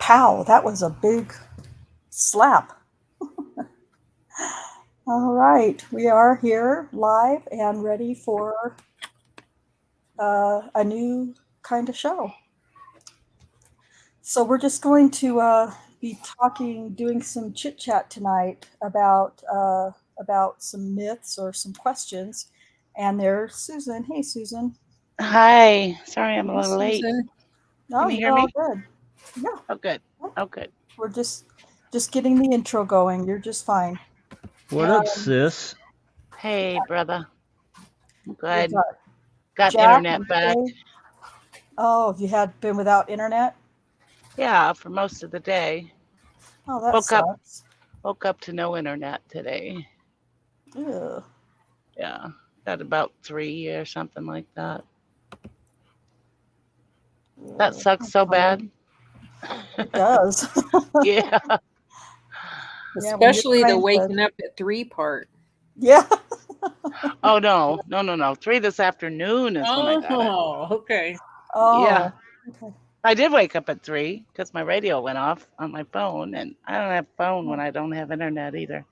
Pow, that was a big slap. All right, we are here live and ready for a new kind of show. So we're just going to be doing some chit chat tonight about some myths or some questions. And there's Susan. Hey, Susan. Hi. Sorry I'm a Hey, little late. Susan. No, Can you you're hear all me? good. Yeah, Oh, good. Oh, good. we're just getting the intro going. You're just fine. What up, Um, sis? Hey, brother. I'm we glad. got Got Jack internet and back. Kay. Oh, have you had been without internet? Yeah, for most of the day. Oh, that Woke up sucks. woke up to no internet today. Ew, Yeah. At about 3 or something like that. That ew. sucks I'm so sorry. bad. It does. Yeah. Yeah, when you're Especially the trying to. waking up at 3 part. Yeah. Oh no. No, no, no. 3 this afternoon is when I got it. Oh, okay. Yeah. Oh, okay. I did wake up at 3 because my radio went off on my phone, and I don't have phone when Oh, I don't have internet either.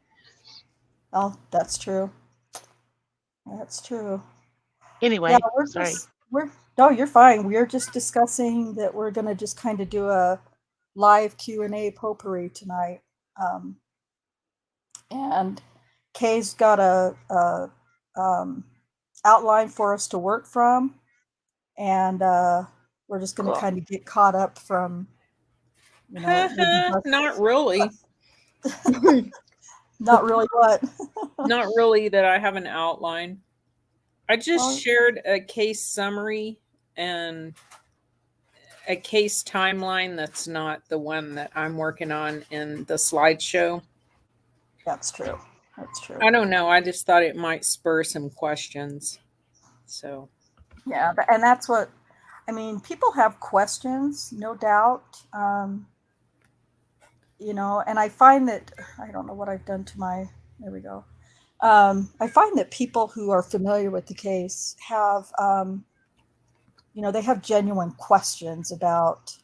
oh, that's true. That's true. Yeah, Anyway, we're sorry. just we're no, you're fine. We're just discussing that we're gonna just kind of do a live Q&A potpourri tonight. Um, and Kay's got a outline for us to work from, and we're just gonna Cool. kind of get caught up from, maybe Not really. not really what. Not really that I have an outline. I just Well, shared a case summary and a case timeline that's not the one that I'm working on in the slideshow. that's true. That's true. I don't know. I just thought it might spur some questions. So, Yeah, and that's what I mean. People have questions, no doubt. And I find that I don't know what I've done to my. There we go. I find that people who are familiar with the case have, they have genuine questions about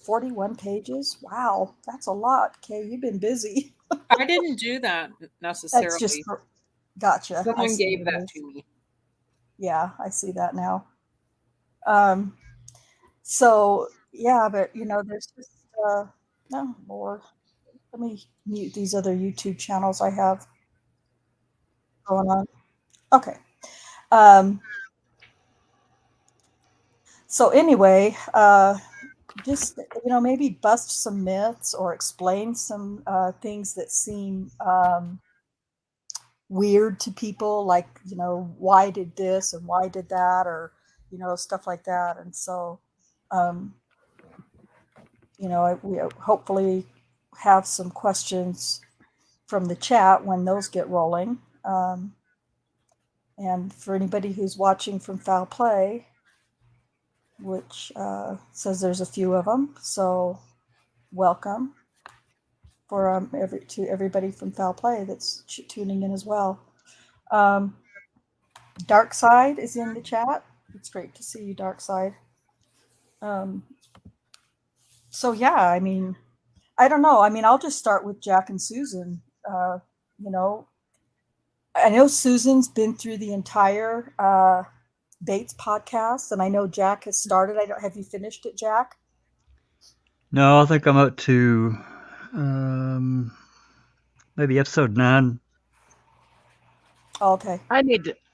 41 pages. Wow, that's a lot. Kay, you've been busy. I didn't do that That's just necessarily. gotcha. I Someone see gave what it that is. to me. Yeah, I see that now. Um, so yeah, but there's just no Lord. Let me mute these other YouTube channels I have going on. Okay. Um, so anyway, just maybe bust some myths or explain some things that seem weird to people, like why did this and why did that, or stuff like that. And so, um, we hopefully have some questions from the chat when those get rolling. And for anybody who's watching from Foul Play, which says there's a few of them, so welcome for to everybody from Foul Play that's tuning in as well. Dark Side is in the chat. It's great to see you, Dark Side. Um, so yeah, I mean, I don't know. I mean, I'll just start with Jack and Susan. You know, I know Susan's been through the entire Bates podcast, and I know Jack has started. I don't have you finished it, Jack? No, I think I'm up to maybe episode 9. Oh, okay.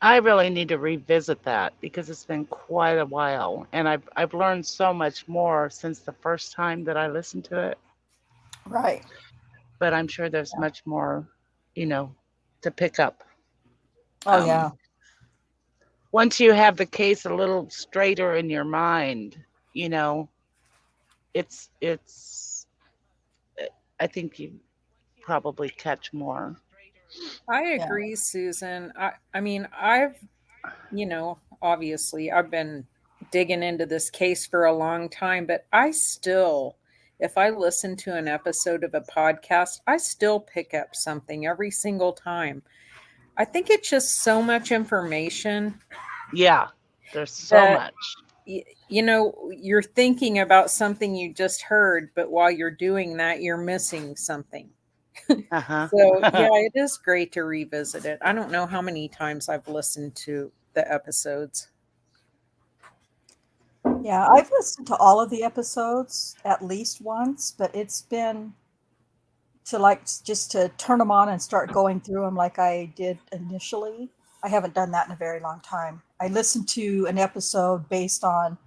I really need to revisit that because it's been quite a while, and I've learned so much more since the first time that I listened to it. Right. But I'm sure there's Yeah. much more, you know, to pick up. Oh, yeah. Um, Once you have the case a little straighter in your mind, you know, it's. I think you probably catch more. I Yeah. agree, Susan. I mean, obviously I've been digging into this case for a long time, but I still, if I listen to an episode of a podcast, I still pick up something every single time. I think it's just so much information Yeah, there's so that much. you know, you're thinking about something you just heard, but while you're doing that, you're missing something. Uh-huh. So, yeah, it is great to revisit it. I don't know how many times I've listened to the episodes. Yeah, I've listened to all of the episodes at least once, but it's been to just to turn them on and start going through them like I did initially. I haven't done that in a very long time. I listened to an episode based on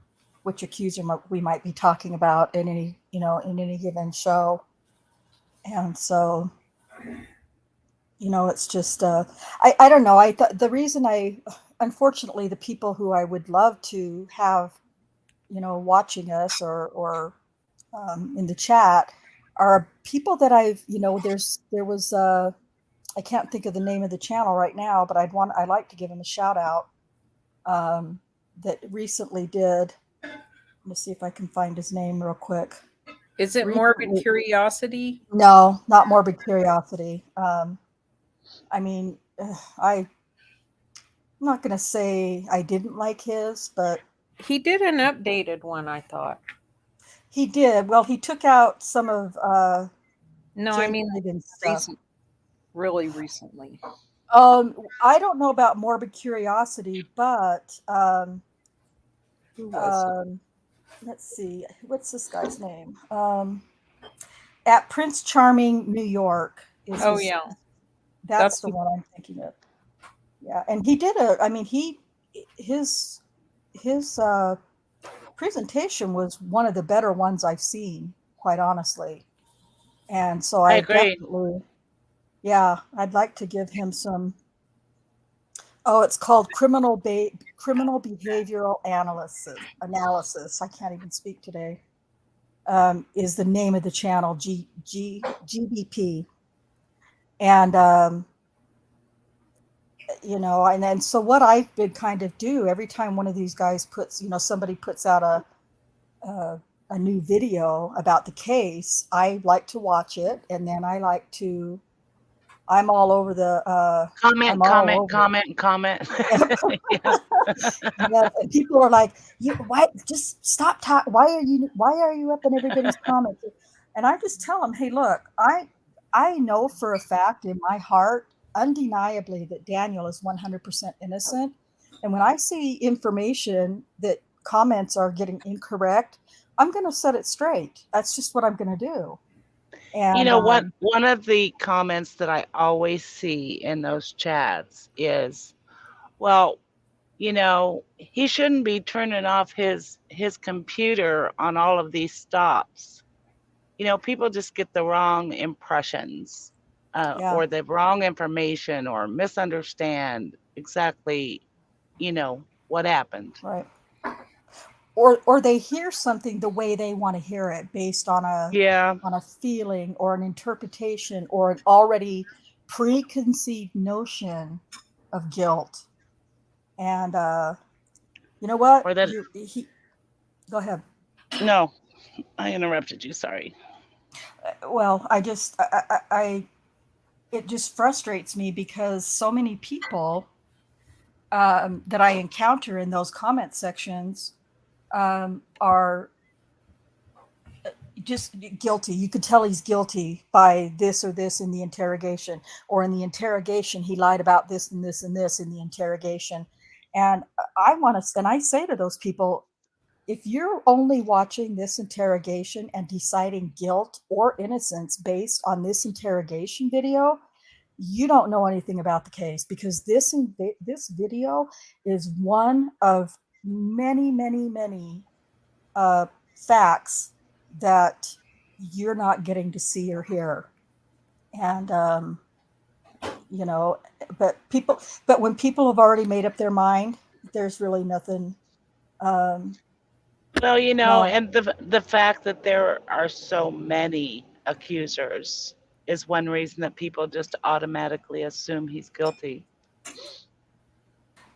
which accuser we might be talking about in any given show, and so it's just I don't know. The reason unfortunately the people who I would love to have watching us or in the chat are people that there was I can't think of the name of the channel right now, but I'd like to give him a shout out that recently did. Let me see if I can find his name real quick. Is it Morbid Curiosity? No, not Morbid Curiosity. I mean, I'm not going to say I didn't like his, but he did an updated one, I thought. He did. Well, he took out some of no, I mean really recently. I don't know about Morbid Curiosity, but who was let's see, what's this guy's name? At Prince Charming, New York. That's the one I'm thinking of. Yeah, and he did his presentation was one of the better ones I've seen, quite honestly. And so I agree. Definitely, yeah, I'd like to give him some. Oh, it's called criminal behavioral analysis. I can't even speak today. Is the name of the channel, GBP, and and then so what I've been kind of do every time one of these guys somebody puts out a new video about the case, I like to watch it, and then I'm all over the comment. Yeah, people are like, why just stop talking? Why are you up in everybody's comments? And I just tell them, hey, look, I know for a fact in my heart, undeniably, that Daniel is 100% innocent. And when I see information that comments are getting incorrect, I'm going to set it straight. That's just what I'm going to do. And one of the comments that I always see in those chats is, well, he shouldn't be turning off his computer on all of these stops. People just get the wrong impressions or the wrong information or misunderstand exactly, what happened. Right. Or they hear something the way they want to hear it based on a feeling or an interpretation or an already preconceived notion of guilt. And you know what? Go ahead. No, I interrupted you. Sorry. Well, it just frustrates me because so many people that I encounter in those comment sections are just guilty. You could tell he's guilty by this or this in the interrogation, or in the interrogation he lied about this and this and this in the interrogation. And I say to those people, if you're only watching this interrogation and deciding guilt or innocence based on this interrogation video, you don't know anything about the case, because this video is one of many, many, many facts that you're not getting to see or hear. And but when people have already made up their mind, there's really nothing. And the fact that there are so many accusers is one reason that people just automatically assume he's guilty.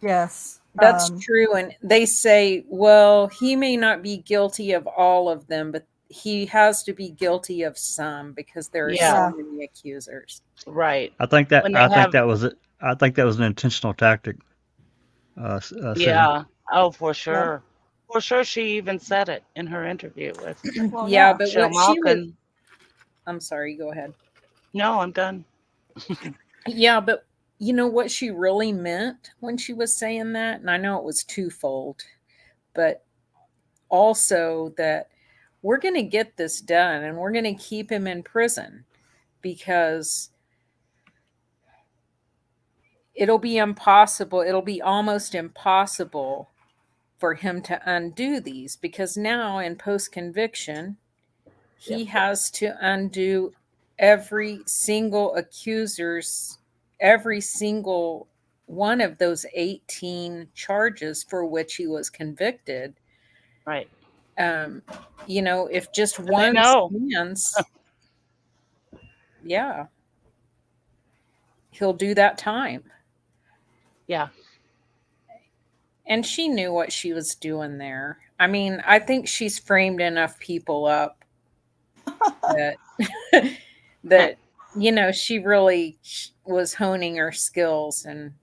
Yes, that's true. And they say, well, he may not be guilty of all of them, but he has to be guilty of some, because there are so many accusers. Right. I think that was an intentional tactic. Yeah. Oh, for sure. Well, sure, she even said it in her interview with Well, Yeah, yeah. but Michelle what she was, Malkin. I'm sorry, go ahead. No, I'm done. Yeah, but you know what she really meant when she was saying that? And I know it was twofold, but also that we're going to get this done and we're going to keep him in prison because it'll be impossible. It'll be almost impossible for him to undo these because now in post conviction, he has to undo every single accuser's, every single one of those 18 charges for which he was convicted. Right. Um, you know, if just They one know. stands, yeah, he'll do that time. Yeah. And she knew what she was doing there. I mean, I think she's framed enough people up that that you know, she really was honing her skills, and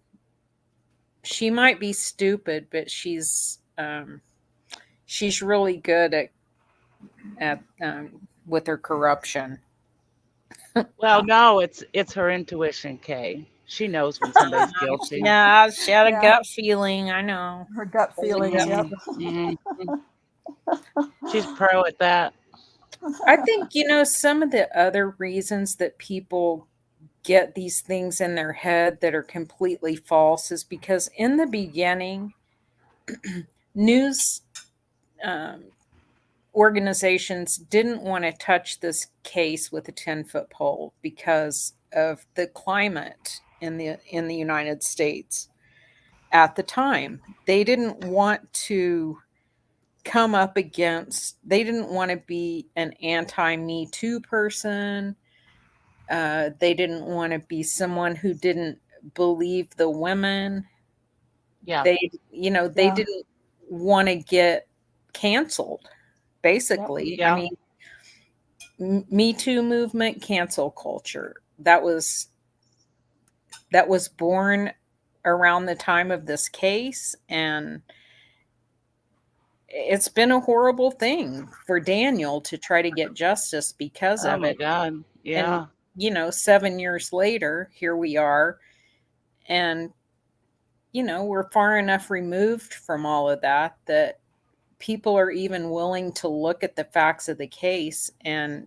she might be stupid, but she's really good at with her corruption. Well, no, it's her intuition, Kay. She knows when somebody's guilty. Yeah, she had a Yeah. gut feeling. I know. Her gut feelings. Yep. Mhm. She's pro at that. I think, you know, some of the other reasons that people get these things in their head that are completely false is because in the beginning, news organizations didn't want to touch this case with a 10-foot pole because of the climate in the United States at the time. They didn't want to come up against, they didn't want to be an anti-Me Too person. They didn't want to be someone who didn't believe the women. Yeah. They, you know, they Yeah. didn't want to get canceled, basically. Yeah. I mean, Me Too movement, cancel culture. That was born around the time of this case, and it's been a horrible thing for Daniel to try to get justice because Oh of my it. God. Yeah. And you know, 7 years later, here we are, and you know, we're far enough removed from all of that that people are even willing to look at the facts of the case and,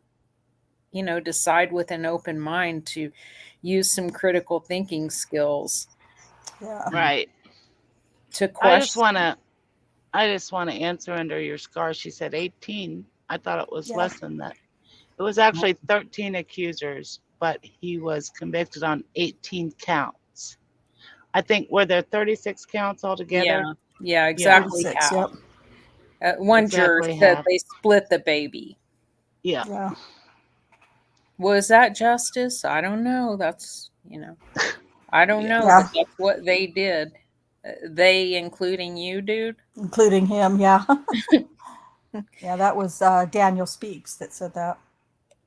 you know, decide with an open mind to use some critical thinking skills Yeah. Right. to I just question. want to answer under your scar. She said 18. I thought it was Yeah. less than that. It was actually 13 accusers, but he was convicted on 18 counts. I think were there 36 counts altogether? Yeah, exactly 36. half. Yep. One juror Exactly said half. they split the baby. Yeah. Yeah. Was that justice? I don't know. That's, you know, I don't know, Yeah. but that's what they did. They, including you, dude. Including him. Yeah. Yeah. That was Daniel Speaks that said that.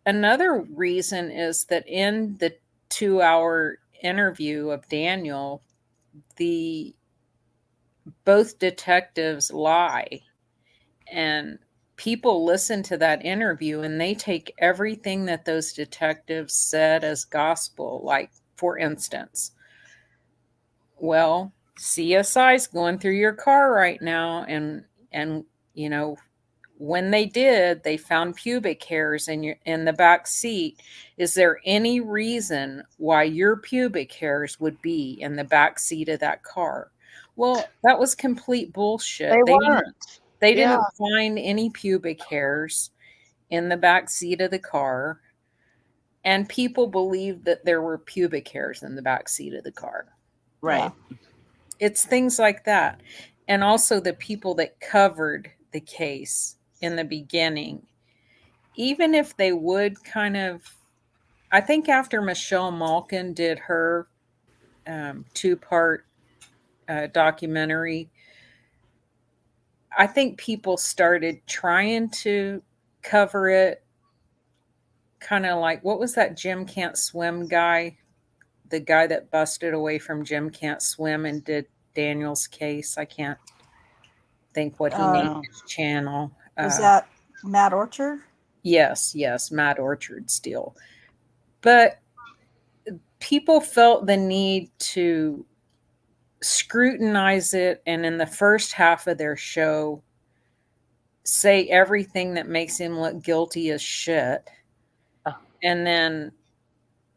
Another reason is that in the 2-hour interview of Daniel, both detectives lie, and people listen to that interview and they take everything that those detectives said as gospel. Like, for instance, well, CSI's going through your car right now, and you know, when they did, they found pubic hairs in the back seat. Is there any reason why your pubic hairs would be in the back seat of that car? Well, that was complete bullshit. They weren't. They Yeah. didn't find any pubic hairs in the back seat of the car, and people believed that there were pubic hairs in the back seat of the car. Right. Yeah. It's things like that. And also the people that covered the case in the beginning, even if they would kind of, I think after Michelle Malkin did her 2-part documentary, I think people started trying to cover it, kind of like, what was that Jim Can't Swim guy? The guy that busted away from Jim Can't Swim and did Daniel's case. I can't think what he Oh, named no. his channel. Was that Matt Orchard? Yes, Matt Orchard still. But people felt the need to scrutinize it, and in the first half of their show, say everything that makes him look guilty as shit. Oh. And then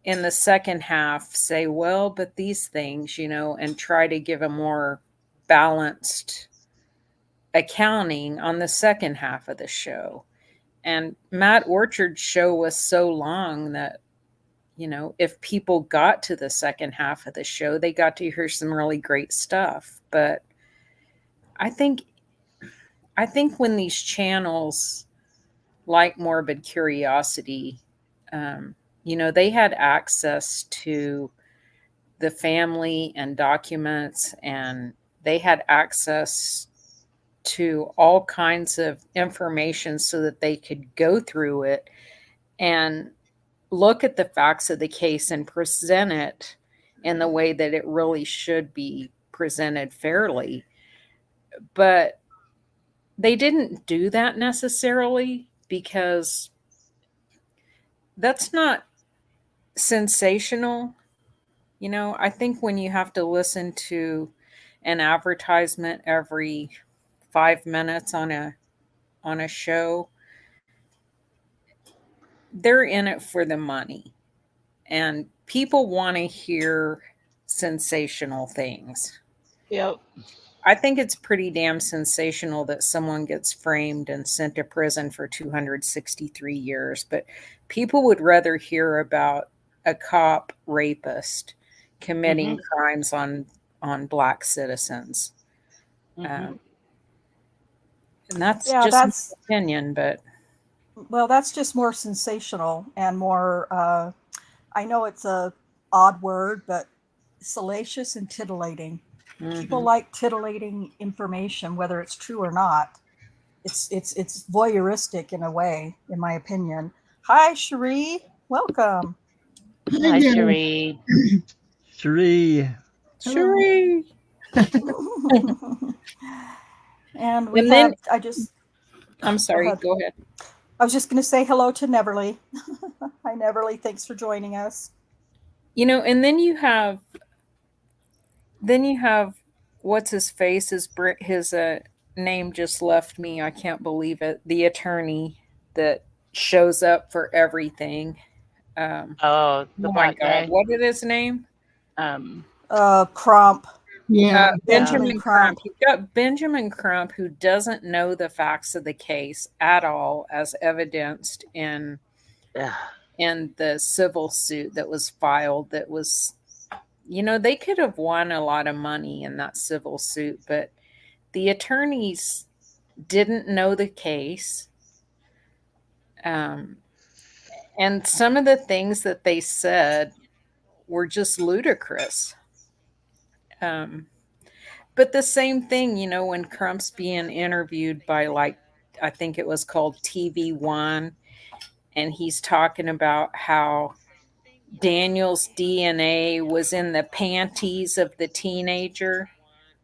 in the second half, say, well, but these things, and try to give a more balanced accounting on the second half of the show. And Matt Orchard's show was so long that, if people got to the second half of the show, they got to hear some really great stuff. But I think when these channels like Morbid Curiosity, they had access to the family and documents, and they had access to all kinds of information so that they could go through it and look at the facts of the case and present it in the way that it really should be presented fairly. But they didn't do that necessarily, because that's not sensational. I think when you have to listen to an advertisement every 5 minutes on a show, they're in it for the money, and people want to hear sensational things. Yep. I think it's pretty damn sensational that someone gets framed and sent to prison for 263 years, but people would rather hear about a cop rapist committing crimes on Black citizens. And that's just my opinion, but well, that's just more sensational and more, I know it's a odd word, but salacious and titillating. People like titillating information, whether it's true or not. It's voyeuristic in a way, in my opinion. Hi, Cherie. Welcome. Hi, Cherie. Cherie. Cherie. And we And have, then, I'm sorry, go ahead. I was just going to say hello to Neverly. Hi, Neverly. Thanks for joining us. And then you have what's his face? His name just left me. I can't believe it. The attorney that shows up for everything. The black guy. What is his name? Crump. Yeah. Benjamin Crump. You've got Benjamin Crump, who doesn't know the facts of the case at all, as evidenced in the civil suit that was filed. That was, they could have won a lot of money in that civil suit, but the attorneys didn't know the case. And some of the things that they said were just ludicrous. But the same thing, when Crump's being interviewed by, I think it was called TV1, and he's talking about how Daniel's DNA was in the panties of the teenager.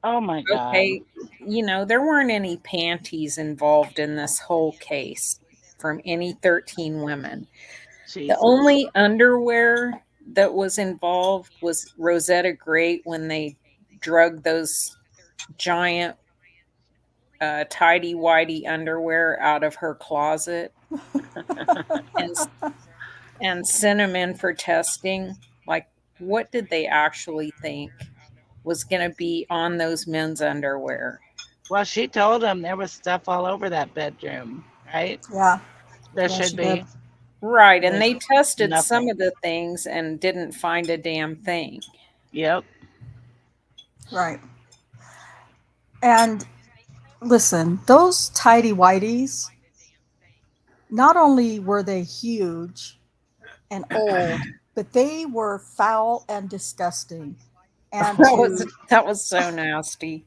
Oh my God. Okay, there weren't any panties involved in this whole case from any 13 women. Jesus. The only underwear that was involved was Rosetta Great when they drug those giant tidy-whitey underwear out of her closet and sent them in for testing. Like, what did they actually think was going to be on those men's underwear? Well, she told them there was stuff all over that bedroom, right? Yeah. There should be. Right, and they tested some of the things and didn't find a damn thing. Yep. Right. And listen, those tidy whities, not only were they huge and old, but they were foul and disgusting. And that was so nasty.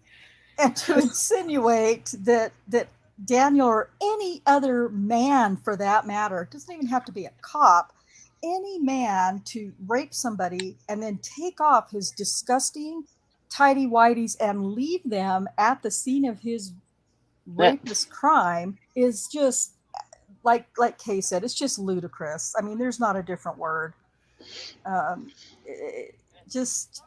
And to insinuate that Daniel, or any other man for that matter, it doesn't even have to be a cop, any man, to rape somebody and then take off his disgusting tidy whities and leave them at the scene of his rapist crime is just like Kay said, it's just ludicrous. I mean, there's not a different word. Just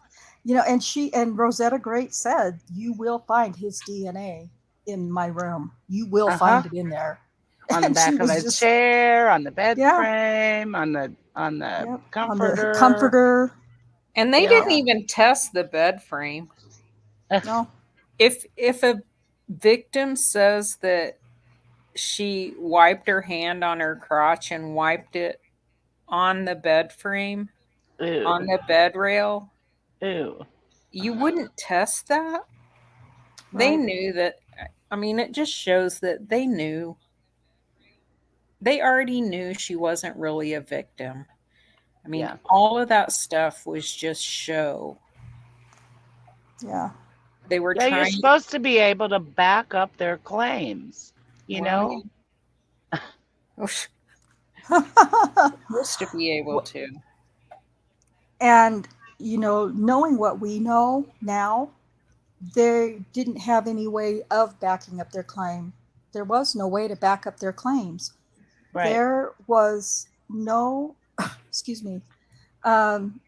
and Rosetta Great said, "You will find his DNA in my room. You will find it in there." On the And back she of was the just chair, on the bed yeah, frame, on the on the comforter. comforter. And they Yeah. didn't even test the bed frame. No, If a victim says that she wiped her hand on her crotch and wiped it on the bed frame, Ew. on the bed rail, Ew. you wouldn't test that. They right. knew that. I mean, it just shows that they knew. They already knew she wasn't really a victim. I mean, Yeah. all of that stuff was just show. Yeah. They were Yeah, you're trying. supposed to be able to back up their claims, you know? Supposed to be able to. And knowing what we know now, they didn't have any way of backing up their claim. There was no way to back up their claims. Right. There was no, excuse me, um,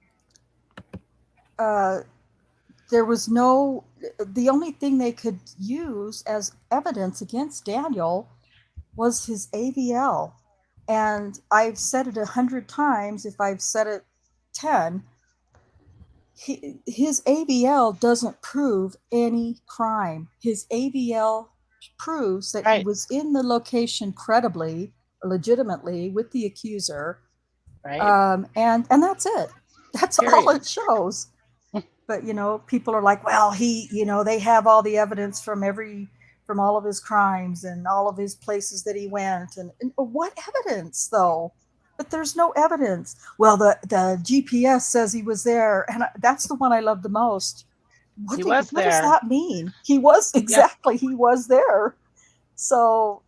there was no, the only thing they could use as evidence against Daniel was his AVL. And I've said it 100 times, if I've said it 10, his AVL doesn't prove any crime. His AVL proves that he Right. was in the location credibly, legitimately with the accuser, Right. and that's it. That's all Period. it shows. But people are like, well, they have all the evidence from all of his crimes and all of his places that he went, and what evidence though? But there's no evidence. Well, the GPS says he was there, and that's the one I love the most. What does there. that mean? He was exactly. He was there. So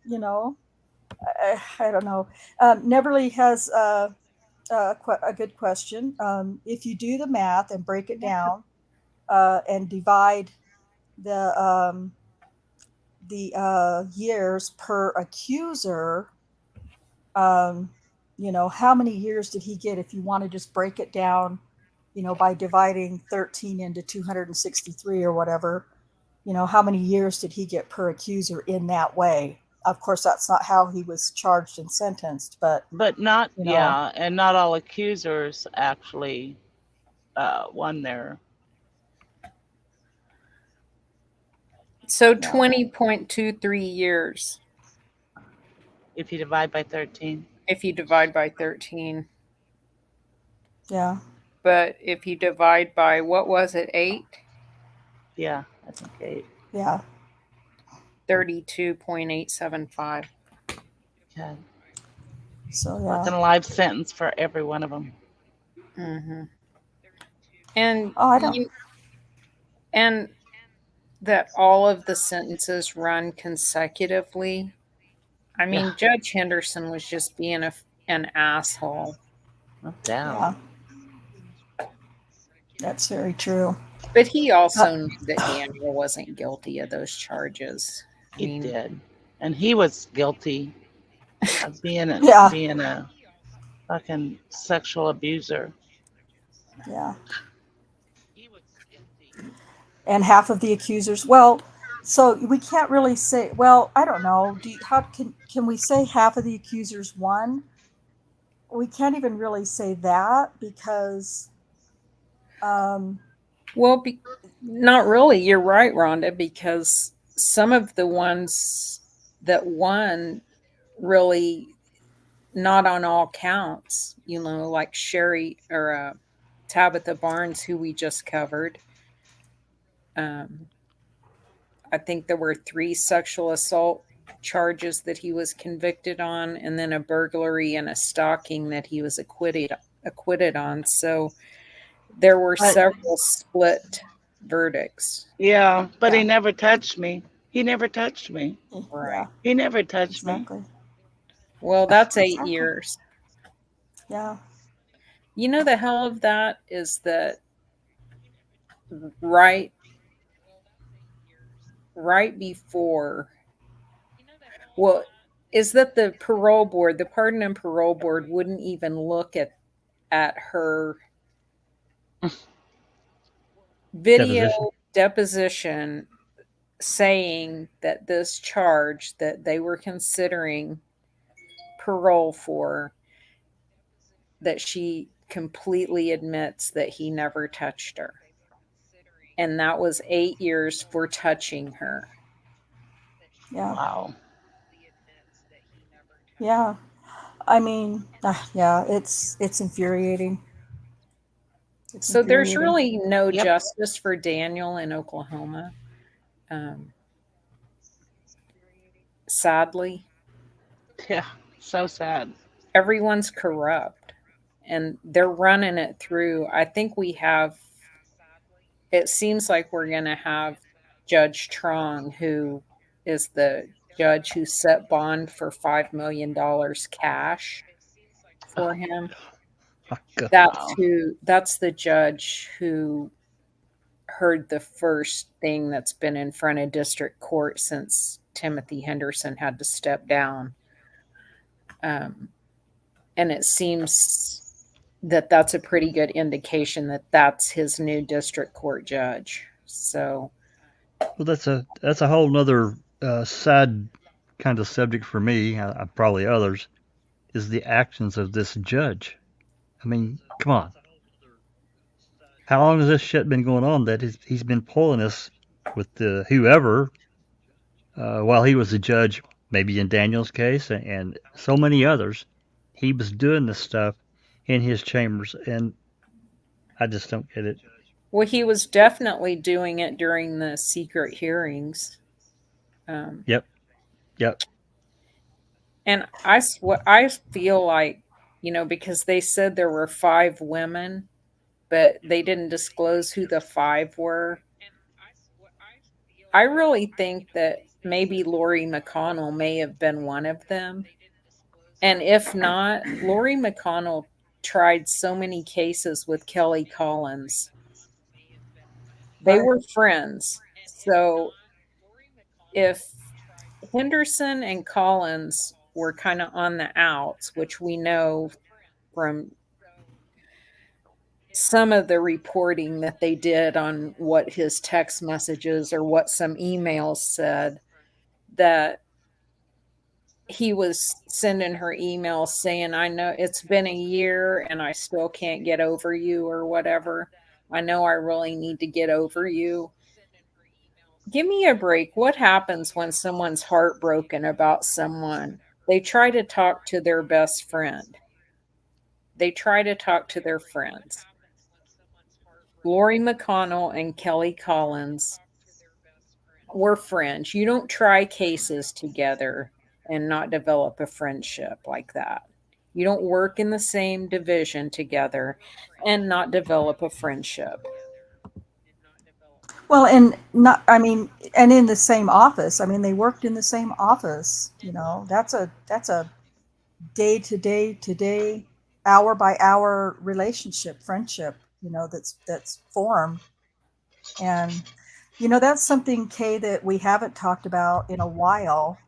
I don't know. Neverly has a good question. If you do the math and break it down and divide the years per accuser, how many years did he get if you want to just break it down, by dividing 13 into 263 or whatever, how many years did he get per accuser in that way? Of course, that's not how he was charged and sentenced, but not, and not all accusers actually won their. So 20.23 years. If you divide by 13. If you divide by 13. Yeah. But if you divide by, what was it, 8? Yeah, I think 8. Yeah. 32.875. Okay. So Like a life sentence for every one of them. Mm-hmm. And and that all of the sentences run consecutively. I mean, Judge Henderson was just being an asshole. No doubt. Yeah. That's very true. But he also knew that Daniel wasn't guilty of those charges. He did. And he was guilty of being a fucking sexual abuser. Yeah. And half of the accusers, well, so we can't really say, well, I don't know. How can we say half of the accusers won? We can't even really say that because not really. You're right, Rhonda, because some of the ones that won really not on all counts, like Sherry or Tabitha Barnes, who we just covered. I think there were 3 sexual assault charges that he was convicted on, and then a burglary and a stalking that he was acquitted on. So there were several split verdicts. Yeah, but he never touched me. He never touched me. Right. He never touched me. Well, that's 8 years. Yeah. The hell of that is that right before Well, is that the parole board, the pardon and parole board, wouldn't even look at her video deposition saying that this charge that they were considering parole for, that she completely admits that he never touched her. And that was 8 years for touching her. Yeah. Wow. Yeah. I mean, yeah, it's infuriating. It's So there's infuriating. really no Yep. justice for Daniel in Oklahoma. Sadly, Yeah. So sad. everyone's corrupt and they're running it through. I think it seems like we're going to have Judge Trong, who is the judge who set bond for $5 million cash for him. Oh, God. That's the judge who heard the first thing that's been in front of district court since Timothy Henderson had to step down. And it seems that that's a pretty good indication that that's his new district court judge. So, Well, that's a whole nother sad kind of subject for me, probably others, is the actions of this judge. I mean, come on. How long has this shit been going on that he's been pulling us with whoever while he was a judge, maybe in Daniel's case and so many others? He was doing this stuff in his chambers, and I just don't get it. well, he was definitely doing it during the secret hearings. Yep. And I feel like, because they said there were 5 women, but they didn't disclose who the 5 were. I really think that maybe Lori McConnell may have been one of them. And if not, Lori McConnell tried so many cases with Kelly Collins. They were friends. So if Henderson and Collins were kind of on the outs, which we know from some of the reporting that they did on what his text messages or what some emails said, that he was sending her emails saying, I know it's been a year and I still can't get over you or whatever. I know I really need to get over you. Give me a break. What happens when someone's heartbroken about someone? They try to talk to their best friend. They try to talk to their friends. Lori McConnell and Kelly Collins were friends. You don't try cases together and not develop a friendship like that. You don't work in the same division together and not develop a friendship. Well, and in the same office. I mean, they worked in the same office. That's a day to day, hour by hour relationship, friendship. That's formed, and that's something, Kay, that we haven't talked about in a while.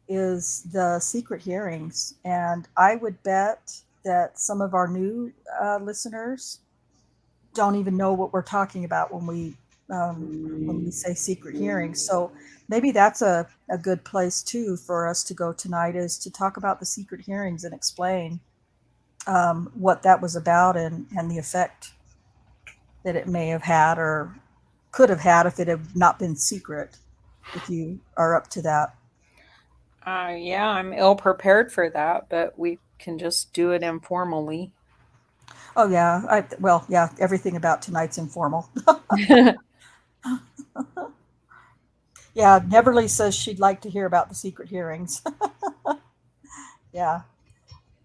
Is the secret hearings, and I would bet that some of our new listeners don't even know what we're talking about when we say secret hearings. So maybe that's a good place too for us to go tonight, is to talk about the secret hearings and explain what that was about and the effect that it may have had or could have had if it had not been secret, if you are up to that. Yeah, I'm ill prepared for that, but we can just do it informally. Oh yeah, everything about tonight's informal. Yeah, Neverly says she'd like to hear about the secret hearings. Yeah.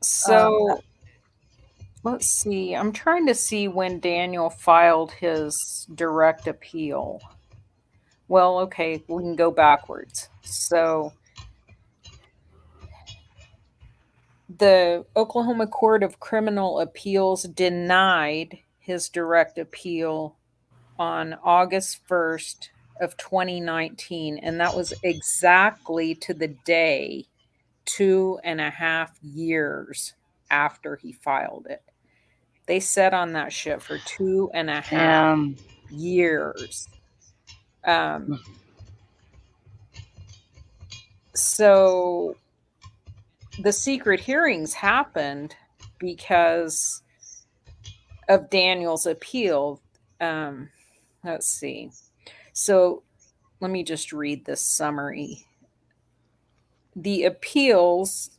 So let's see. I'm trying to see when Daniel filed his direct appeal. Well, okay, we can go backwards. So the Oklahoma Court of Criminal Appeals denied his direct appeal on August 1st of 2019, and that was exactly to the day 2.5 years after he filed it. They sat on that shit for 2.5 years. So the secret hearings happened because of Daniel's appeal. Let's see. So let me just read this summary. The appeals,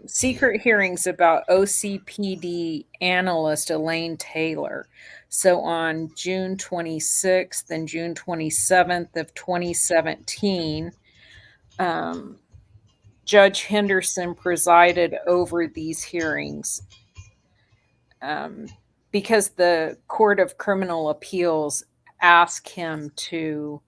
secret hearings about OCPD analyst Elaine Taylor. So on June 26th and June 27th of 2017, Judge Henderson presided over these hearings because the Court of Criminal Appeals asked him to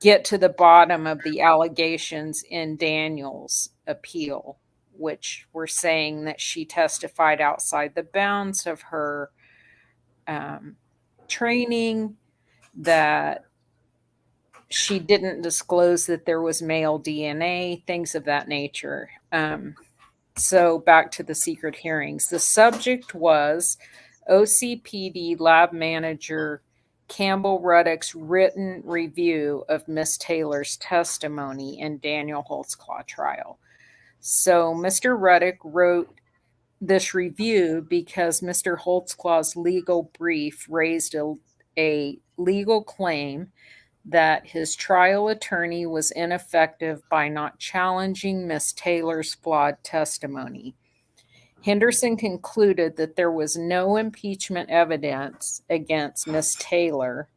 get to the bottom of the allegations in Daniel's appeal, which were saying that she testified outside the bounds of her training, that she didn't disclose that there was male DNA, things of that nature. So back to the secret hearings. The subject was OCPD lab manager Campbell Ruddock's written review of Miss Taylor's testimony in Daniel Holtzclaw trial. So Mr. Ruddock wrote this review because Mr. Holtzclaw's legal brief raised a legal claim that his trial attorney was ineffective by not challenging Miss Taylor's flawed testimony. Henderson concluded that there was no impeachment evidence against Miss Taylor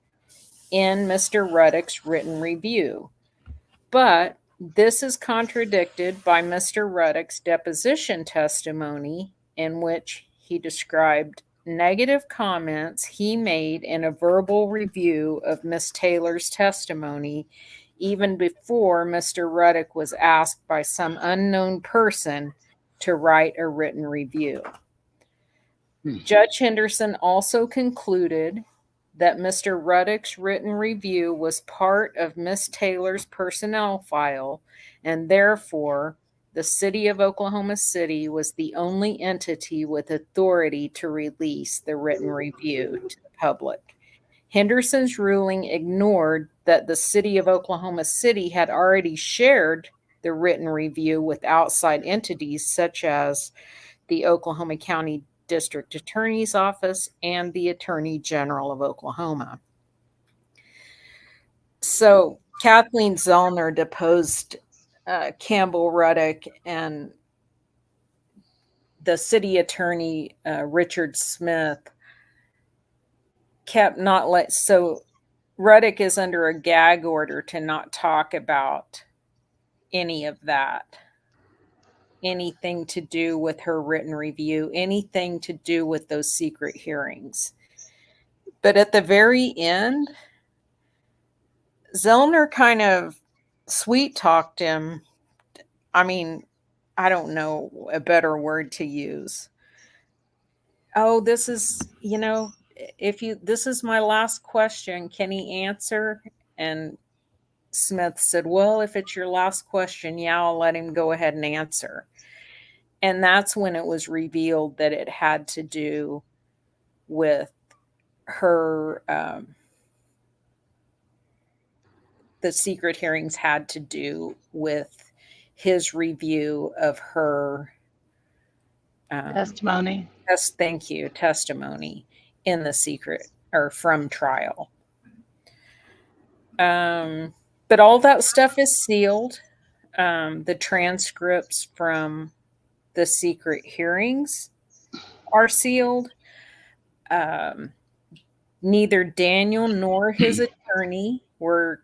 in Mr. Ruddock's written review. But this is contradicted by Mr. Ruddock's deposition testimony, in which he described negative comments he made in a verbal review of Miss Taylor's testimony even before Mr. Ruddock was asked by some unknown person to write a written review. Judge Henderson also concluded that Mr. Ruddock's written review was part of Miss Taylor's personnel file, and therefore the city of Oklahoma City was the only entity with authority to release the written review to the public. Henderson's ruling ignored that the city of Oklahoma City had already shared the written review with outside entities such as the Oklahoma County District Attorney's Office and the Attorney General of Oklahoma. So Kathleen Zellner deposed Campbell Ruddock, and the city attorney, Richard Smith, kept not let. So Ruddock is under a gag order to not talk about any of that. Anything to do with her written review, anything to do with those secret hearings. But at the very end, Zellner kind of sweet talked him. I mean, I don't know a better word to use. Oh, this is, this is my last question, can he answer? And Smith said, well, if it's your last question, yeah, I'll let him go ahead and answer. And that's when it was revealed that it had to do with her, the secret hearings had to do with his review of her testimony. Yes, thank you, testimony in the secret or from trial. But all that stuff is sealed. The transcripts from the secret hearings are sealed. Neither Daniel nor his attorney were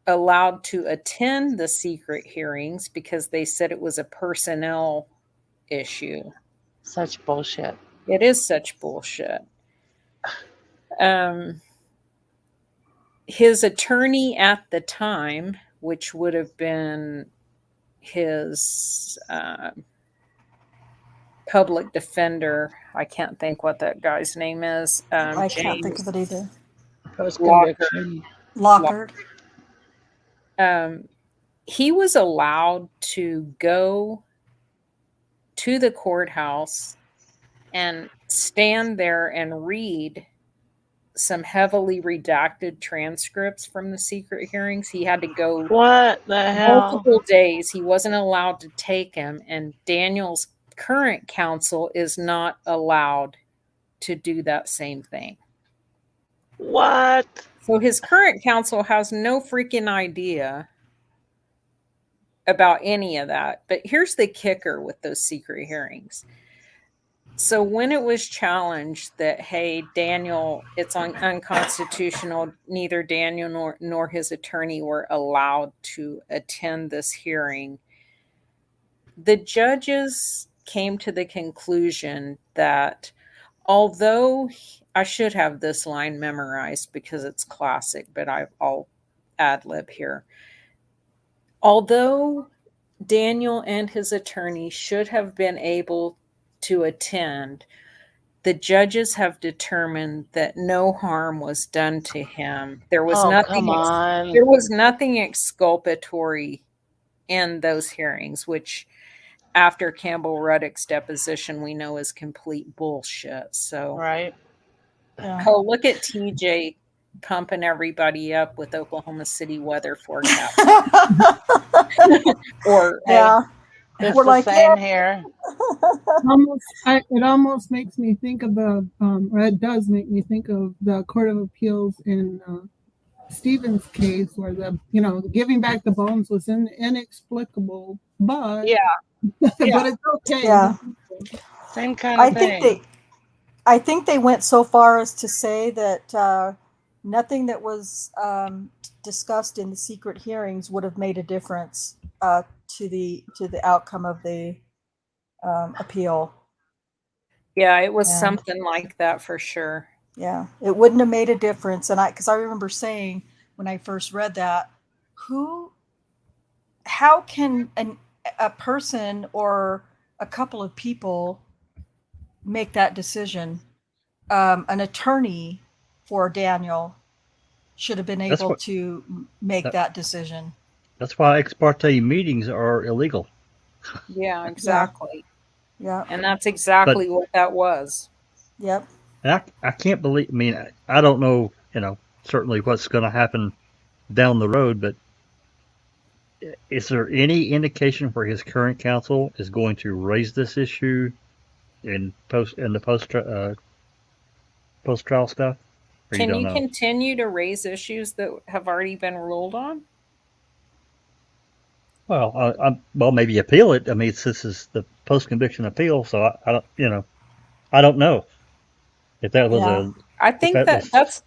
allowed to attend the secret hearings because they said it was a personnel issue. Such bullshit. It is such bullshit. His attorney at the time, which would have been his public defender. I can't think what that guy's name is. I can't think James of it either. Post Locker. conviction. Lockard. He was allowed to go to the courthouse and stand there and read some heavily redacted transcripts from the secret hearings. He had to go What the hell? multiple days. He wasn't allowed to take them, and Daniel's current counsel is not allowed to do that same thing. What? So his current counsel has no freaking idea about any of that. But here's the kicker with those secret hearings. So when it was challenged that, hey, Daniel, it's unconstitutional, neither Daniel nor his attorney were allowed to attend this hearing, the judges came to the conclusion that although I should have this line memorized because it's classic, but I'll ad lib here. Although Daniel and his attorney should have been able to attend, the judges have determined that no harm was done to him. There was Come on. There was nothing exculpatory in those hearings, which after Campbell Ruddock's deposition, we know is complete bullshit. So, Right. Yeah. oh, look at TJ pumping everybody up with Oklahoma City weather forecast. Or yeah. It's We're the like, same yeah. here. It almost makes me think of or it does make me think of the Court of Appeals in Stevens' case, where giving back the bones was inexplicable, but yeah, but it's okay. Yeah. Same kind of thing. I think they went so far as to say that nothing that was discussed in the secret hearings would have made a difference to the outcome of the appeal. Yeah, it was Yeah. something like that for sure. Yeah, it wouldn't have made a difference. And because I remember saying when I first read that, how can a person or a couple of people make that decision? An attorney for Daniel should have been able to make that decision. That's why ex parte meetings are illegal. Yeah, exactly. Yeah. And that's exactly what that was. Yep. And I can't believe, I mean, I don't know, certainly what's going to happen down the road, but is there any indication where his current counsel is going to raise this issue in the post trial stuff? Or Can you know? continue to raise issues that have already been ruled on? Well, maybe appeal it. I mean, this is the post conviction appeal, so I don't, I don't know if that was I think that's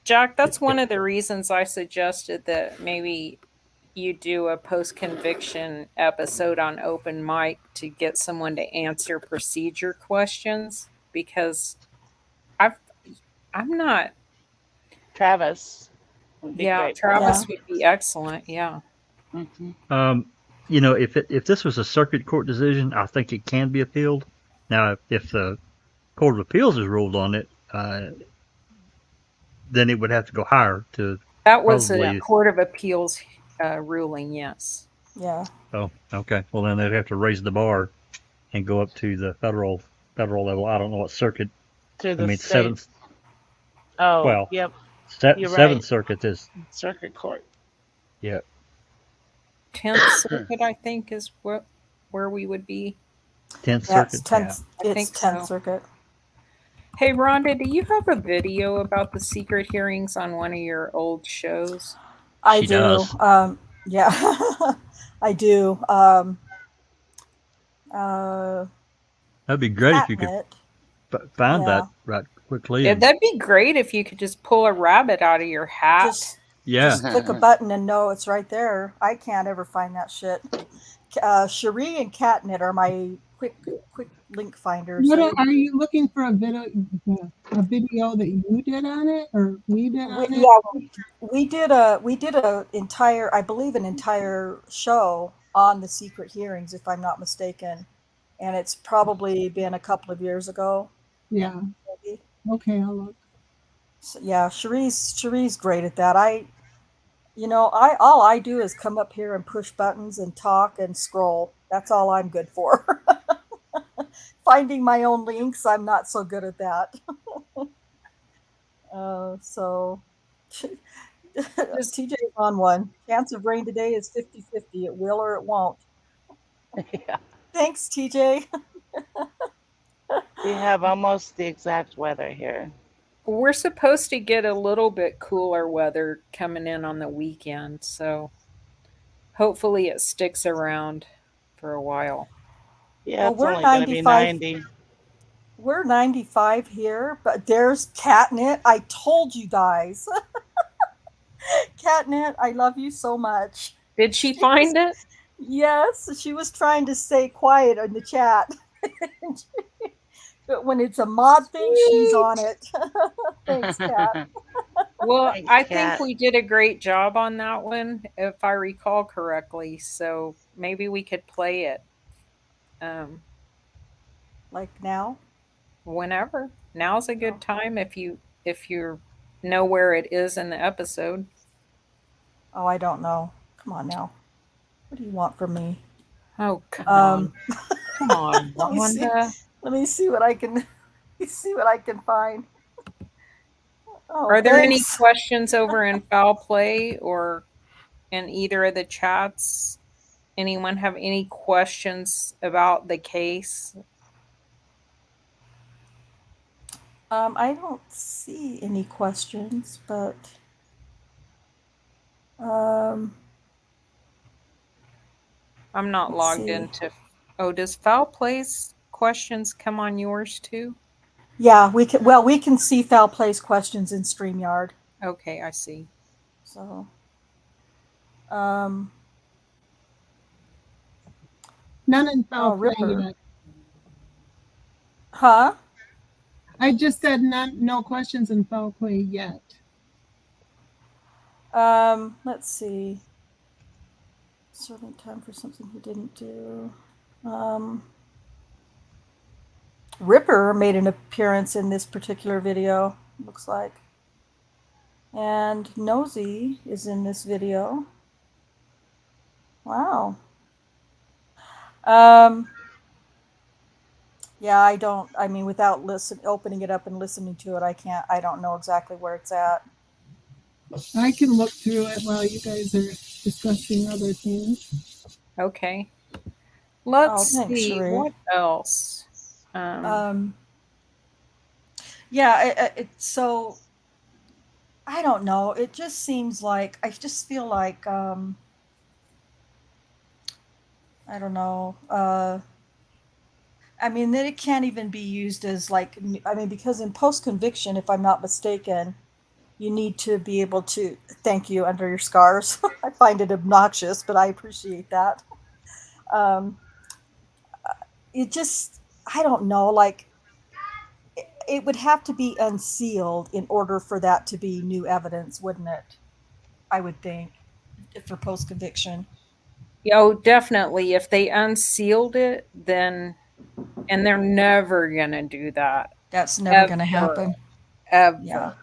Jack. That's one of the reasons I suggested that maybe you do a post conviction episode on open mic to get someone to answer procedure questions, because I'm not. Travis would be great. Travis would be excellent. Yeah. Mm-hmm. If this was a circuit court decision, I think it can be appealed. Now, if the Court of Appeals has ruled on it, then it would have to go higher to. That was a Court of Appeals ruling, yes. Yeah. Oh, okay. Well, then they'd have to raise the bar and go up to the federal level. I don't know what circuit. To the state. Seventh. Oh, well, yep. Seventh Circuit is circuit court. Yeah. 10th Circuit, I think, is where we would be. 10th Circuit. It's 10th Circuit. Hey, Rhonda, do you have a video about the secret hearings on one of your old shows? I do. Yeah, I do. That'd be great if you could find that right quickly. Yeah, that'd be great if you could just pull a rabbit out of your hat. Just click a button and know it's right there. I can't ever find that shit. Cherie and Catnip are my quick link finders. Are you looking for a video that you did on it, or we did on it? Yeah, we did an entire show on the secret hearings, if I'm not mistaken. and it's probably been a couple of years ago. Yeah. Maybe. Okay, I'll look. So, yeah, Cherie's great at that. All I do is come up here and push buttons and talk and scroll. That's all I'm good for. Finding my own links, I'm not so good at that. So Just TJ's on one. Chance of rain today is 50-50. It will or it won't. Yeah. Thanks, TJ. We have almost the exact weather here. we're supposed to get a little bit cooler weather coming in on the weekend, so hopefully it sticks around for a while. Yeah, Well, it's we're only going to be 95. 90. We're 95 here, but there's Catnip. I told you guys. Catnip, I love you so much. Did she find it? Yes, she was trying to stay quiet in the chat. But when it's a mod thing, she's on it. Thanks, Kat. Well, Thanks, I think Kat. we did a great job on that one, if I recall correctly. So maybe we could play it Like now? whenever. Now's a good time if you know where it is in the episode. Oh, I don't know. Come on now. What do you want from me? Oh, come on. Come on, Let me see. Wanda. Let me see what I can find. Oh, Are there any thanks. questions over in foul play or in either of the chats? Anyone have any questions about the case? I don't see any questions, but I'm not let's logged see. into. Oh, does foul plays questions come on yours too? Yeah, we can see foul plays questions in StreamYard. Okay, I see. So None in foul play Ripper. yet. Huh? I just said no questions in foul play yet. Let's see. Serving time for something he didn't do. Ripper made an appearance in this particular video, looks like. And Nosy is in this video. Wow. Yeah, I mean, without opening it up and listening to it, I don't know exactly where it's at. I can look through it while you guys are discussing other things. Okay. Let's thanks, see Sheree. what else. Yeah, so I don't know. It just seems like I just feel like I don't know. I mean, that it can't even be used as like, I mean, because in post conviction, if I'm not mistaken, you need to be able to thank you under your scars. I find it obnoxious, but I appreciate that. It just, I don't know, like it would have to be unsealed in order for that to be new evidence, wouldn't it? I would think for post conviction. Oh, definitely. If they unsealed it, then, and they're never going to do that. That's never going to happen. Ever. Yeah.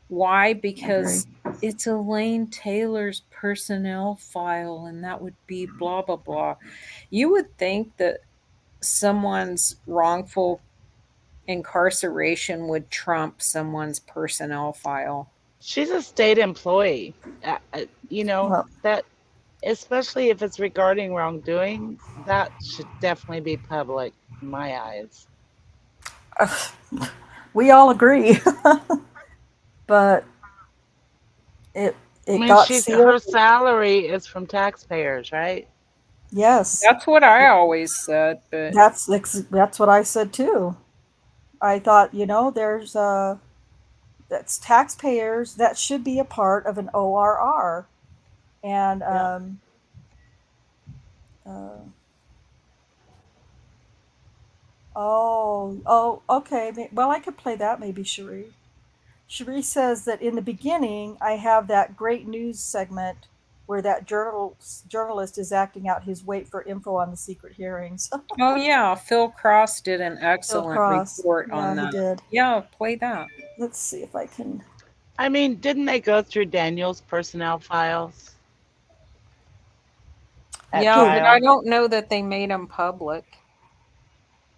Why? Because it's Elaine Taylor's personnel file, and that would be blah, blah, blah. You would think that someone's wrongful incarceration would trump someone's personnel file. She's a state employee. That, especially if it's regarding wrongdoing, that should definitely be public in my eyes. We all agree. But it got sealed. Her salary is from taxpayers, right? Yes. That's what I always said, but that's what I said too. I thought, there's that's taxpayers, that should be a part of an ORR. And okay. Well, I could play that maybe, Cherie says that in the beginning, I have that great news segment where that journalist is acting out his wait for info on the secret hearings. Oh yeah, Phil Cross did an Phil excellent Cross. report Yeah, on he that. did. Yeah, play that. Let's see if I can. I mean, didn't they go through Daniel's personnel files at Yeah, but I trial? don't know that they made them public.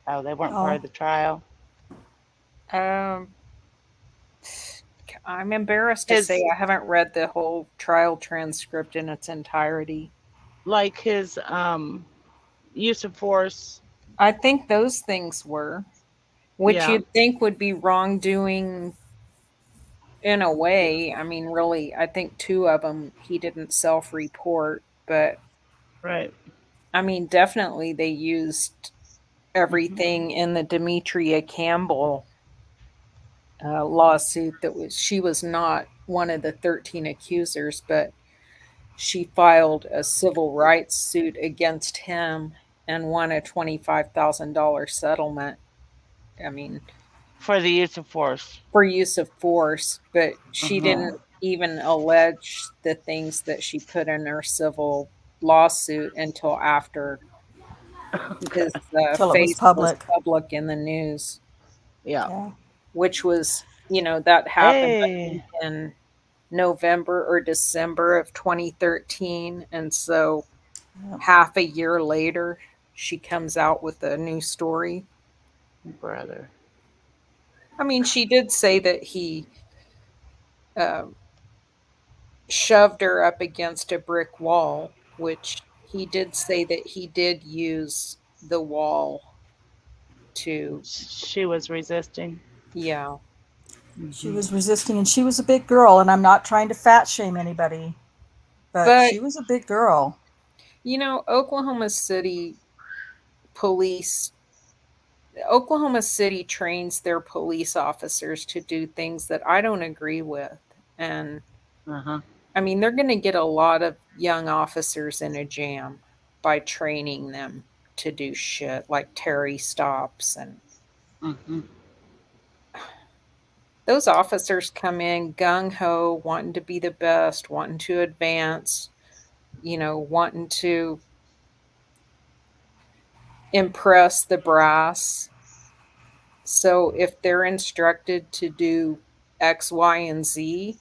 Oh, they weren't part of the trial. I'm embarrassed to His- say I haven't read the whole trial transcript in its entirety. Like his use of force. I think those things were, which Yeah. you'd think would be wrongdoing in a way. I mean, really, I think 2 of them he didn't self-report, but Right. I mean, definitely they used everything in the Demetria Campbell lawsuit. She was not one of the 13 accusers, but she filed a civil rights suit against him and won a $25,000 settlement. I mean, For the use of force. for use of force, but she didn't even allege the things that she put in her civil lawsuit until after his Till it was face public. was public in the news, Yeah. Yeah. which was, that happened I Hey. think, in November or December of 2013. And so half a year later, she comes out with a new story. Brother. I mean, she did say that he shoved her up against a brick wall, which he did say that he did use the wall to, She was resisting. yeah. She was resisting, and she was a big girl, and I'm not trying to fat shame anybody, but she was a big girl. Oklahoma City trains their police officers to do things that I don't agree with. And I mean, they're going to get a lot of young officers in a jam by training them to do shit like Terry stops. And those officers come in gung-ho, wanting to be the best, wanting to advance, wanting to impress the brass. So if they're instructed to do X, Y, and Z,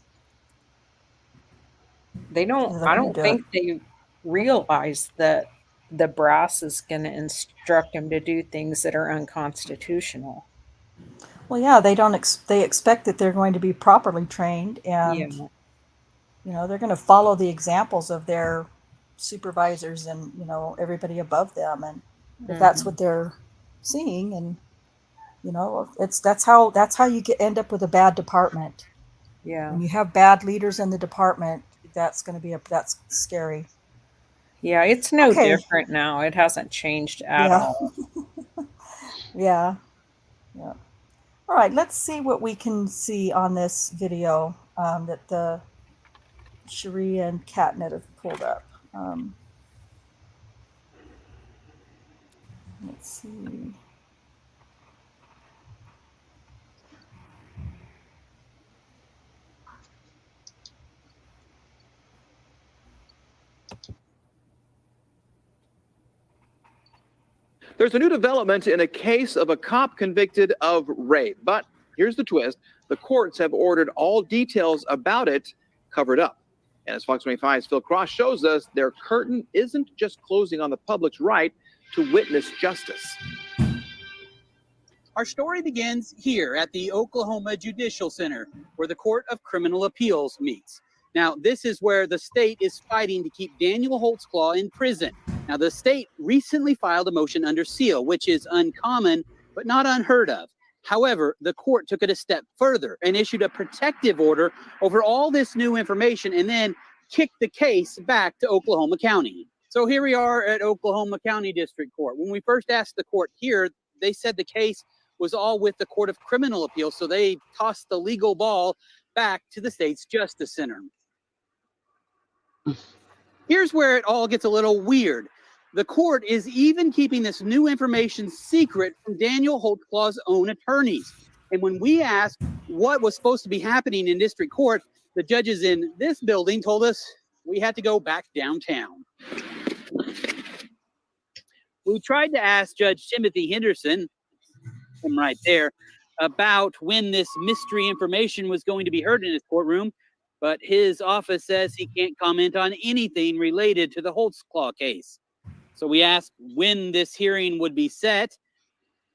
I don't think they realize that the brass is going to instruct them to do things that are unconstitutional. Well, yeah, they expect that they're going to be properly trained, and they're going to follow the examples of their supervisors and everybody above them, and if that's what they're seeing, and that's how you end up with a bad department. Yeah, when you have bad leaders in the department, that's scary. Yeah, it's no different now. It hasn't changed at all. Yeah. All right, let's see what we can see on this video that the Cherie and Catnet have pulled up. Let's see. There's a new development in a case of a cop convicted of rape. But here's the twist. The courts have ordered all details about it covered up. And as Fox 25's Phil Cross shows us, their curtain isn't just closing on the public's right to witness justice. Our story begins here at the Oklahoma Judicial Center, where the Court of Criminal Appeals meets. Now, this is where the state is fighting to keep Daniel Holtzclaw in prison. Now, the state recently filed a motion under seal, which is uncommon, but not unheard of. However, the court took it a step further and issued a protective order over all this new information and then kicked the case back to Oklahoma County. So here we are at Oklahoma County District Court. When we first asked the court here, they said the case was all with the Court of Criminal Appeals, so they tossed the legal ball back to the state's Justice Center. Here's where it all gets a little weird. The court is even keeping this new information secret from Daniel Holtzclaw's own attorneys. And when we asked what was supposed to be happening in district court, the judges in this building told us we had to go back downtown. We tried to ask Judge Timothy Henderson, him right there, about when this mystery information was going to be heard in his courtroom, but his office says he can't comment on anything related to the Holtzclaw case. So we asked when this hearing would be set.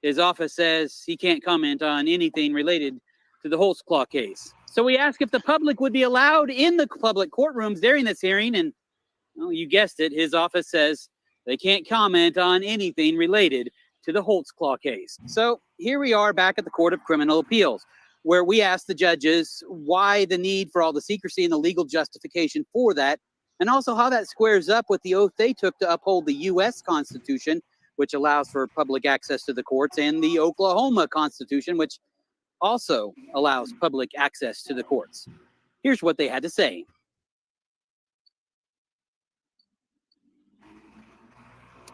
His office says he can't comment on anything related to the Holtzclaw case. So we asked if the public would be allowed in the public courtrooms during this hearing, and well, you guessed it, his office says they can't comment on anything related to the Holtzclaw case. So here we are back at the Court of Criminal Appeals, where we asked the judges why the need for all the secrecy and the legal justification for that, and also how that squares up with the oath they took to uphold the U.S. Constitution, which allows for public access to the courts, and the Oklahoma Constitution, which also allows public access to the courts. Here's what they had to say.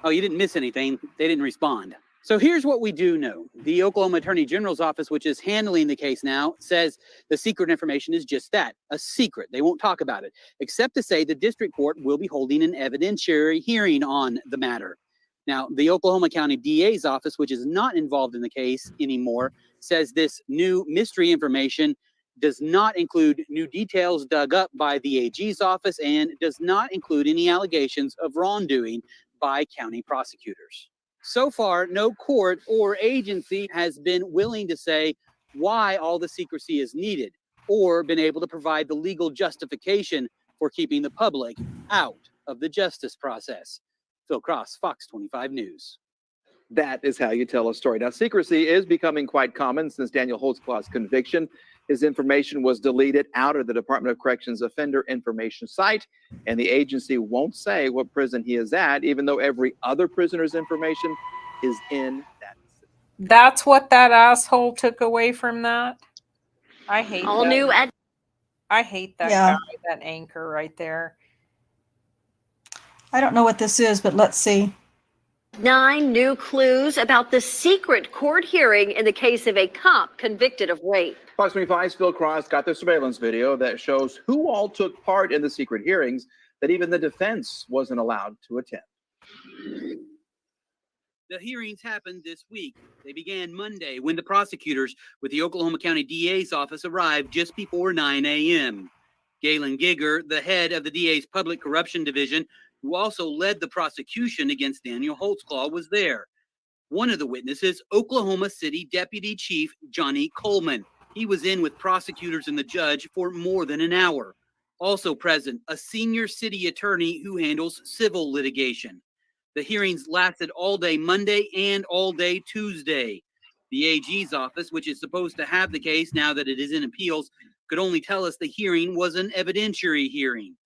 Oh, you didn't miss anything. They didn't respond. So here's what we do know. The Oklahoma Attorney General's office, which is handling the case now, says the secret information is just that, a secret. They won't talk about it, except to say the district court will be holding an evidentiary hearing on the matter. Now, the Oklahoma County DA's office, which is not involved in the case anymore, says this new mystery information does not include new details dug up by the AG's office and does not include any allegations of wrongdoing by county prosecutors. So far, no court or agency has been willing to say why all the secrecy is needed or been able to provide the legal justification for keeping the public out of the justice process. Phil Cross, Fox 25 News. That is how you tell a story. Now, secrecy is becoming quite common since Daniel Holtzclaw's conviction. His information was deleted out of the Department of Corrections offender information site, and the agency won't say what prison he is at, even though every other prisoner's information is in that system. That's what that asshole took away from that. I hate All that. new I hate that Yeah. guy, that anchor right there. I don't know what this is, but let's see. 9 new clues about the secret court hearing in the case of a cop convicted of rape. Fox 25's Phil Cross got the surveillance video that shows who all took part in the secret hearings that even the defense wasn't allowed to attend. The hearings happened this week. They began Monday when the prosecutors with the Oklahoma County DA's office arrived just before 9 a.m. Galen Giger, the head of the DA's Public Corruption Division, who also led the prosecution against Daniel Holtzclaw, was there. One of the witnesses, Oklahoma City Deputy Chief Johnny Coleman. He was in with prosecutors and the judge for more than an hour. Also present, a senior city attorney who handles civil litigation. The hearings lasted all day Monday and all day Tuesday. The AG's office, which is supposed to have the case now that it is in appeals, could only tell us the hearing was an evidentiary hearing.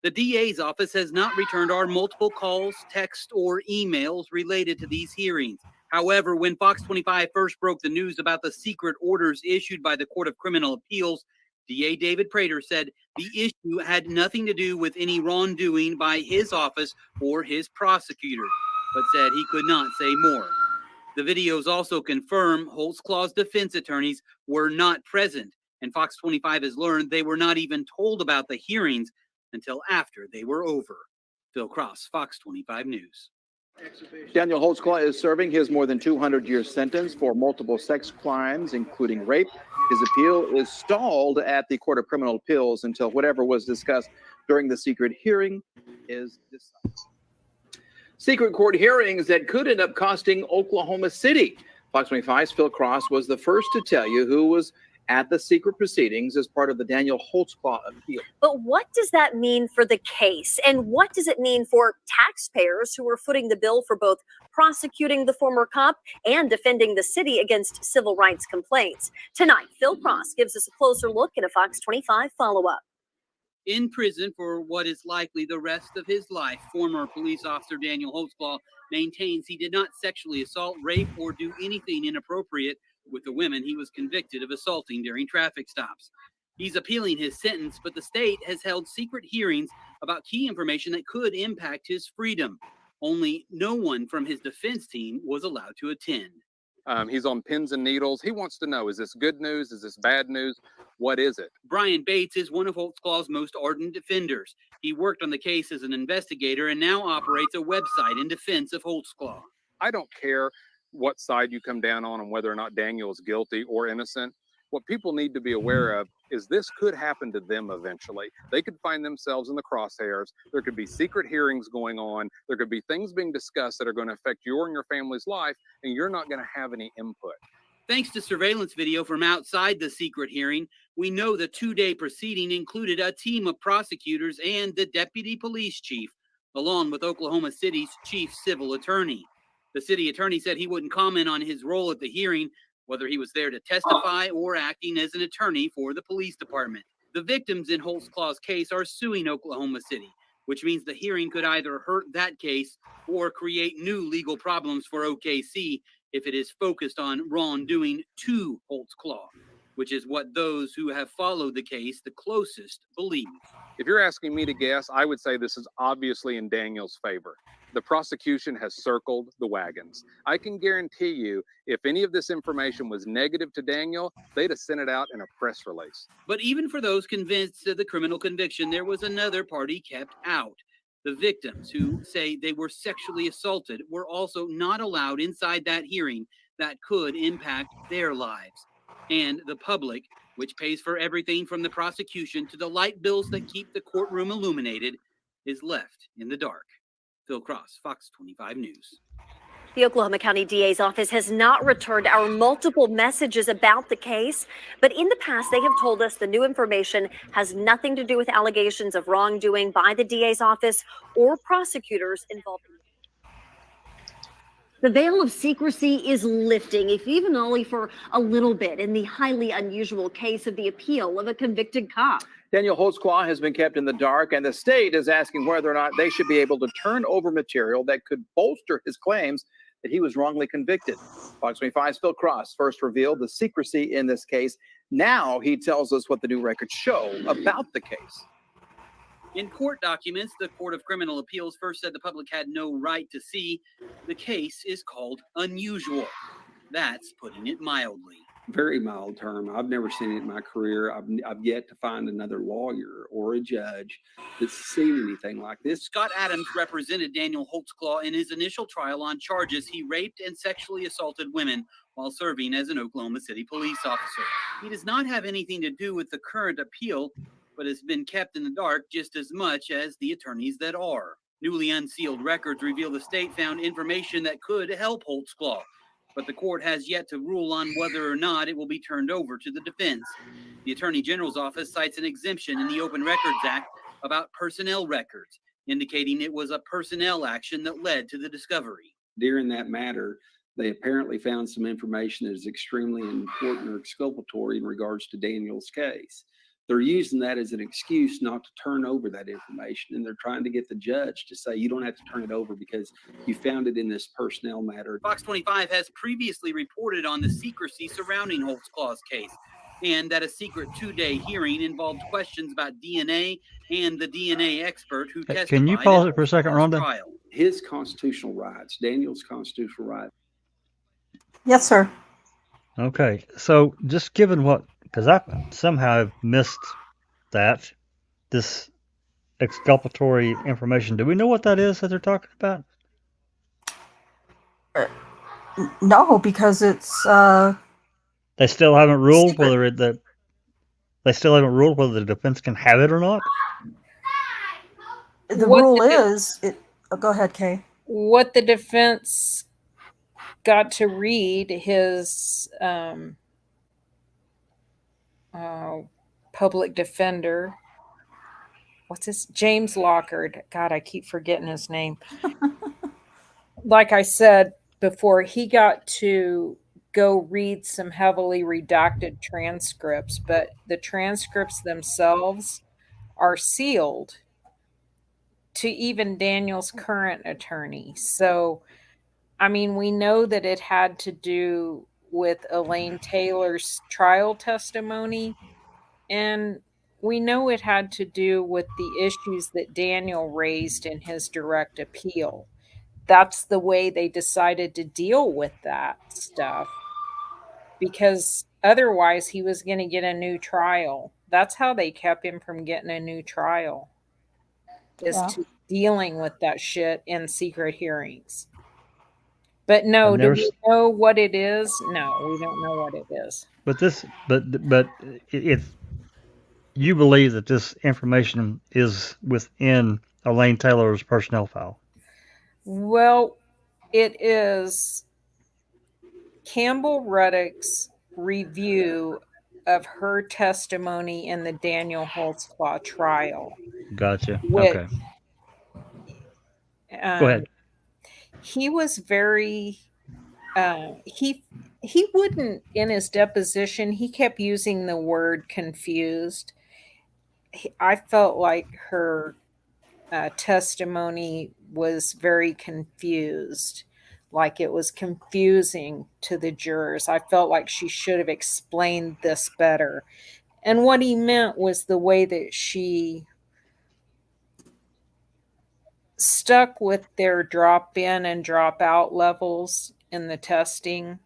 The DA's office has not returned our multiple calls, texts, or emails related to these hearings. However, when Fox 25 first broke the news about the secret orders issued by the Court of Criminal Appeals, DA David Prater said the issue had nothing to do with any wrongdoing by his office or his prosecutor, but said he could not say more. The videos also confirm Holtzclaw's defense attorneys were not present, and Fox 25 has learned they were not even told about the hearings until after they were over. Phil Cross, Fox 25 News. Daniel Holtzclaw is serving his more than 200-year sentence for multiple sex crimes, including rape. His appeal is stalled at the Court of Criminal Appeals until whatever was discussed during the secret hearing is decided. Secret court hearings that could end up costing Oklahoma City. Fox 25's Phil Cross was the first to tell you who was at the secret proceedings as part of the Daniel Holtzclaw appeal. But what does that mean for the case? And what does it mean for taxpayers who are footing the bill for both prosecuting the former cop and defending the city against civil rights complaints? Tonight, Phil Cross gives us a closer look at a Fox 25 follow-up. In prison for what is likely the rest of his life, former police officer Daniel Holtzclaw maintains he did not sexually assault, rape, or do anything inappropriate with the women he was convicted of assaulting during traffic stops. He's appealing his sentence, but the state has held secret hearings about key information that could impact his freedom. Only no one from his defense team was allowed to attend. He's on pins and needles. He wants to know, is this good news? Is this bad news? What is it? Brian Bates is one of Holtzclaw's most ardent defenders. He worked on the case as an investigator and now operates a website in defense of Holtzclaw. I don't care what side you come down on whether or not Daniel is guilty or innocent. What people need to be aware of is this could happen to them eventually. They could find themselves in the crosshairs. There could be secret hearings going on. There could be things being discussed that are going to affect your and your family's life, and you're not going to have any input. Thanks to surveillance video from outside the secret hearing, we know the two-day proceeding included a team of prosecutors and the deputy police chief, along with Oklahoma City's chief civil attorney. The city attorney said he wouldn't comment on his role at the hearing, whether he was there to testify or acting as an attorney for the police department. The victims in Holtzclaw's case are suing Oklahoma City, which means the hearing could either hurt that case or create new legal problems for OKC if it is focused on wrongdoing to Holtzclaw, which is what those who have followed the case the closest believe. If you're asking me to guess, I would say this is obviously in Daniel's favor. The prosecution has circled the wagons. I can guarantee you, if any of this information was negative to Daniel, they'd have sent it out in a press release. But even for those convinced of the criminal conviction, there was another party kept out. The victims, who say they were sexually assaulted, were also not allowed inside that hearing that could impact their lives. And the public, which pays for everything from the prosecution to the light bills that keep the courtroom illuminated, is left in the dark. Phil Cross, Fox 25 News. The Oklahoma County DA's office has not returned our multiple messages about the case, but in the past they have told us the new information has nothing to do with allegations of wrongdoing by the DA's office or prosecutors involved. The veil of secrecy is lifting, if even only for a little bit, in the highly unusual case of the appeal of a convicted cop. Daniel Holtzclaw has been kept in the dark, and the state is asking whether or not they should be able to turn over material that could bolster his claims that he was wrongly convicted. Fox 25's Phil Cross first revealed the secrecy in this case. Now he tells us what the new records show about the case. In court documents, the Court of Criminal Appeals first said the public had no right to see. The case is called unusual. That's putting it mildly. Very mild term. I've never seen it in my career. I've yet to find another lawyer or a judge that's seen anything like this. Scott Adams represented Daniel Holtzclaw in his initial trial on charges he raped and sexually assaulted women while serving as an Oklahoma City police officer. He does not have anything to do with the current appeal, but has been kept in the dark just as much as the attorneys that are. Newly unsealed records reveal the state found information that could help Holtzclaw, but the court has yet to rule on whether or not it will be turned over to the defense. The Attorney General's office cites an exemption in the Open Records Act about personnel records, indicating it was a personnel action that led to the discovery. During that matter, they apparently found some information that is extremely important or exculpatory in regards to Daniel's case. They're using that as an excuse not to turn over that information, and they're trying to get the judge to say you don't have to turn it over because you found it in this personnel matter. Fox 25 has previously reported on the secrecy surrounding Holtzclaw's case, and that a secret two-day hearing involved questions about DNA and the DNA expert who testified. Can you pause it for a second, Rhonda? Trial. His constitutional rights, Daniel's constitutional rights. Yes, sir. Okay, so just given what, because I somehow have missed that, this exculpatory information. Do we know what that is that they're talking about? No, because it's They still haven't ruled secret. whether the defense can have it or not. The What rule the- is it. Oh, go ahead, Kay. What the defense got to read his public defender. What's his? James Lockard. God, I keep forgetting his name. Like I said before, he got to go read some heavily redacted transcripts, but the transcripts themselves are sealed to even Daniel's current attorney. So, I mean, we know that it had to do with Elaine Taylor's trial testimony, and we know it had to do with the issues that Daniel raised in his direct appeal. That's the way they decided to deal with that stuff, because otherwise he was going to get a new trial. That's how they kept him from getting a new trial. is Yeah. to dealing with that shit in secret hearings. But no, I've do never, we know what it is? No, we don't know what it is. but this, but if you believe that this information is within Elaine Taylor's personnel file, Well, it is Campbell Ruddock's review of her testimony in the Daniel Holtzclaw trial, gotcha. which Okay, go ahead. he was very he wouldn't, in his deposition, he kept using the word confused. I felt like her testimony was very confused, like it was confusing to the jurors. I felt like she should have explained this better. And what he meant was the way that she stuck with their drop in and drop out levels in the testing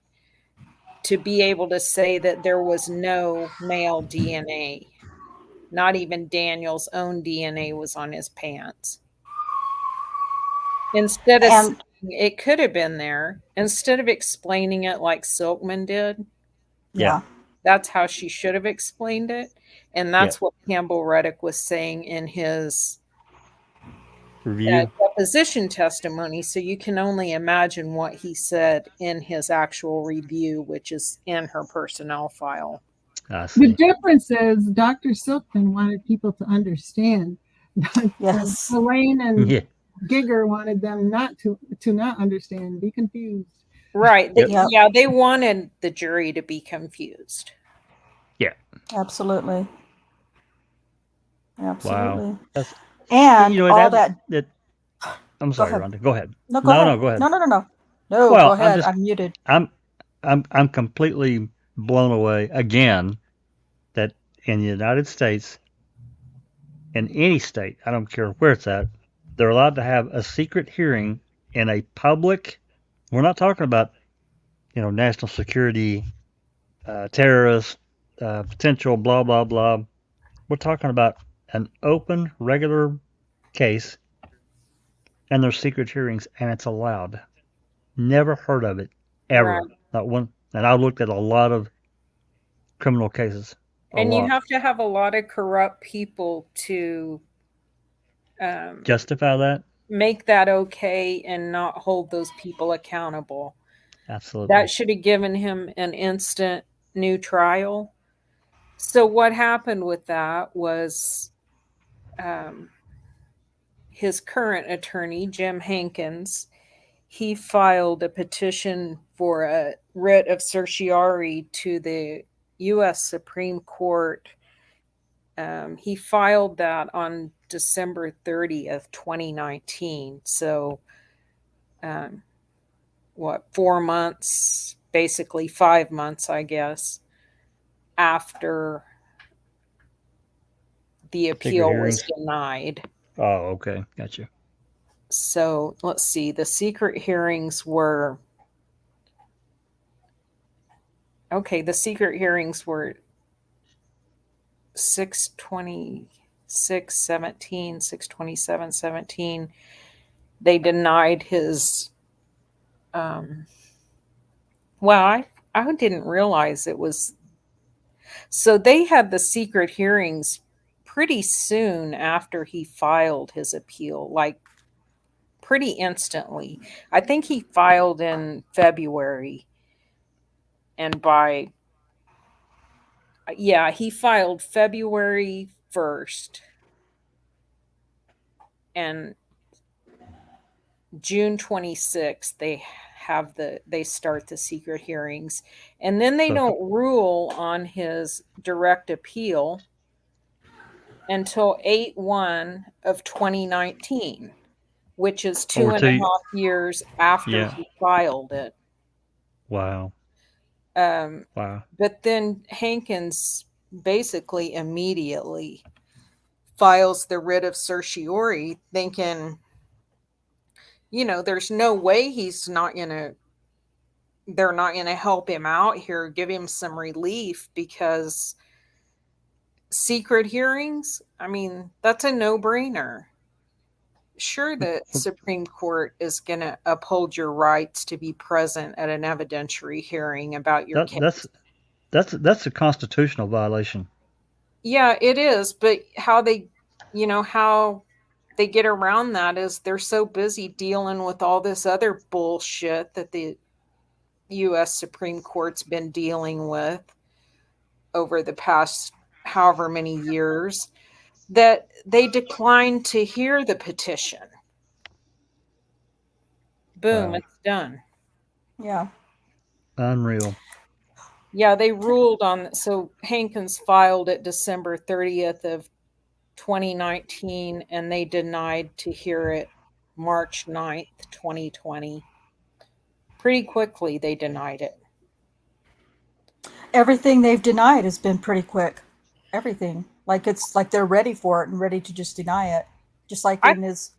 to be able to say that there was no male DNA. Not even Daniel's own DNA was on his pants. Instead of saying it could have been there, instead of explaining it like Silkman did, Yeah. that's how she should have explained it. And that's what Campbell Ruddock was saying in his Review. deposition testimony. So you can only imagine what he said in his actual review, which is in her personnel file. I see. The difference is Dr. Silkman wanted people to understand. Yes. Elaine and Yeah. Giger wanted them not to not understand, be confused. Right. Yep. Yeah, they wanted the jury to be confused. Yeah. Absolutely. Absolutely. Wow. That's, And you know, all that. I'm sorry, ahead. Rhonda. Go ahead. No, go ahead. No, go ahead. No. No, Well, go ahead. I'm muted. I'm completely blown away again that in the United States, in any state, I don't care where it's at, they're allowed to have a secret hearing in a public. We're not talking about, national security, terrorists, potential blah blah blah. We're talking about an open, regular case, and there's secret hearings, and it's allowed. Never heard of it ever. Right. Not one. And I looked at a lot of criminal cases. And you have to have a lot of corrupt people to justify that, make that okay, and not hold those people accountable. Absolutely. That should have given him an instant new trial. So what happened with that was his current attorney, Jim Hankins, he filed a petition for a writ of certiorari to the U.S. Supreme Court. He filed that on December 30th, 2019. So, 4 months, basically 5 months, I guess, after the appeal was denied. Oh, okay. Gotcha. So let's see. The secret hearings were... Okay, the secret hearings were 6/26/17, 6/27/17. They denied his... Well, I didn't realize it was... So they had the secret hearings pretty soon after he filed his appeal, like pretty instantly. I think he filed in February, and he filed February 1st, and June 26th they start the secret hearings, and then they don't rule on his direct appeal until 8/1 of 2019, which is 2.5 years after he filed it. Wow. Wow. But then Hankins basically immediately files the writ of certiorari, thinking, there's no way they're not gonna help him out here, give him some relief, because secret hearings, I mean, that's a no-brainer. Sure, the Supreme Court is going to uphold your rights to be present at an evidentiary hearing about your case. That's a constitutional violation. Yeah, it is, but how they get around that is they're so busy dealing with all this other bullshit that the US Supreme Court's been dealing with over the past however many years that they declined to hear the petition. Boom, Wow. it's done. Yeah. Unreal. Yeah, they ruled on, so Hankins filed it December 30th of 2019 and they denied to hear it March 9th, 2020. Pretty quickly they denied it. Everything they've denied has been pretty quick. Everything. Like it's like they're ready for it and ready to just deny it. Just like in his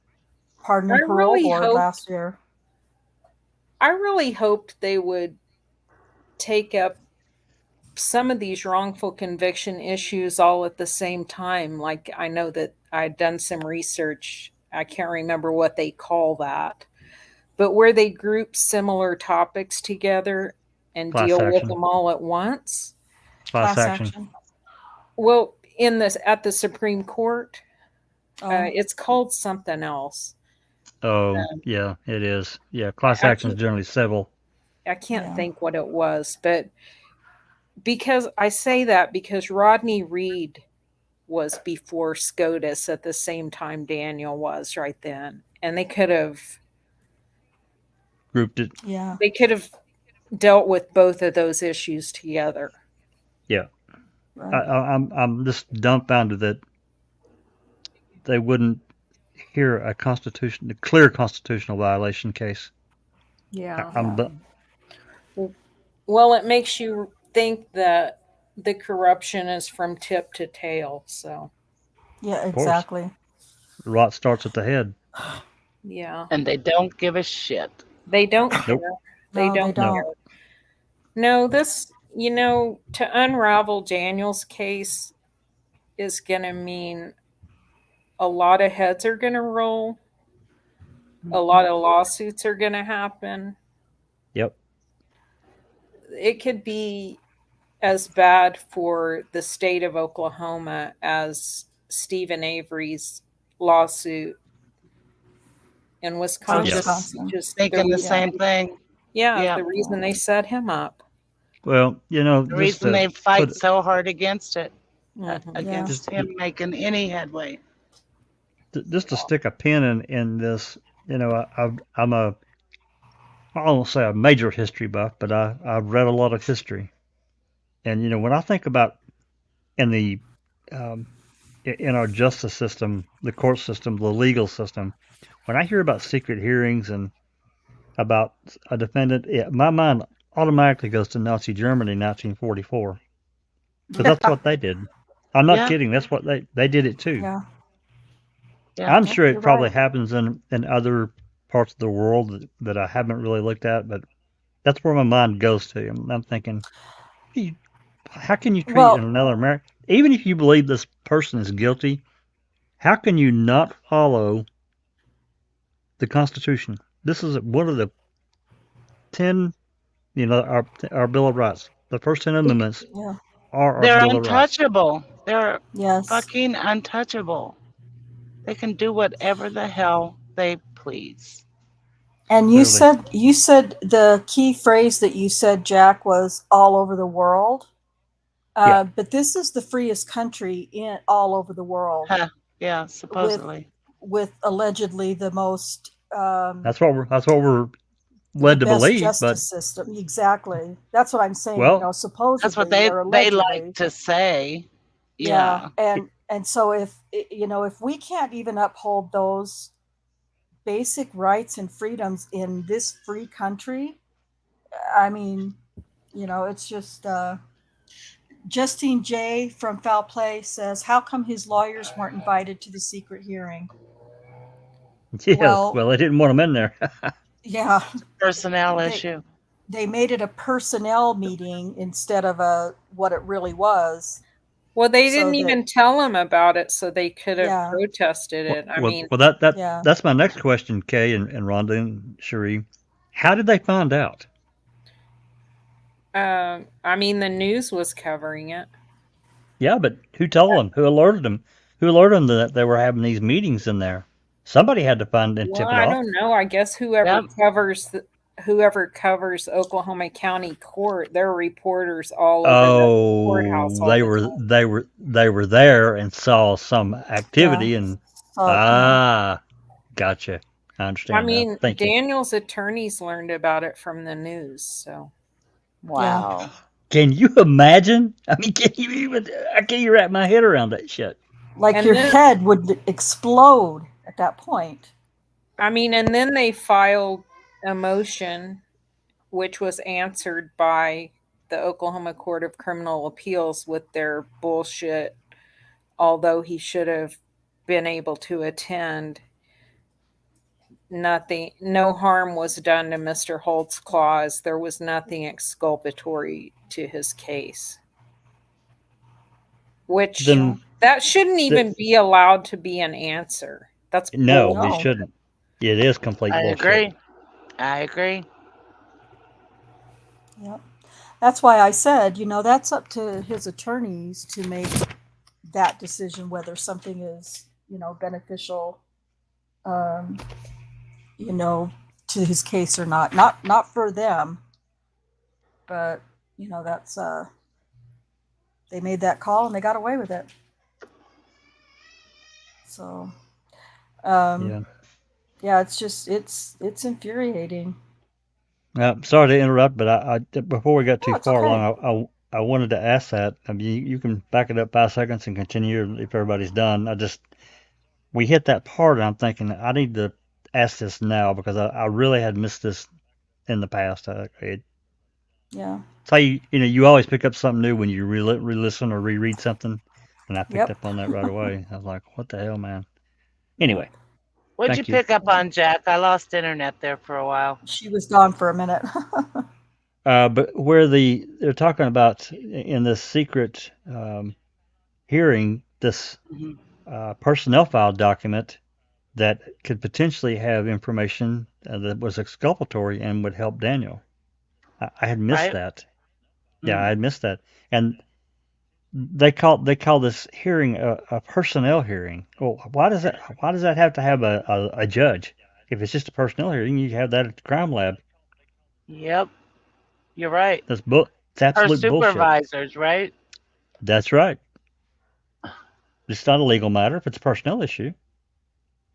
pardon and parole board last year. I really hoped they would take up some of these wrongful conviction issues all at the same time. Like I know that I'd done some research. I can't remember what they call that, but where they group similar topics together and deal with them all at once. Class action. Well, at the Supreme Court, it's called something else. Oh, yeah, it is. Yeah, class action is generally civil. I can't think what it was, but because I say that because Rodney Reed was before SCOTUS at the same time Daniel was right then. And they could have grouped it. Yeah. They could have dealt with both of those issues together. Yeah. Right. I'm just dumbfounded that they wouldn't hear a clear constitutional violation case. Yeah. Well, it makes you think that the corruption is from tip to tail. So. Yeah, exactly. The rot starts at the head. Yeah. And they don't give a shit. They don't care. Nope. They No, don't care. No, this, to unravel Daniel's case is going to mean a lot of heads are going to roll. A lot of lawsuits are going to happen. Yep. It could be as bad for the state of Oklahoma as Stephen Avery's lawsuit in Wisconsin. Just thinking the same thing. Yeah, the reason they set him up. Well, the reason they fight so hard against it, against him making any headway. Just to stick a pin in this, I'm I won't say a major history buff, but I've read a lot of history, and when I think about in our justice system, the court system, the legal system, when I hear about secret hearings and about a defendant, my mind automatically goes to Nazi Germany, 1944, because that's what they did. I'm not kidding. That's what they did it too. Yeah. I'm sure it probably happens in other parts of the world that I haven't really looked at, but that's where my mind goes to. I'm thinking, how can you treat another American, even if you believe this person is guilty, how can you not follow the Constitution? This is one of the 10, our Bill of Rights. The first 10 amendments are our Bill of Rights. They're untouchable. They're fucking untouchable. They can do whatever the hell they please. And you said the key phrase that you said, Jack, was all over the world. But this is the freest country in all over the world. Yeah, supposedly. With allegedly the most. That's what we're led to believe. Justice system, exactly. That's what I'm saying. Well, supposedly that's what they like to say. Yeah. And so if we can't even uphold those basic rights and freedoms in this free country, I mean, it's just Justine J from Foul Play says, how come his lawyers weren't invited to the secret hearing? Yeah, well, they didn't want them in there. Yeah. Personnel issue. They made it a personnel meeting instead of what it really was. Well, they So didn't that- even tell him about it, so they could have Yeah. protested it. I mean, Yeah. that's my next question, Kay and Rhonda and Cherie. How did they find out? I mean, the news was covering it. Yeah, but who told them? Who alerted them? Who alerted them that they were having these meetings in there? Somebody had to find and tip Well, it I off. don't know. I guess whoever covers Oklahoma County Court, they're reporters all over the courthouse. Oh, they were there and saw some activity Yeah. and Yeah. gotcha. I understand. I mean, now. Thank you. Daniel's attorneys learned about it from the news. So, Wow. Can you imagine? I mean, I can't even wrap my head around that shit. Like And your then- head would explode at that point. I mean, and then they filed a motion, which was answered by the Oklahoma Court of Criminal Appeals with their bullshit. Although he should have been able to attend, no harm was done to Mr. Holtzclaw, as there was nothing exculpatory to his case. Which Then that shouldn't even be allowed to be an answer. That's no, bull. it shouldn't. It is complete I bullshit. agree. I agree. Yep. That's why I said, that's up to his attorneys to make that decision whether something is, beneficial, to his case or not. Not for them, but that's they made that call and they got away with it. So, yeah, it's just it's infuriating. Sorry to interrupt, but I before we got too it's far okay. along, I wanted to ask that. I mean, you can back it up 5 seconds and continue if everybody's done. We hit that part, and I'm thinking I need to ask this now because I really had missed this in the past. Yeah. It's how you always pick up something new when you re-listen or reread something, and I picked up on that right away. I was like, what the hell, man? Anyway. What'd Thank you pick up on, Jack? I lost internet there for a while. She was gone for a minute. But where they're talking about in this secret hearing, this personnel file document that could potentially have information that was exculpatory and would help Daniel. I had missed that. Yeah, I had missed that. And they call this hearing a personnel hearing. Well, why does that have to have a judge? If it's just a personnel hearing, you have that at the crime lab. Yep. You're right. It's absolute supervisors, bullshit. right? That's right. It's not a legal matter if it's a personnel issue.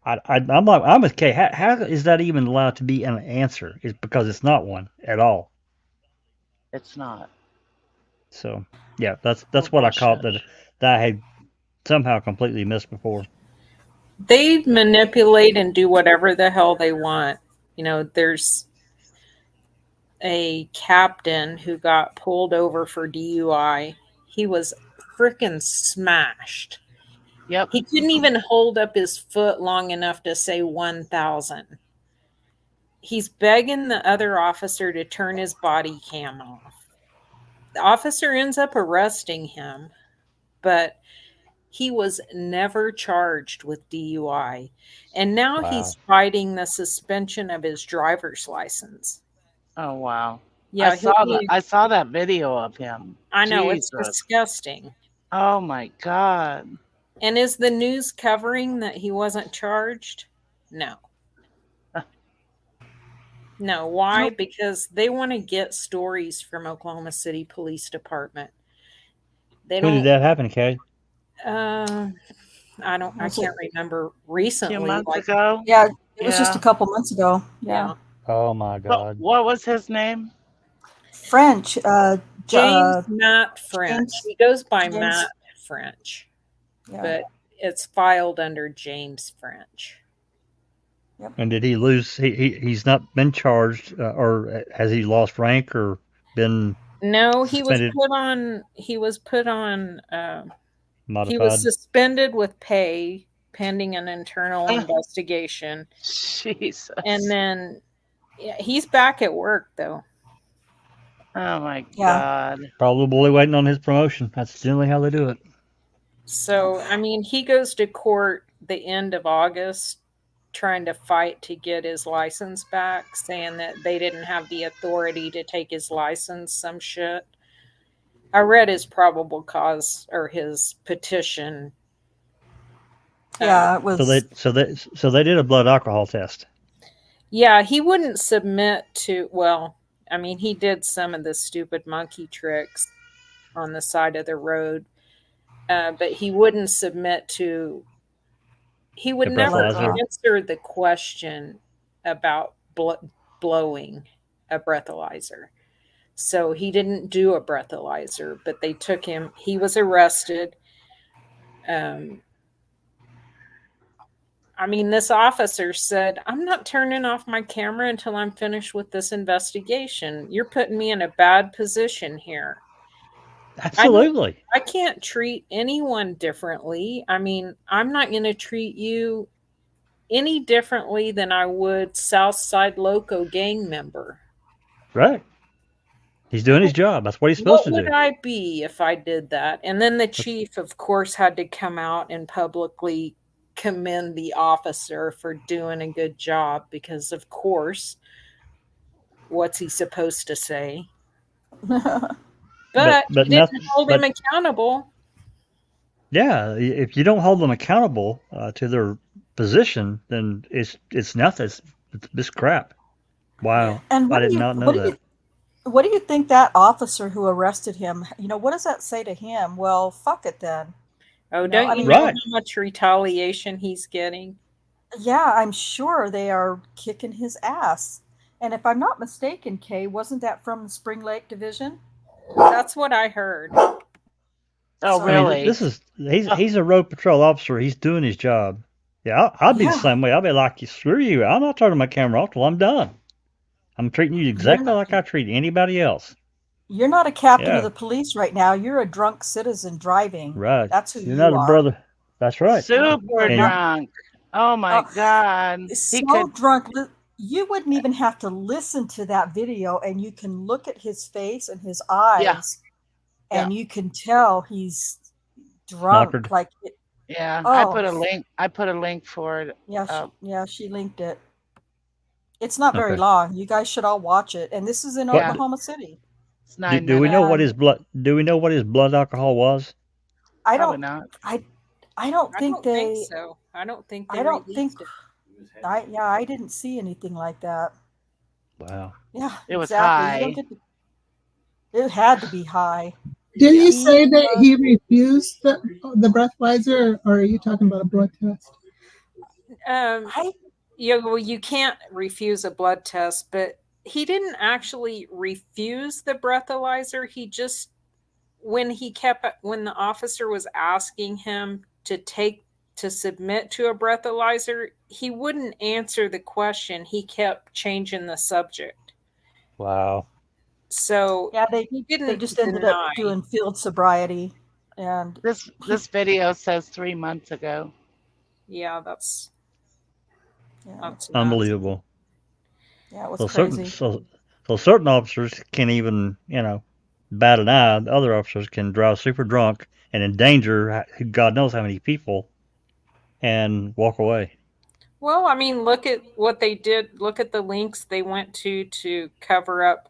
I'm with Kay. How is that even allowed to be an answer? It's because it's not one at all. It's not. So yeah, that's what I caught that I had somehow completely missed before. They manipulate and do whatever the hell they want. There's a captain who got pulled over for DUI. He was freaking smashed. Yep. He couldn't even hold up his foot long enough to say 1,000. He's begging the other officer to turn his body cam off. The officer ends up arresting him, but he was never charged with DUI. And now he's fighting the suspension of his driver's license. Oh, wow. Yeah, I saw that video of him. I know, Jesus. it's disgusting. Oh, my God. And is the news covering that he wasn't charged? No. No. Why? Nope. Because they want to get stories from Oklahoma City Police Department. Who did that happen, Kay? I can't remember recently. A few months ago? Yeah, it was just a couple months ago. Yeah. Oh my God. What was his name? French. James Matt French. He goes by James. Matt French, Yeah. but it's filed under James French. Yep. And did he lose? He's not been charged, or has he lost rank or been? No, he suspended? was put on. Modified. He was suspended with pay pending an internal investigation. Jesus. And then he's back at work though. Oh my God. Probably waiting on his promotion. That's generally how they do it. So, I mean, he goes to court the end of August trying to fight to get his license back, saying that they didn't have the authority to take his license, some shit. I read his probable cause or his petition. Yeah, it was. So they did a blood alcohol test. Yeah, he wouldn't submit to, well, I mean, he did some of the stupid monkey tricks on the side of the road, but he wouldn't submit to, he would A never breathalyzer? answer the question about blowing a breathalyzer. So he didn't do a breathalyzer, but they took him, he was arrested. I mean, this officer said, I'm not turning off my camera until I'm finished with this investigation. You're putting me in a bad position here. Absolutely. I can't treat anyone differently. I mean, I'm not going to treat you any differently than I would Southside Loco gang member. Right. He's doing his job. That's what he's supposed to do. What would I be if I did that? And then the chief, of course, had to come out and publicly commend the officer for doing a good job because, of course, what's he supposed to say? But he didn't hold him accountable. Yeah, if you don't hold them accountable to their position, then it's nothing. It's crap. Wow, And I did not know that. What do you think that officer who arrested him, what does that say to him? Well, fuck it then. Oh, don't you know how much retaliation he's getting? Yeah, I'm sure they are kicking his ass. And if I'm not mistaken, Kay, wasn't that from the Spring Lake Division? That's what I heard. Oh, So- really? I mean, he's a road patrol officer. He's doing his job. Yeah, I'll be the same way. I'll be like, screw you. I'm not turning my camera off till I'm done. I'm treating you exactly like I treat anybody else. You're not a captain of the police right now. You're a drunk citizen driving. Right. That's who You're you not are. a brother. That's right. Super drunk. Oh my God. So drunk. You wouldn't even have to listen to that video, and you can look at his face and his eyes, and you can tell he's drunk. Knockered. Like, Yeah, Oh. I put a link for it. yeah, she linked it. It's not very Okay. long. You guys should all watch it. And this is in Yeah. Oklahoma City. It's 9 Do we know what minutes. his blood? Do we know what his blood alcohol was? I Probably don't. not. I don't think they. so. I don't think they I don't think. released it. I didn't see anything like that. Wow. Yeah, It was exactly. You high. don't get it had to be high. Didn't you say that he refused the breathalyzer, or are you talking about a blood test? You can't refuse a blood test, but he didn't actually refuse the breathalyzer. He just, when the officer was asking him to submit to a breathalyzer, he wouldn't answer the question. He kept changing the subject. Wow. So Yeah, they didn't just ended up doing field sobriety, and This video says 3 months ago. Yeah, that's nuts. Unbelievable. Yeah, it was So crazy. certain officers can even, bat an eye. Other officers can drive super drunk and endanger God knows how many people and walk away. Well, I mean, look at what they did. Look at the links they went to cover up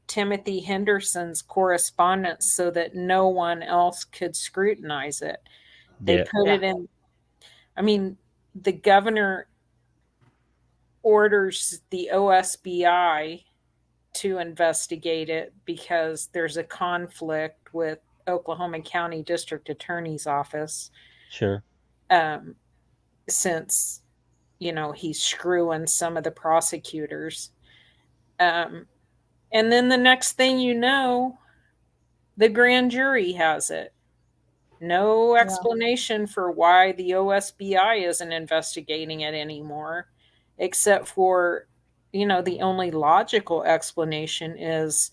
Timothy Henderson's correspondence so that no one else could scrutinize it. They put it in. I mean, the governor orders the OSBI to investigate it because there's a conflict with Oklahoma County District Attorney's Office. Sure. Since, he's screwing some of the prosecutors. And then the next thing you know, the grand jury has it. No explanation for why the OSBI isn't investigating it anymore, except for, the only logical explanation is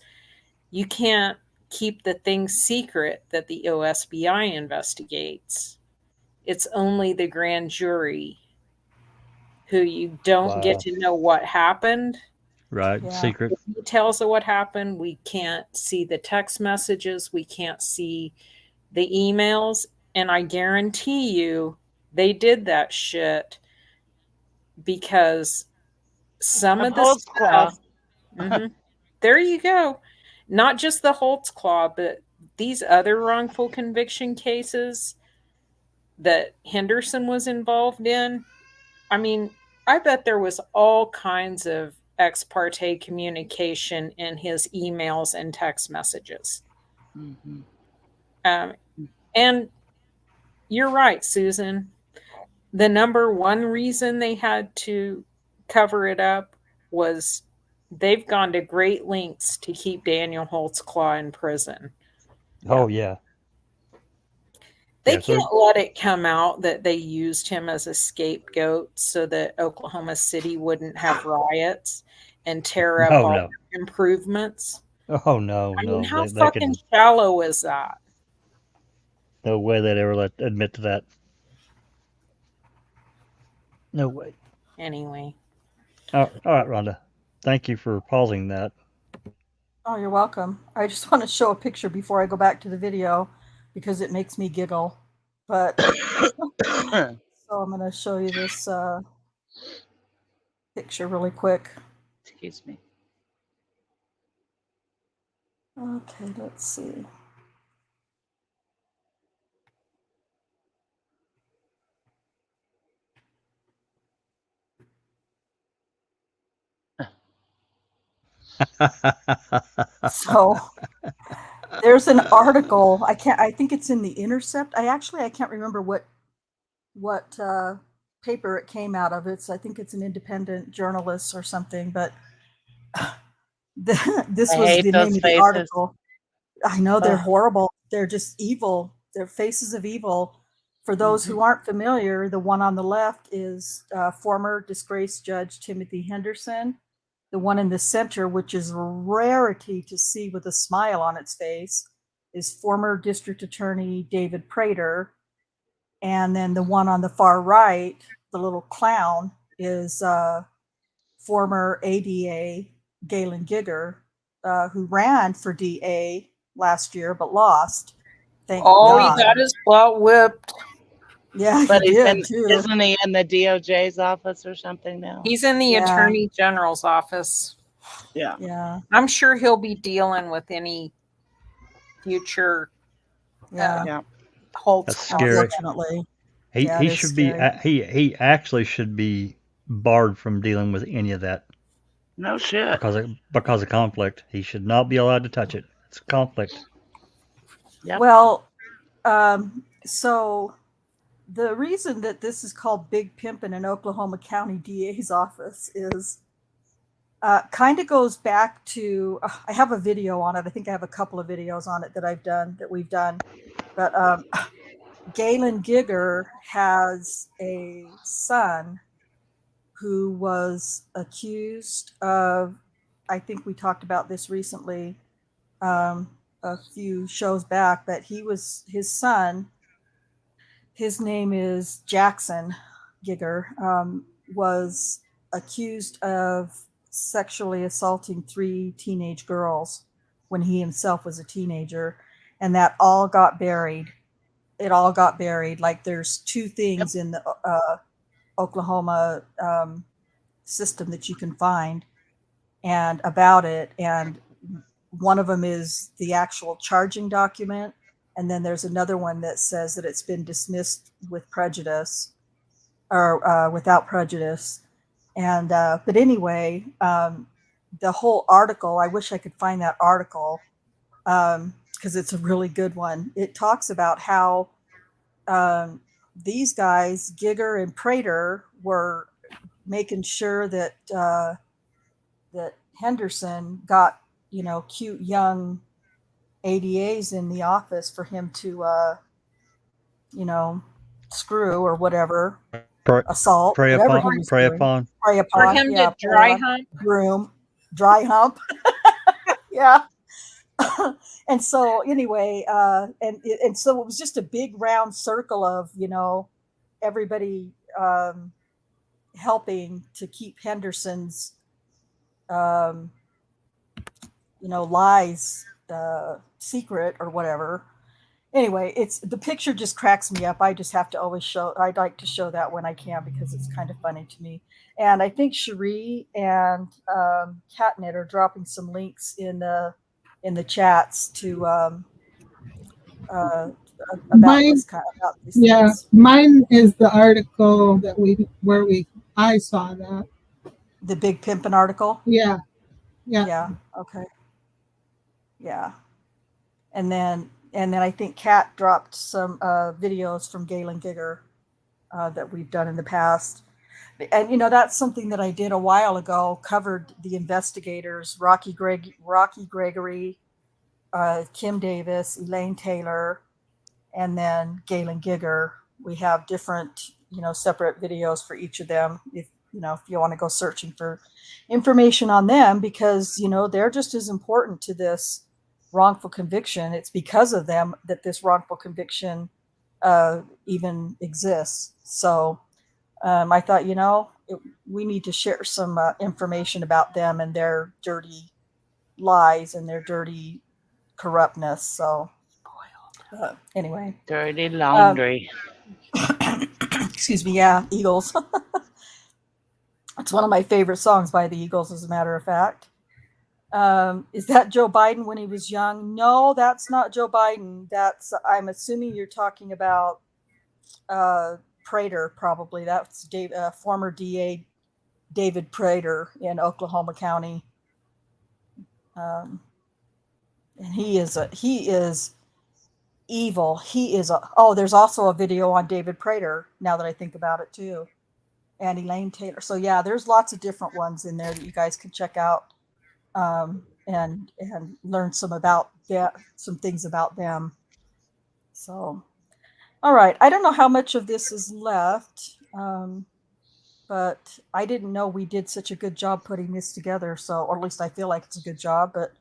you can't keep the things secret that the OSBI investigates. It's only the grand jury who you don't get to know what happened. Right. Secret. The details of what happened. We can't see the text messages. We can't see the emails. And I guarantee you they did that shit because some of the Holtzclaw. stuff. There you go. Not just the Holtzclaw, but these other wrongful conviction cases that Henderson was involved in. I mean, I bet there was all kinds of ex parte communication in his emails and text messages. And you're right, Susan. The number one reason they had to cover it up was they've gone to great lengths to keep Daniel Holtzclaw in prison. Oh yeah. They Yeah, so can't let it come out that they used him as a scapegoat so that Oklahoma City wouldn't have riots and tear up all no. improvements. Oh no, I mean, no. how They fucking could, shallow is that? no way they'd ever admit to that. No way. Anyway. All right, Rhonda. Thank you for pausing that. Oh, you're welcome. I just want to show a picture before I go back to the video because it makes me giggle. But so I'm going to show you this picture really quick. Excuse me. Okay, let's see. So there's an article. I think it's in the Intercept. I can't remember what paper it came out of. I think it's an independent journalist or something, but this I was hate the those name of the faces. article. I know they're Ugh. horrible. They're just evil. They're faces of evil. For those who aren't familiar, the one on the left is former disgraced Judge Timothy Henderson. The one in the center, which is a rarity to see with a smile on its face, is former District Attorney David Prater. And then the one on the far right, the little clown, is former ADA Galen Gigger, who ran for DA last year but lost. Thank God. He got his butt whipped. Yeah, But he did too. isn't he in the DOJ's office or something now? He's in the Attorney General's office. Yeah. I'm sure he'll be dealing with any future Holtzclaw. That's scary. Unfortunately. He should be he actually should be barred from dealing with any of that. No shit. Because of conflict. He should not be allowed to touch it. It's conflict. Yep. Well, so the reason that this is called Big Pimpin' in Oklahoma County DA's office is kind of goes back to, I have a video on it. I think I have a couple of videos on it that we've done. But Galen Gigger has a son who was accused of, I think we talked about this recently, a few shows back, but his son, his name is Jackson Gigger, was accused of sexually assaulting 3 teenage girls when he himself was a teenager, and that all got buried. It all got buried. Like there's 2 things in the Oklahoma system that you can find and about it, and one of them is the actual charging document, and then there's another one that says that it's been dismissed with prejudice or without prejudice. And but anyway, the whole article, I wish I could find that article because it's a really good one. It talks about how these guys, Gigger and Prater, were making sure that that Henderson got, cute young ADAs in the office for him to, screw or whatever, assault, prey whatever upon, he was prey doing. upon. Prey upon, For him to dry hump. Groom, dry hump. Yeah. And so anyway, and so it was just a big round circle of, everybody helping to keep Henderson's lies secret or whatever. anyway, it's the picture just cracks me up. I just have to always show. I'd like to show that when I can because it's kind of funny to me. And I think Cherie and Catnet are dropping some links in the chats to about Mine, this kind about these yeah, things. mine is the article that I saw that. The Big Pimpin' article. Yeah, yeah. Yeah. Okay. Yeah. And then I think Kat dropped some videos from Galen Gigger that we've done in the past. And that's something that I did a while ago. Covered the investigators: Rocky Gregory, Kim Davis, Elaine Taylor, and then Galen Gigger. We have different, separate videos for each of them. If you want to go searching for information on them, because they're just as important to this wrongful conviction. It's because of them that this wrongful conviction even exists. So I thought, we need to share some information about them and their dirty lies and their dirty corruptness. So anyway, Dirty laundry. Excuse me. Yeah, Eagles. It's one of my favorite songs by the Eagles, as a matter of fact. Is that Joe Biden when he was young? No, that's not Joe Biden. I'm assuming you're talking about Prater, probably. That's former DA David Prater in Oklahoma County. And he is evil. There's also a video on David Prater, now that I think about it too. And Elaine Taylor. So yeah, there's lots of different ones in there that you guys can check out and learn some things about them. So, all right. I don't know how much of this is left, but I didn't know we did such a good job putting this together. So, or at least I feel like it's a good job, but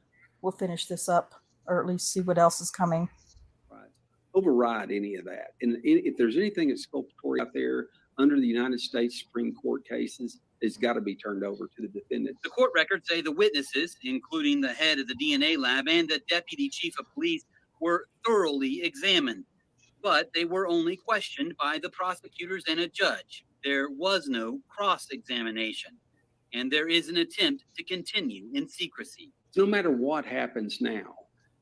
we'll finish this up, or at least see what else is coming. Right. Override any of that. And if there's anything exculpatory out there under the United States Supreme Court cases, it's got to be turned over to the defendant. The court records say the witnesses, including the head of the DNA lab and the deputy chief of police, were thoroughly examined, but they were only questioned by the prosecutors and a judge. There was no cross-examination, and there is an attempt to continue in secrecy. No matter what happens now,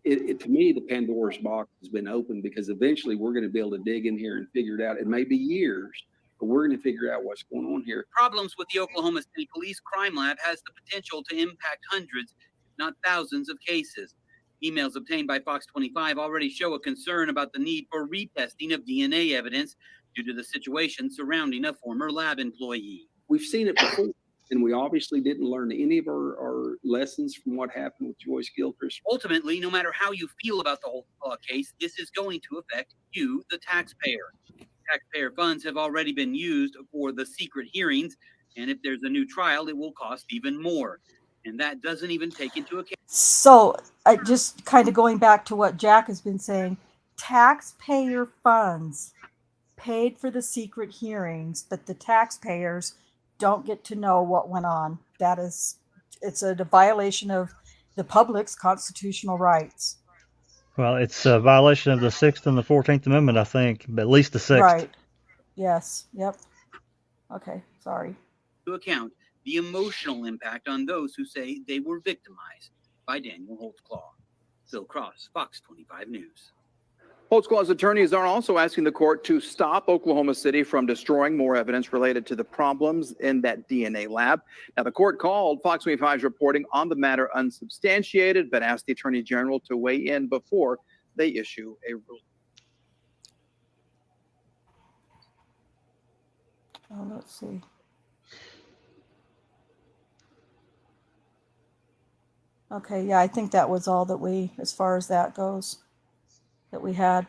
to me, the Pandora's box has been opened, because eventually we're going to be able to dig in here and figure it out. It may be years, but we're going to figure out what's going on here. Problems with the Oklahoma City Police Crime Lab has the potential to impact hundreds, if not thousands, of cases. Emails obtained by Fox 25 already show a concern about the need for retesting of DNA evidence due to the situation surrounding a former lab employee. We've seen it before, and we obviously didn't learn any of our lessons from what happened with Joyce Gilchrist. Ultimately, no matter how you feel about the Holtzclaw case, this is going to affect you, the taxpayer. Taxpayer funds have already been used for the secret hearings, and if there's a new trial, it will cost even more. And that doesn't even take into account. So, I just kind of going back to what Jack has been saying, taxpayer funds paid for the secret hearings, but the taxpayers don't get to know what went on. It's a violation of the public's constitutional rights. Well, it's a violation of the 6th and the 14th Amendment, I think, but at least the 6th. Right. Yes. Yep. Okay. Sorry. To account the emotional impact on those who say they were victimized by Daniel Holtzclaw. Phil Cross, Fox 25 News. Holtzclaw's attorneys are also asking the court to stop Oklahoma City from destroying more evidence related to the problems in that DNA lab. Now, the court called Fox 25's reporting on the matter unsubstantiated, but asked the Attorney General to weigh in before they issue a ruling. Oh, let's see. Okay, yeah, I think that was all that as far as that goes, that we had.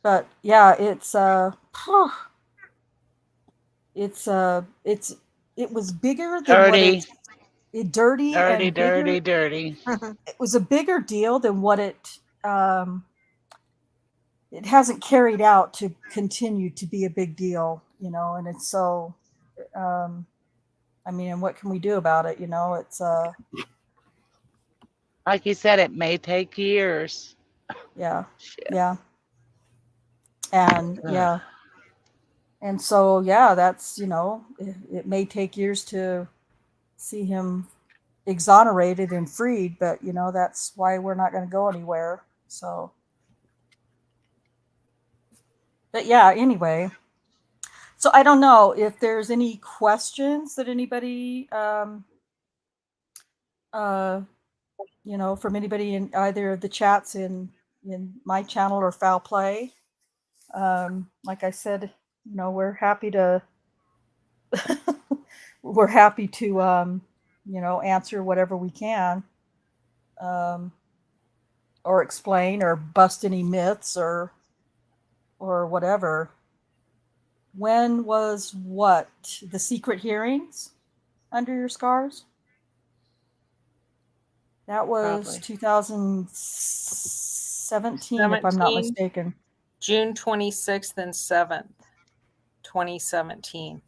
But yeah, it was bigger than Dirty. Dirty. Dirty. It was a bigger deal than what it hasn't carried out to continue to be a big deal, and it's so, and what can we do about it? It's like you said, it may take years. Yeah. Shit. Yeah. And yeah. And so, yeah, that's, it may take years to see him exonerated and freed, but, that's why we're not going to go anywhere. So, but yeah, anyway. So I don't know if there's any questions that anybody, from anybody in either of the chats in my channel or Foul Play. Like I said, we're happy to answer whatever we can, or explain or bust any myths or whatever. When was what? The secret hearings under your scars? That was Probably. 2017, if I'm not mistaken. June 26th and 7th, 2017.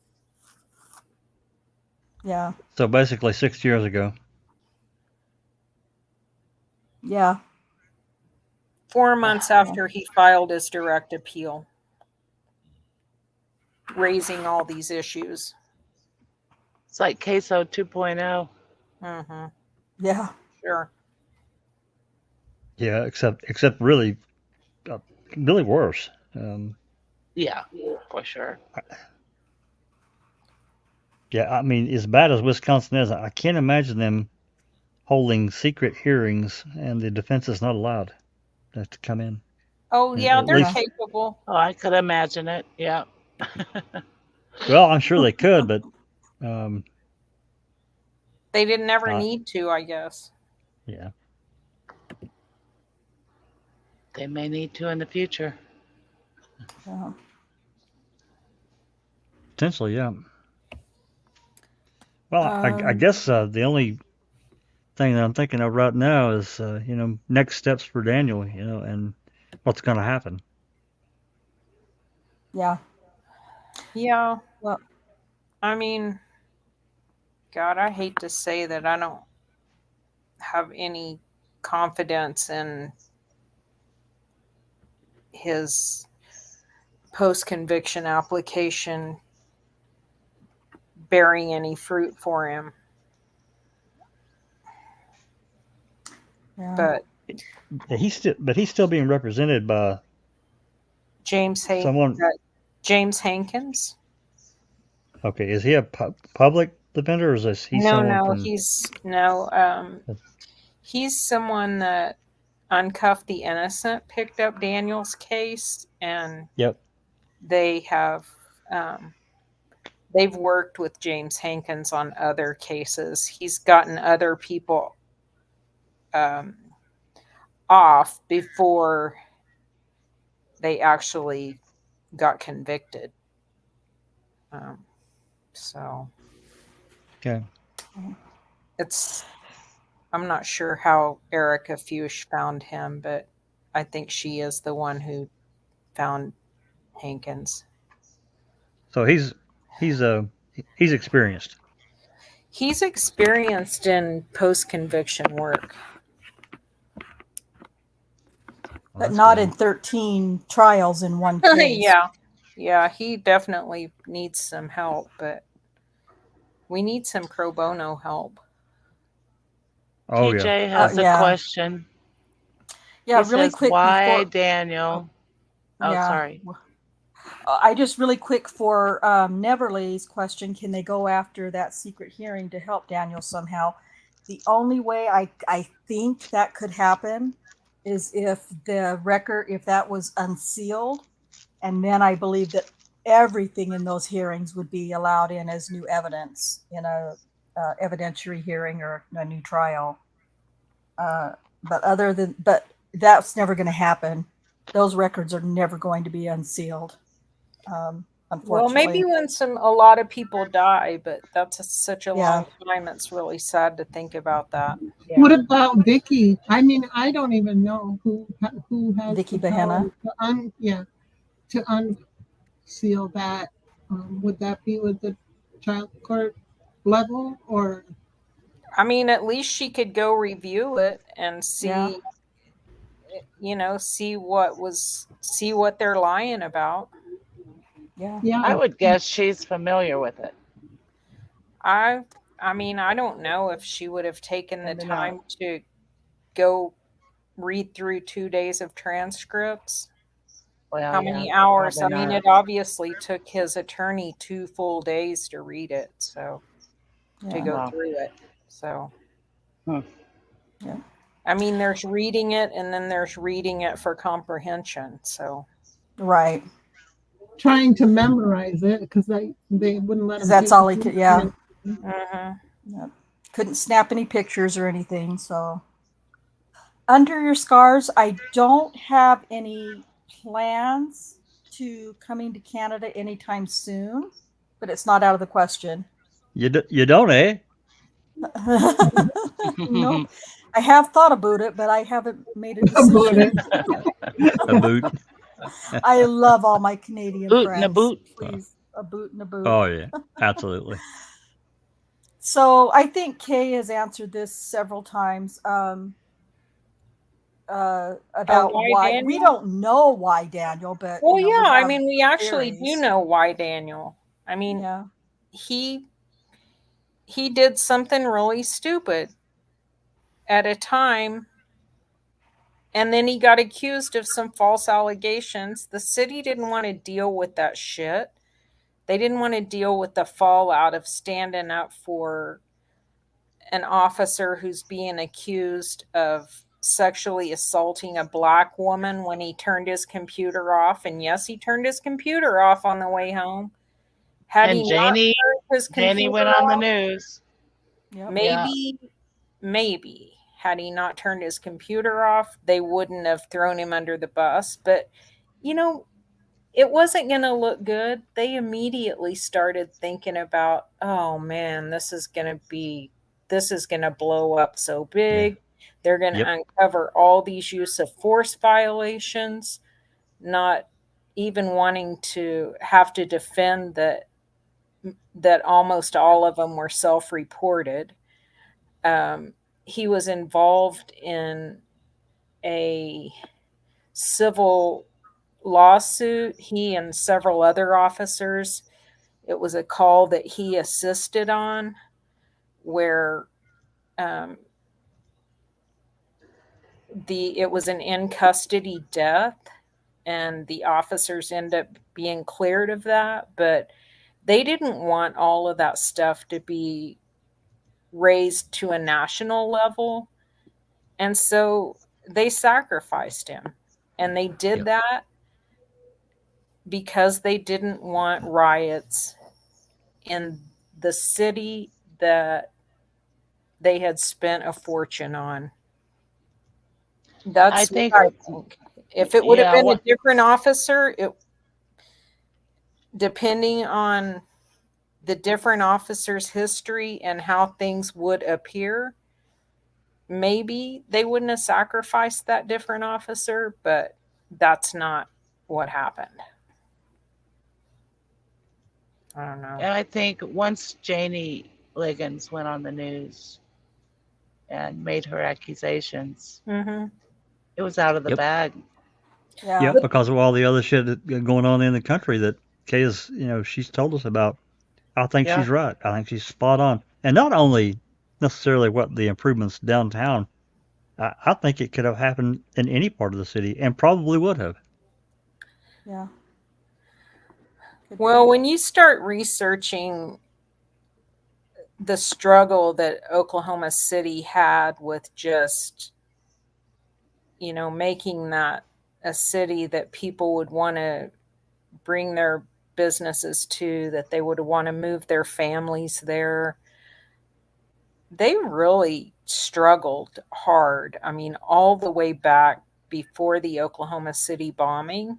Yeah. So basically 6 years ago. Yeah. 4 months after he filed his direct appeal, raising all these issues. It's like Queso 2.0. Mm-hmm. Yeah. Sure. Yeah, except really worse. Yeah, for sure. Yeah, I mean, as bad as Wisconsin is, I can't imagine them holding secret hearings and the defense is not allowed to come in. Oh, yeah, At they're least- capable. Oh, I could imagine it. Yeah. Well, I'm sure they could, but They didn't ever need to, I guess. yeah. They may need to in the future. Potentially, yeah. Well, I guess the only thing that I'm thinking of right now is, next steps for Daniel, and what's going to happen. Yeah. Yeah. Well, I mean, God, I hate to say that I don't have any confidence in his post-conviction application bearing any fruit for him. Yeah. But He's still being represented by James Hankins. Okay, is he a public defender, or is he someone? He's someone that Uncuffed the Innocent picked up Daniel's case, and they have they've worked with James Hankins on other cases. He's gotten other people off before they actually got convicted. So okay, I'm not sure how Erica Fuchs found him, but I think she is the one who found Hankins. So he's experienced. He's experienced in post-conviction work. But not in 13 trials in one case. Yeah, he definitely needs some help, but we need some pro bono help. Oh, TJ has a question. Yeah, he really says, quick. Why Daniel? Sorry. I just really quick for Neverly's question. Can they go after that secret hearing to help Daniel somehow? The only way I think that could happen is if the record, if that was unsealed, and then I believe that everything in those hearings would be allowed in as new evidence in a evidentiary hearing or a new trial. But that's never going to happen. Those records are never going to be unsealed. Unfortunately. Well, maybe when a lot of people die, but that's such a long time. It's really sad to think about that. Yeah. What about Vicky? I mean, I don't even know who has Vicky the power Behenna to unseal that. Would that be with the child court level, or? I mean, at least she could go review it and see see what they're lying about. Yeah. Yeah. I would guess she's familiar with it. I mean, I don't know if she would have taken the Maybe not. time to go read through 2 days of transcripts. Well, How yeah, many hours? probably I mean, not. it obviously took his attorney 2 full days to read it, so to Yeah. go Wow. through it. So, Hmm. Yeah. I mean, there's reading it, and then there's reading it for comprehension. So, Right. Trying to memorize it because they wouldn't let him. Because that's take all the he could. test. Yeah. mhm. Yep. Couldn't snap any pictures or anything. So, under your scars, I don't have any plans to coming to Canada anytime soon, but it's not out of the question. You don't, eh? Nope. I have thought about it, but I haven't made a About decision. it. A boot. I love all my Canadian Boot and a friends. boot. Please, a boot and a boot. Oh yeah, absolutely. So I think Kay has answered this several times about Why why we Daniel? don't know why Daniel, but Well, we yeah, I have mean, we actually do theories. know why Daniel. I mean, Yeah, he did something really stupid at a time, and then he got accused of some false allegations. The city didn't want to deal with that shit. They didn't want to deal with the fallout of standing up for an officer who's being accused of sexually assaulting a black woman when he turned his computer off. And yes, he turned his computer off on the way home. Had And he not Janie, turned his Janie computer went on the off, news. yep. maybe had he not turned his computer off, they wouldn't have thrown him under the bus. But it wasn't going to look good. They immediately started thinking about, oh man, this is going to blow up so big. They're going to Yep. uncover all these use of force violations, not even wanting to have to defend that almost all of them were self-reported. He was involved in a civil lawsuit, he and several other officers. It was a call that he assisted on where it was an in custody death, and the officers end up being cleared of that, but they didn't want all of that stuff to be raised to a national level, and so they sacrificed him, and they did Yep. that because they didn't want riots in the city that they had spent a fortune on. That's I think, what I think. If it would have yeah, been a what, different officer, depending on the different officers' history and how things would appear, maybe they wouldn't have sacrificed that different officer, but that's not what happened. I don't know. and I think once Janie Liggins went on the news and made her accusations, Mm-hmm. it was out of the Yep. bag. Yeah. Yep, because of all the other shit going on in the country that Kay is, she's told us about. I think Yeah. she's right. I think she's spot on. And not only necessarily what the improvements downtown, I think it could have happened in any part of the city and probably would have. Yeah. Well, when you start researching the struggle that Oklahoma City had with just, making that a city that people would want to bring their businesses to, that they would want to move their families there, they really struggled hard. I mean, all the way back before the Oklahoma City bombing.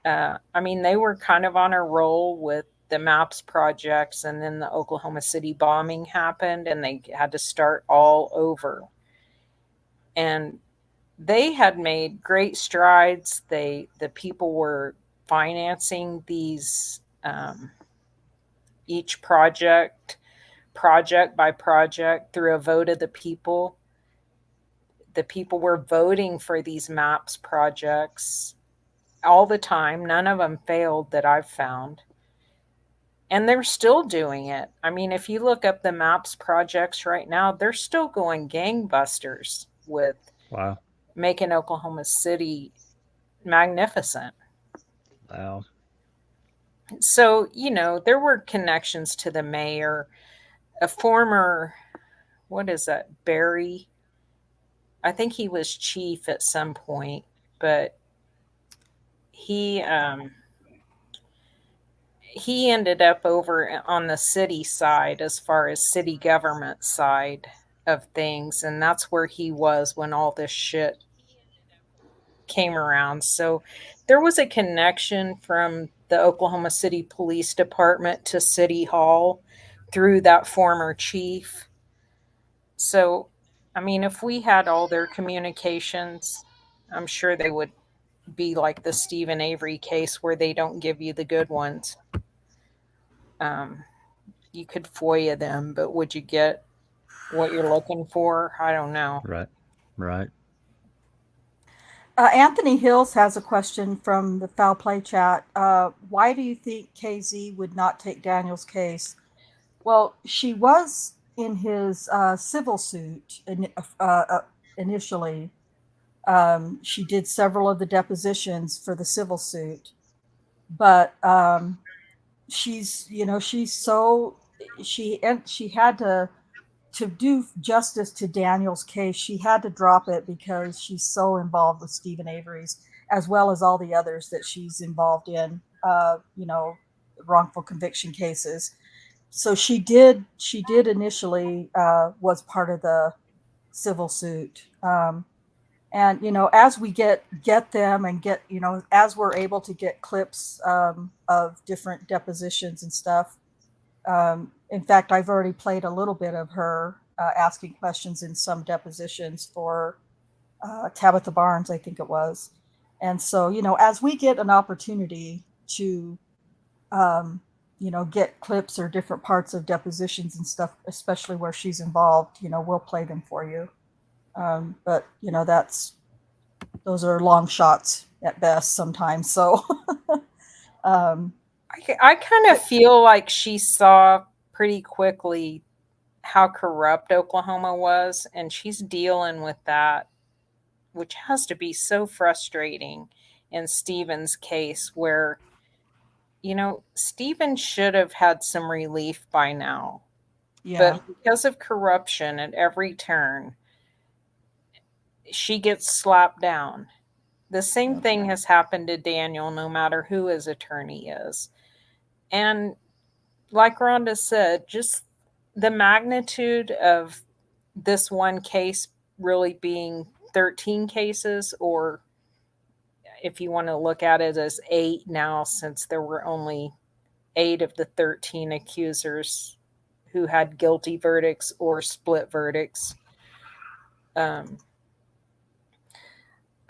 I mean, they were kind of on a roll with the MAPS projects, and then the Oklahoma City bombing happened and they had to start all over. And they had made great strides. The people were financing these each project by project through a vote of the people. the people were voting for these maps projects all the time. None of them failed that I've found. And they're still doing it. I mean, if you look up the maps projects right now, they're still going gangbusters with Wow. making Oklahoma City magnificent. Wow. So, you know, there were connections to the mayor, a former, what is that, Barry? I think he was chief at some point, but he ended up over on the city side as far as city government side of things, and that's where he was when all this shit came around. So there was a connection from the Oklahoma City Police Department to City Hall through that former chief. So, I mean, if we had all their communications, I'm sure they would be like the Stephen Avery case where they don't give you the good ones. You could FOIA them, but would you get what you're looking for? I don't know. Right. Right. Anthony Hills has a question from the Foul Play chat. Why do you think KZ would not take Daniel's case? Well, she was in his civil suit initially. She did several of the depositions for the civil suit, but she's, you know, she had to do justice to Daniel's case. She had to drop it because she's so involved with Stephen Avery's, as well as all the others that she's involved in, you know, wrongful conviction cases. So she did initially was part of the civil suit. And, you know, as we get them and get, you know, as we're able to get clips of different depositions and stuff. In fact, I've already played a little bit of her asking questions in some depositions for Tabitha Barnes, I think it was. And so, you know, as we get an opportunity to, you know, get clips or different parts of depositions and stuff, especially where she's involved, you know, we'll play them for you. But, you know, those are long shots at best sometimes. So I kind of feel like she saw pretty quickly how corrupt Oklahoma was, and she's dealing with that, which has to be so frustrating in Stephen's case, where, you know, Stephen should have had some relief by now. yeah. But because of corruption at every turn, she gets slapped down. The same thing has happened to Daniel, no matter who his attorney is. And like Rhonda said, just the magnitude of this one case really being 13 cases, or if you want to look at it as 8 now, since there were only 8 of the 13 accusers who had guilty verdicts or split verdicts. I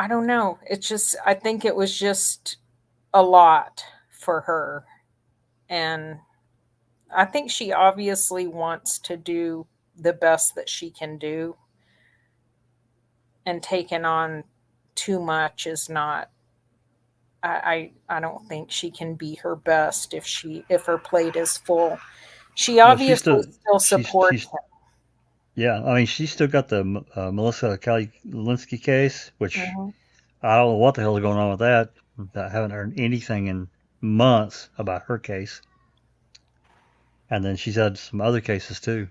don't know. It's just, I think it was just a lot for her. And I think she obviously wants to do the best that she can do. And taking on too much is not, I don't think she can be her best if her plate is full. She obviously still supports him. Yeah, I mean, she's still got the Melissa Kalinsky case, which Mm-hmm. I don't know what the hell is going on with that. I haven't heard anything in months about her case. And then she's had some other cases too.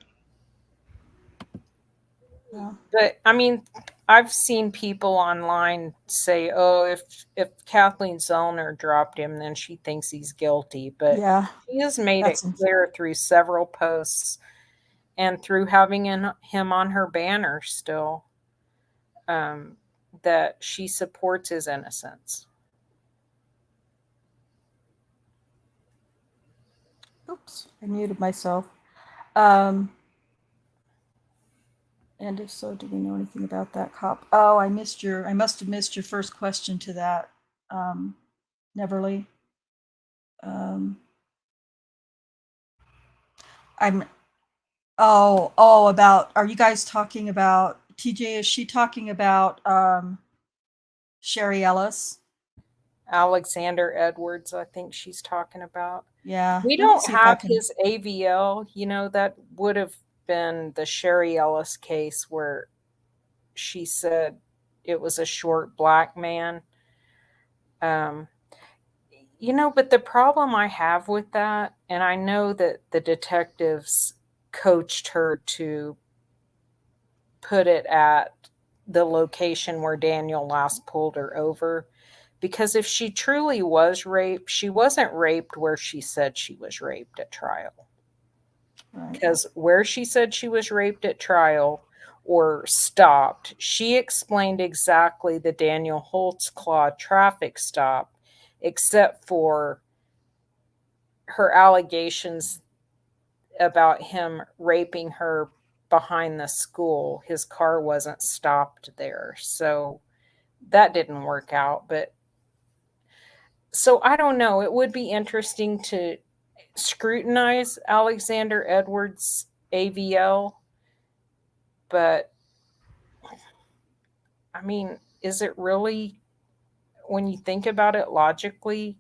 Yeah. But I mean, I've seen people online say, "Oh, if Kathleen Zellner dropped him, then she thinks he's guilty." But Yeah. she has made it That's clear through several posts and through having him on her banner still, that she supports his innocence. Oops, I muted myself. And if so, do we know anything about that cop? Oh, I must have missed your first question to that, Neverly. About, are you guys talking about TJ, is she talking about Sherry Ellis? Alexander Edwards, I think she's talking about. Yeah. We let me don't see if I have can- his AVL. You know, that would have been the Sherry Ellis case where she said it was a short black man. You know, but the problem I have with that, and I know that the detectives coached her to put it at the location where Daniel last pulled her over, because if she truly was raped, she wasn't raped where she said she was raped at trial. Right. Because where she said she was raped at trial or stopped, she explained exactly the Daniel Holtzclaw traffic stop, except for her allegations about him raping her behind the school. His car wasn't stopped there. So that didn't work out. But so I don't know. It would be interesting to scrutinize Alexander Edwards' AVL. But I mean, is it really, when you think about it logically,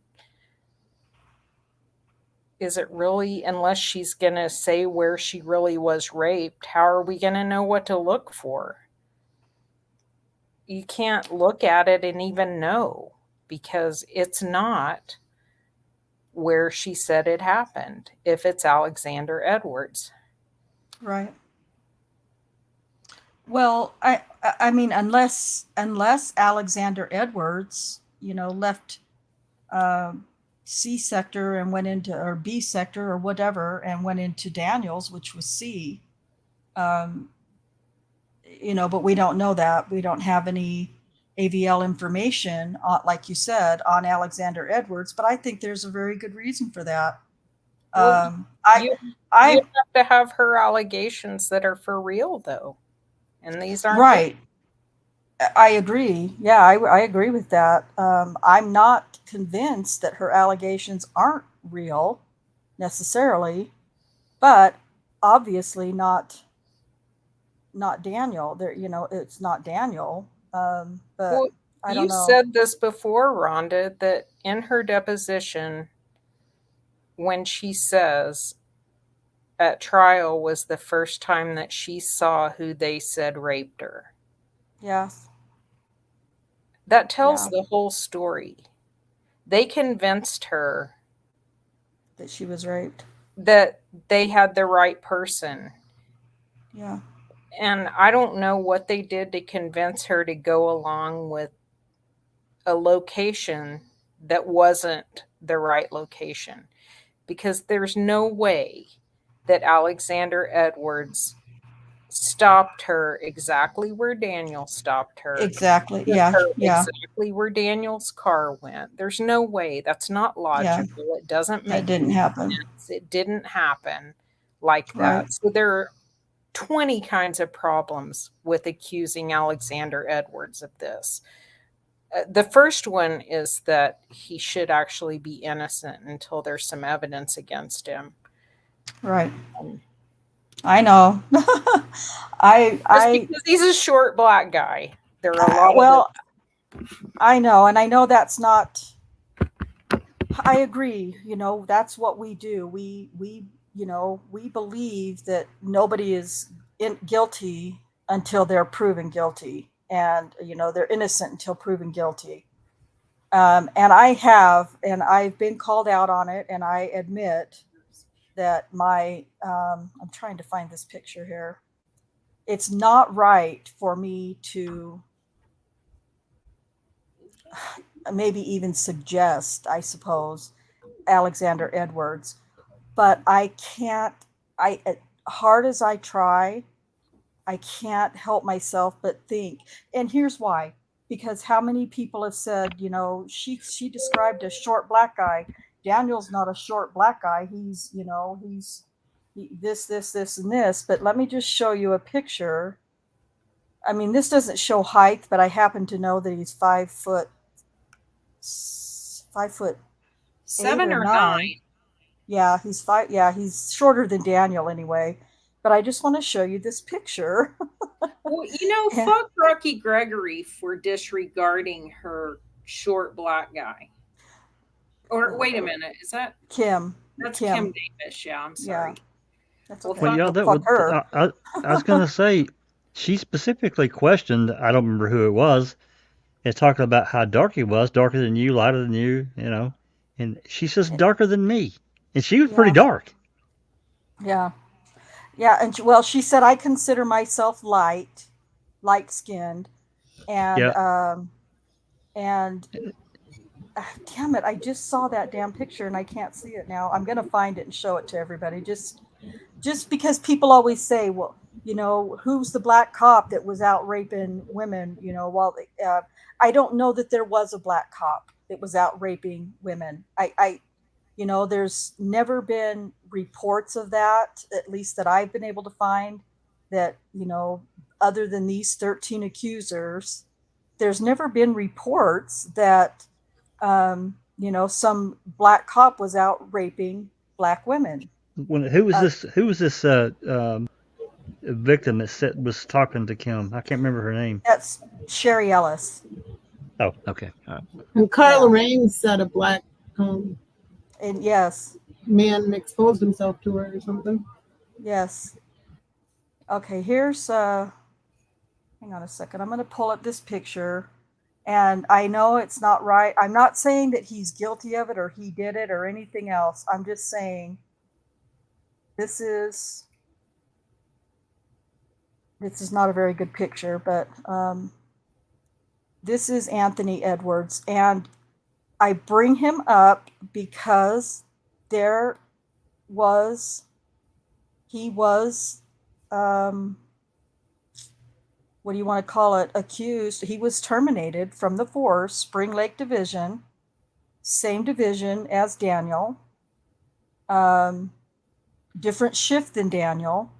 is it really, unless she's going to say where she really was raped, how are we going to know what to look for? You can't look at it and even know, because it's not where she said it happened if it's Alexander Edwards. Right. Well, I mean, unless Alexander Edwards, left C sector and went into, or B sector or whatever, and went into Daniels, which was C. But we don't know that. We don't have any AVL information, like you said, on Alexander Edwards. But I think there's a very good reason for that. Well, you have to have her allegations that are for real, though. And these aren't. Right. I agree. Yeah, I agree with that. I'm not convinced that her allegations aren't real necessarily, but obviously not Daniel. There, it's not Daniel. But well, I don't know. You said this before, Rhonda, that in her deposition, when she says at trial was the first time that she saw who they said raped her. Yes. That tells the whole story. They convinced her that she was raped, that they had the right person. Yeah. And I don't know what they did to convince her to go along with a location that wasn't the right location, because there's no way that Alexander Edwards stopped her exactly where Daniel stopped her. Exactly. Yeah. Exactly where Daniel's car went. There's no way. That's not logical. Yeah. It doesn't make That didn't happen. sense. It didn't happen like that. Right. So there are 20 kinds of problems with accusing Alexander Edwards of this. The first one is that he should actually be innocent until there's some evidence against him. Right. I know. Because he's a short black guy. There are a lot of I know, and I know that's not. I agree. That's what we do. We believe that nobody is guilty until they're proven guilty, and they're innocent until proven guilty. And I've been called out on it, and I admit that I'm trying to find this picture here. It's not right for me to maybe even suggest, I suppose, Alexander Edwards, but I can't, hard as I try, I can't help myself but think, and here's why. Because how many people have said, she described a short black guy. Daniel's not a short black guy. He's this, and this. But let me just show you a picture. I mean, this doesn't show height, but I happen to know that he's 5'7" or 9. Yeah, he's 5. Yeah, he's shorter than Daniel anyway. but I just want to show you this picture. Well, you know, And- fuck Rocky Gregory for disregarding her short black guy. Or wait a minute, is that Kim. that's Kim. Kim Davis? Yeah, I'm Yeah. sorry. That's Well, okay. Well, yeah, No, that fuck was. her. I was gonna say she specifically questioned. I don't remember who it was. It's talking about how dark he was, darker than you, lighter than you, And she says darker than me, and she was pretty Yeah. dark. Yeah. Yeah. And well, she said, I consider myself light skinned. And, Yeah. and damn it, I just saw that damn picture and I can't see it now. I'm going to find it and show it to everybody. Just because people always say, well, who's the black cop that was out raping women, while I don't know that there was a black cop that was out raping women. There's never been reports of that, at least that I've been able to find, that, other than these 13 accusers, there's never been reports that, some black cop was out raping black women. Who was this? Who was this victim that was talking to Kim? I can't remember her name. That's Sherry Ellis. Oh, okay. All right. And Carla Raines said a black And yes, man exposed himself to her or something. yes. Okay, here's hang on a second. I'm going to pull up this picture, and I know it's not right. I'm not saying that he's guilty of it or he did it or anything else. I'm just saying this is not a very good picture, but this is Anthony Edwards, and I bring him up because he was what do you want to call it, accused. He was terminated from the force, Spring Lake Division, same division as Daniel, different shift than Daniel,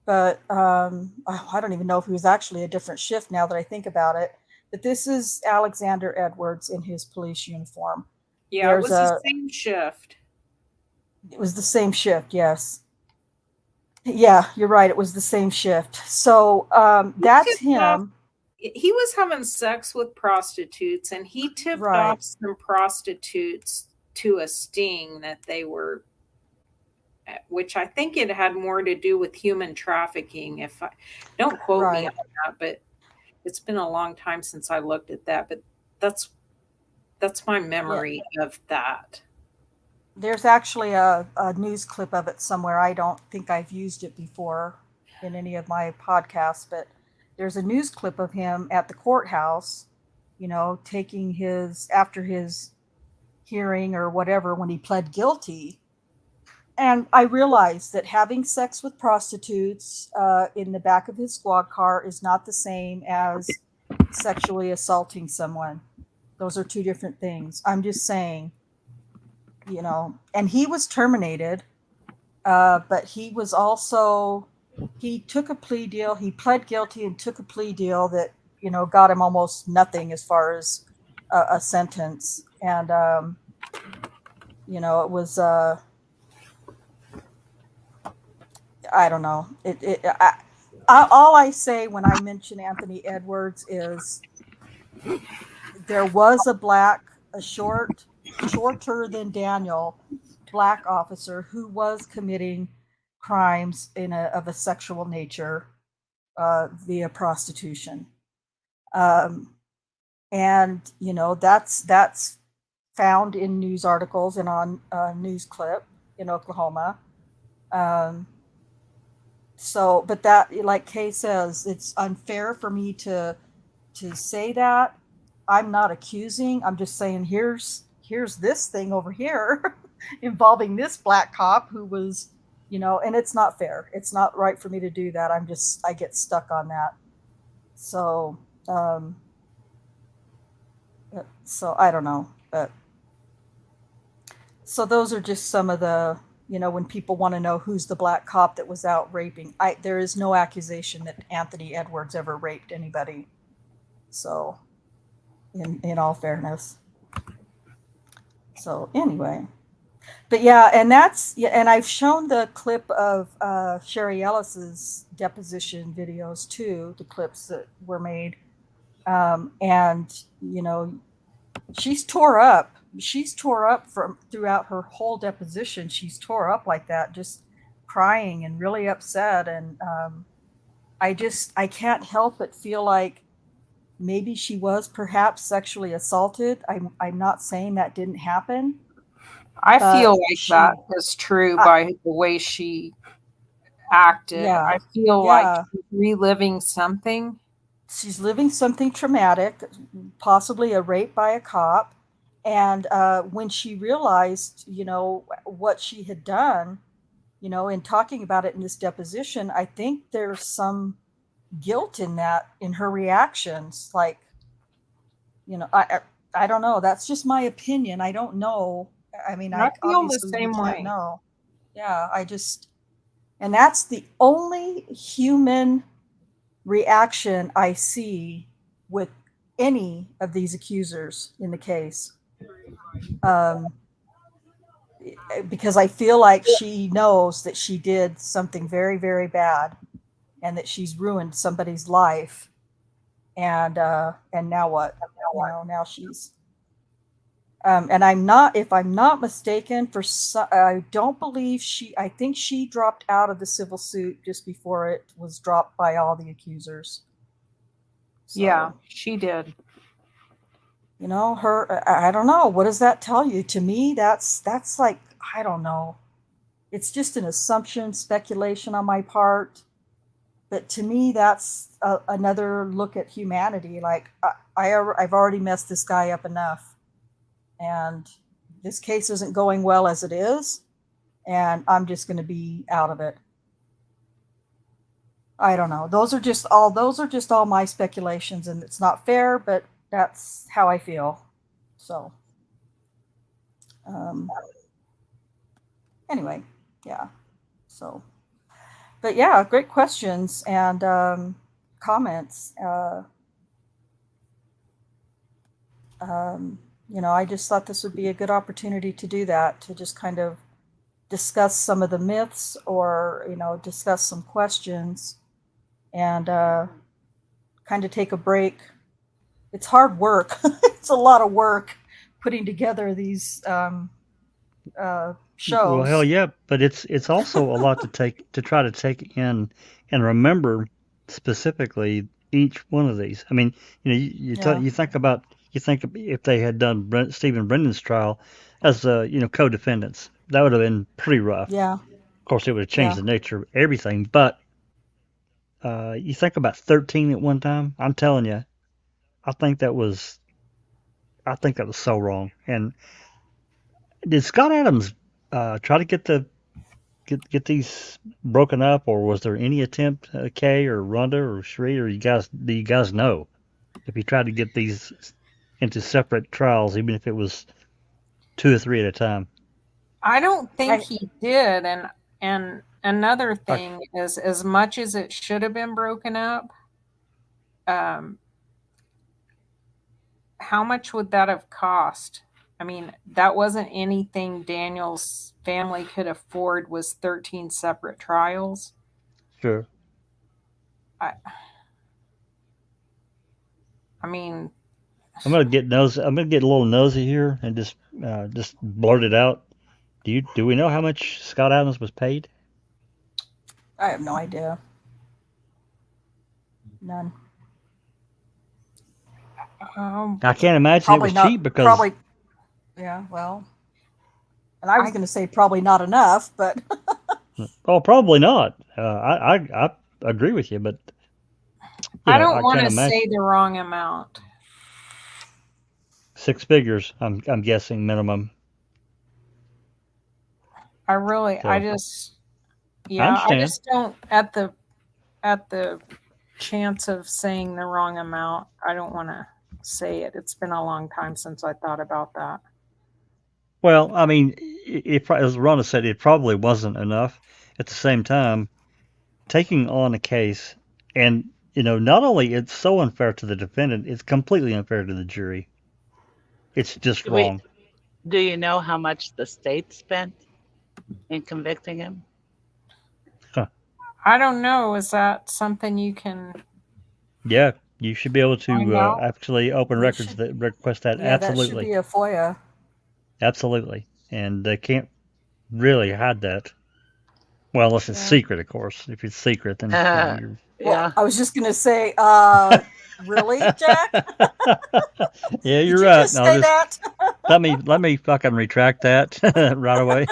but I don't even know if he was actually a different shift now that I think about it. But this is Alexander Edwards in his police uniform. Yeah, it was the same shift. It was the same shift, yes. Yeah, you're right. It was the same shift. So that's him. He was having sex with prostitutes, and he tipped off some prostitutes to a sting that they were, which I think it had more to do with human trafficking. If I don't quote me on that, but it's been a long time since I looked at that. But that's my memory of that. There's actually a news clip of it somewhere. I don't think I've used it before in any of my podcasts, but there's a news clip of him at the courthouse, taking after his hearing or whatever, when he pled guilty. And I realized that having sex with prostitutes in the back of his squad car is not the same as sexually assaulting someone. Those are two different things. I'm just saying. And he was terminated, but he was also, he took a plea deal. He pled guilty and took a plea deal that, got him almost nothing as far as a sentence. And, it was, I don't know. All I say when I mention Anthony Edwards is there was a shorter than Daniel black officer who was committing crimes of a sexual nature via prostitution. And that's found in news articles and on a news clip in Oklahoma. But that, like Kay says, it's unfair for me to say that. I'm not accusing. I'm just saying here's this thing over here involving this black cop who was, and it's not fair. It's not right for me to do that. I get stuck on that. So, I don't know. But so those are just some of the, when people want to know who's the black cop that was out raping, there is no accusation that Anthony Edwards ever raped anybody. So, in all fairness. So anyway, But yeah, and that's yeah, and I've shown the clip of Sherry Ellis's deposition videos too, the clips that were made, and you know, she's tore up. She's tore up from throughout her whole deposition. She's tore up like that, just crying and really upset. And I can't help but feel like maybe she was perhaps sexually assaulted. I'm not saying that didn't happen. I feel like She, that is true by the way she acted. yeah, I feel like yeah. she's reliving something. She's living something traumatic, possibly a rape by a cop. And when she realized, you know, what she had done, you know, in talking about it in this deposition, I think there's some guilt in that, in her reactions. Like, you know, I don't know. That's just my opinion. I don't know. I mean, I feel the obviously we same can't way. know. Yeah, and that's the only human reaction I see with any of these accusers in the case. Because I feel like she knows that she did something very, very bad and that she's ruined somebody's life. And now what? You know, now she's and if I'm not mistaken, I don't believe I think she dropped out of the civil suit just before it was dropped by all the accusers. So, Yeah, she did. You know, I don't know. What does that tell you? To me, that's like, I don't know. It's just an assumption, speculation on my part. But to me, that's another look at humanity. Like, I've already messed this guy up enough. And this case isn't going well as it is. And I'm just going to be out of it. I don't know. Those are just all my speculations, and it's not fair, but that's how I feel. So, anyway, yeah. So, but yeah, great questions and comments. You know, I just thought this would be a good opportunity to do that, to just kind of discuss some of the myths, or, you know, discuss some questions, and kind of take a break. It's hard work. It's a lot of work putting together these shows. Well, hell yeah, but it's also a lot to try to take in and remember specifically each one of these. I mean, you know, you think if they had done Stephen Brendan's trial as you know, co-defendants, that would have been pretty rough. Yeah. Of course, it would have changed the nature of everything. But you think about 13 at one time. I'm telling you, I think that was so wrong. And did Scott Adams try to get these broken up, or was there any attempt, Kay or Rhonda or Sheree, or do you guys know if he tried to get these into separate trials, even if it was 2 or 3 at a time? I don't think he did. And another thing is, as much as it should have been broken up, how much would that have cost? I mean, that wasn't anything Daniel's family could afford, was 13 separate trials. Sure. I mean, I'm gonna get a little nosy here and just blurt it out. Do we know how much Scott Adams was paid? I have no idea. None. I can't imagine it was cheap, because yeah, well, and I was going to say probably not enough, but oh, probably not. I agree with you, but I don't want to say the wrong amount. 6 figures, I'm guessing, minimum. I just don't, at the chance of saying the wrong amount, I don't want to say it. It's been a long time since I thought about that. Well, I mean, as Rhonda said, it probably wasn't enough. At the same time, taking on a case, and, you know, not only it's so unfair to the defendant, it's completely unfair to the jury. It's just wrong. Do you know how much the state spent in convicting him? I don't know. Is that something you can Yeah, you should be able find to out? actually open You records should, that request that. yeah, that should Absolutely. be a FOIA. Absolutely. And they can't really hide that. Well, unless it's Yeah. secret, of course. If it's secret, then you're. Well, Yeah. I was just gonna say, really, Jack? Yeah, Did you're you right. just No, say just that? let me fucking retract that right away.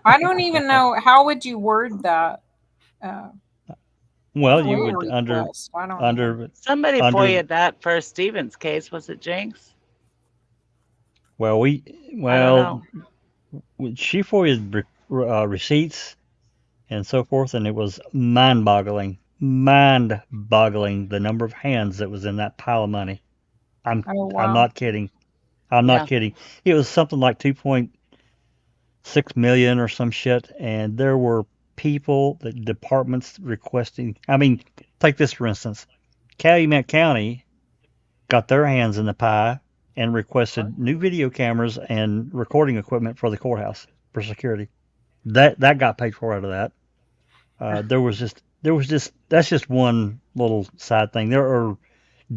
I don't even know how would you word that. Well, you FOIA would request. I don't even. Somebody under FOIA'd that for Stephen's case. Was it Jinx? well we I don't know. she FOIA'd receipts and so forth, and it was mind-boggling the number of hands that was in that pile of money. I'm Oh wow. I'm not kidding. I'm Yeah. not kidding. It was something like 2.6 million or some shit, and there were people, the departments requesting. I mean, take this for instance. Calumet County got their hands in the pie and requested new video cameras and recording equipment for the courthouse for security. That got paid for out of that. There was just that's just one little side thing. There are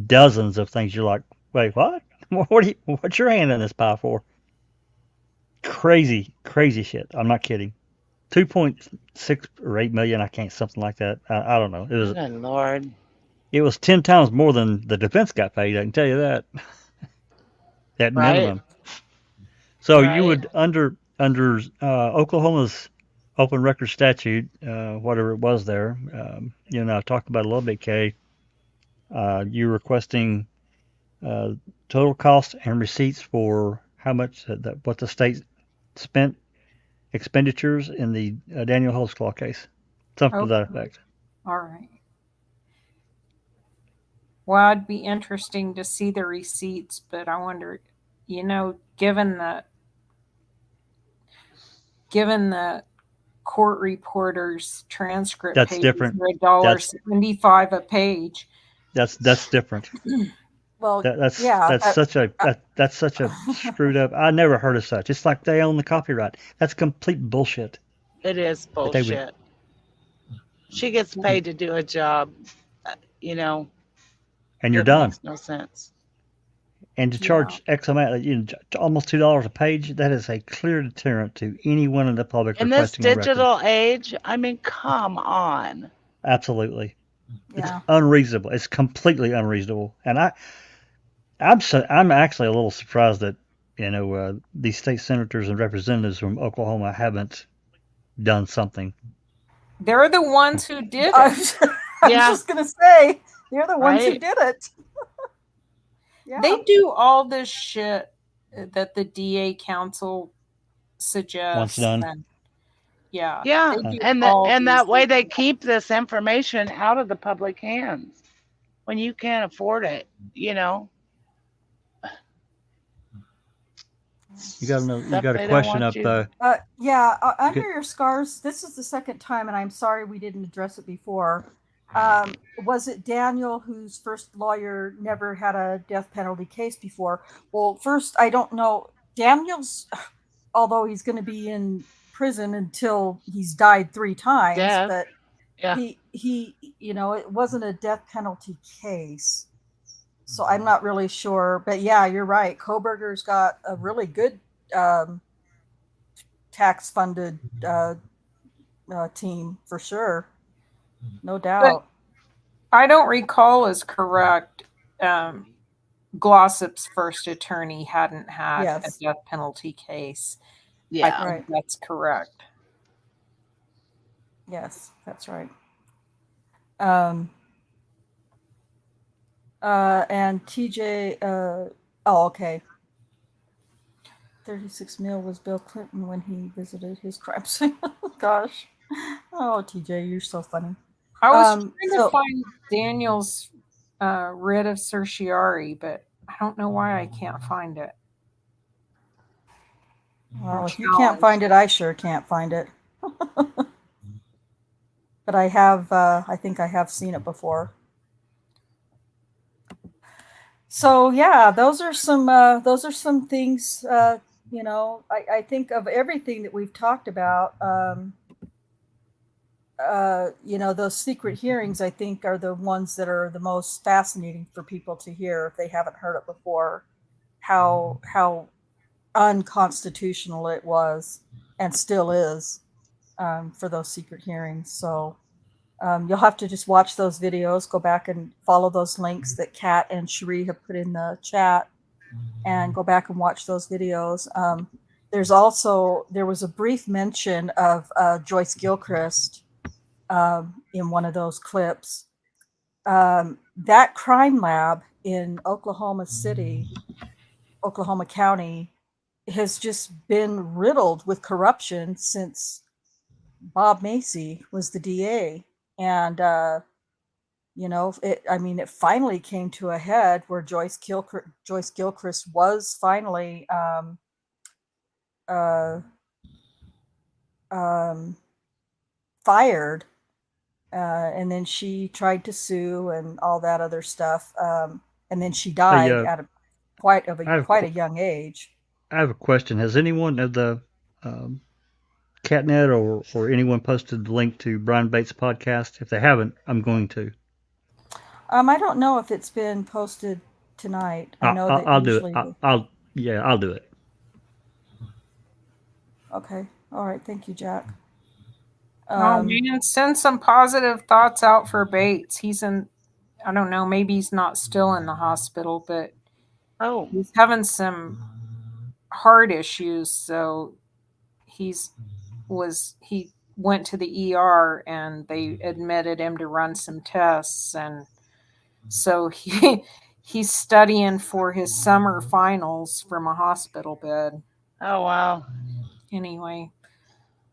dozens of things you're like, wait, what? What's your hand in this pie for? Crazy shit. I'm not kidding. 2.6 or 8 million, I can't, something like that. I don't know. Good Lord. It was 10 times more than the defense got paid, I can tell you that. At Right. minimum. So you Right. would under Oklahoma's open record statute, whatever it was there, you know, I talked about it a little bit, Kay. You're requesting total cost and receipts for how much what the state spent expenditures in the Daniel Holtzclaw case, something to that effect. All right. Well, it'd be interesting to see the receipts, but I wonder, you know, given the court reporter's transcript That's pages different. for $1.75 a page. That's different. Well, That's yeah, such a screwed up. I never heard of such. It's like they own the copyright. That's complete bullshit. It is But they would- bullshit. She gets paid to do a job, you know. And you're that done. Makes no sense. And to charge X amount, almost $2 a page, that is a clear deterrent to anyone in the public In this requesting a record. digital age, I mean, come on. Absolutely. It's Yeah. unreasonable. It's completely unreasonable. And I'm actually a little surprised that, you know, these state senators and representatives from Oklahoma haven't done something. They're the ones who did I it. was, I was Yeah. just gonna say, you're the ones who Right. did it. Yeah. They do all this shit that the DA council suggests. Once done. And, yeah. Yeah, they do and all that these way they things. keep this information out of the public hands when you can't afford it, you know. You got Stuff a they don't question want up. you- Yeah, under Okay. your scars, this is the second time, and I'm sorry we didn't address it before. Was it Daniel whose first lawyer never had a death penalty case before? Well, first, I don't know. Daniel's, although he's going to be in prison until he's died 3 times, Death. but Yeah. he, you know, it wasn't a death penalty case. So I'm not really sure, but yeah, you're right. Koberger's got a really good tax-funded team for sure, no doubt. I don't recall is correct. Glossop's first attorney hadn't had Yes. a death penalty case. Yeah. I think Right. that's correct. Yes, that's right. And TJ, oh, okay. 36 mil was Bill Clinton when he visited his crime scene. Gosh. Oh, TJ, you're so funny. I was trying so- to find Daniel's writ of certiorari, but I don't know why I can't find it. Well, if you can't find it, I sure can't find it. But I have, I think I have seen it before. So yeah, those are some things You know, I think of everything that we've talked about. You know, those secret hearings, I think, are the ones that are the most fascinating for people to hear if they haven't heard it before. How unconstitutional it was and still is, for those secret hearings. So you'll have to just watch those videos, go back and follow those links that Kat and Cherie have put in the chat, and go back and watch those videos. There was a brief mention of Joyce Gilchrist in one of those clips. That crime lab in Oklahoma City, Oklahoma County, has just been riddled with corruption since Bob Macy was the DA. And, you know, it finally came to a head where Joyce Gilchrist was finally fired. And then she tried to sue and all that other stuff. And then she died at quite a young age. I have a question. Has anyone at the CatNet or anyone posted the link to Brian Bates' podcast? If they haven't, I'm going to. I don't know if it's been posted tonight. I know that I'll do usually. it. I'll do it. Okay. All right. Thank you, Jack. Oh man, send some positive thoughts out for Bates. He's in, I don't know, maybe he's not still in the hospital, but he's having some heart issues. So he went to the ER and they admitted him to run some tests, and so he's studying for his summer finals from a hospital bed. Oh wow. Anyway,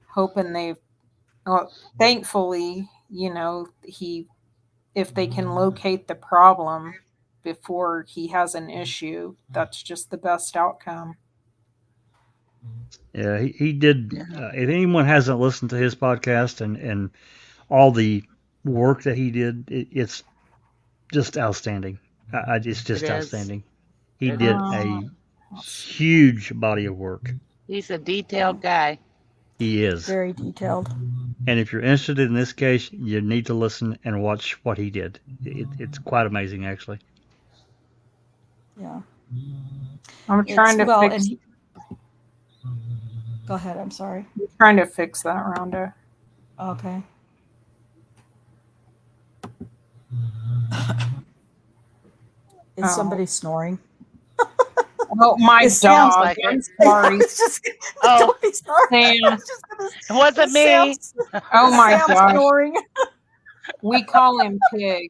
hoping thankfully, you know, if they can locate the problem before he has an issue, that's just the best outcome. Yeah, he did. If anyone hasn't listened to his podcast and all the work that he did, it's just outstanding. It's just outstanding. He did a huge body of work. He's a detailed guy. He is. Very detailed. And if you're interested in this case, you need to listen and watch what he did. It's quite amazing, actually. Yeah. I'm trying to fix. Go ahead. I'm sorry. I'm trying to fix that, Rhonda. Okay. Is somebody snoring? Oh, my dog. Like I'm sorry. Don't be sorry. Sam. It wasn't me. Oh my Sam's gosh. snoring. We call him Pig.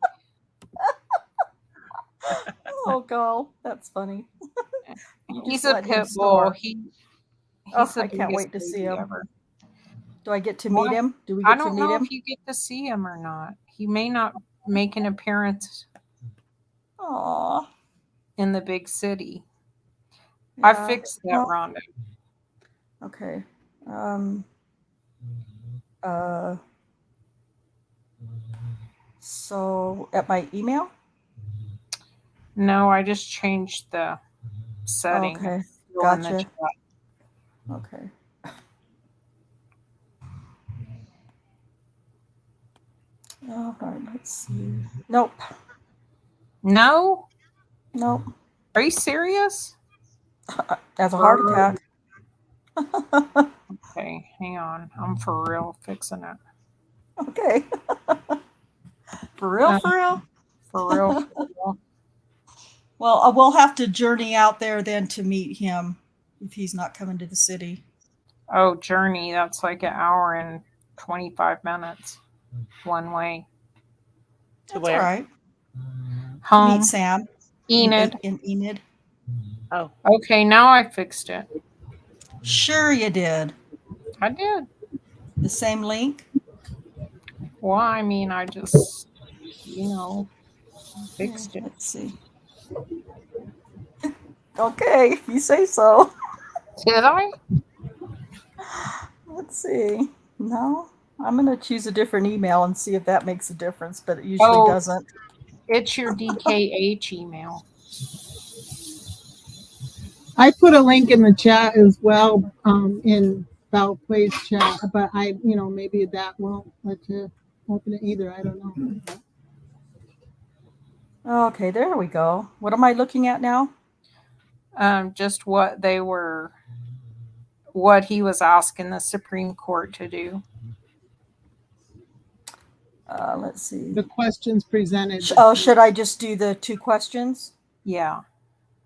Oh, God. That's funny. He's a pit bull. I can't wait to see him. Ever. Do I get to meet him? Do we get to meet him? I don't know if you get to see him or not. He may not make an appearance in the big city. Yeah. I fixed that, Rhonda. Okay. So at my email? No, I just changed the setting. Okay. Gotcha. Okay. All right, let's see. Nope. No? Nope. Are you serious? That's a heart attack. Okay, hang on. I'm for real fixing it. Okay. For real? For real? For real. Well, we'll have to journey out there then to meet him if he's not coming to the city. Oh, journey. That's like an hour and 25 minutes one way. That's all right. Home. Meet Sam. Enid. In Enid. Oh. Okay, now I fixed it. Sure you did. I did. The same link? Well, I mean, I just, fixed it. Let's see. Okay, if you say so. Did I? Let's see. No, I'm going to choose a different email and see if that makes a difference, but it usually doesn't. It's your DKH email. I put a link in the chat as well, in Foul Plays chat, but maybe that won't let you open it either. I don't know. Okay, there we go. What am I looking at now? Just what he was asking the Supreme Court to do. Let's see. The questions presented. Should I just do the 2 questions? Yeah.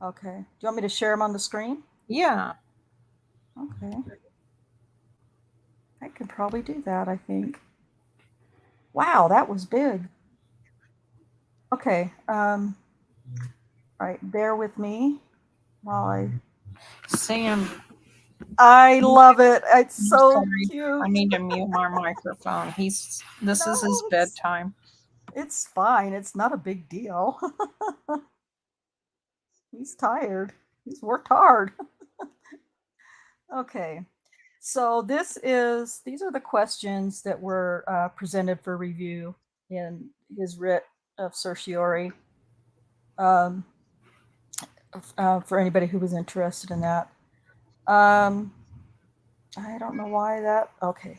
Okay. Do you want me to share them on the screen? Yeah. Okay. I can probably do that, I think. Wow, that was big. Okay. All right, bear with me while Sam, I love it. It's I'm so sorry. cute. I need to mute my microphone. This is his bedtime. It's fine. It's not a big deal. He's tired. He's worked hard. Okay. So these are the questions that were presented for review in his writ of certiorari. For anybody who was interested in that. I don't know why that. Okay.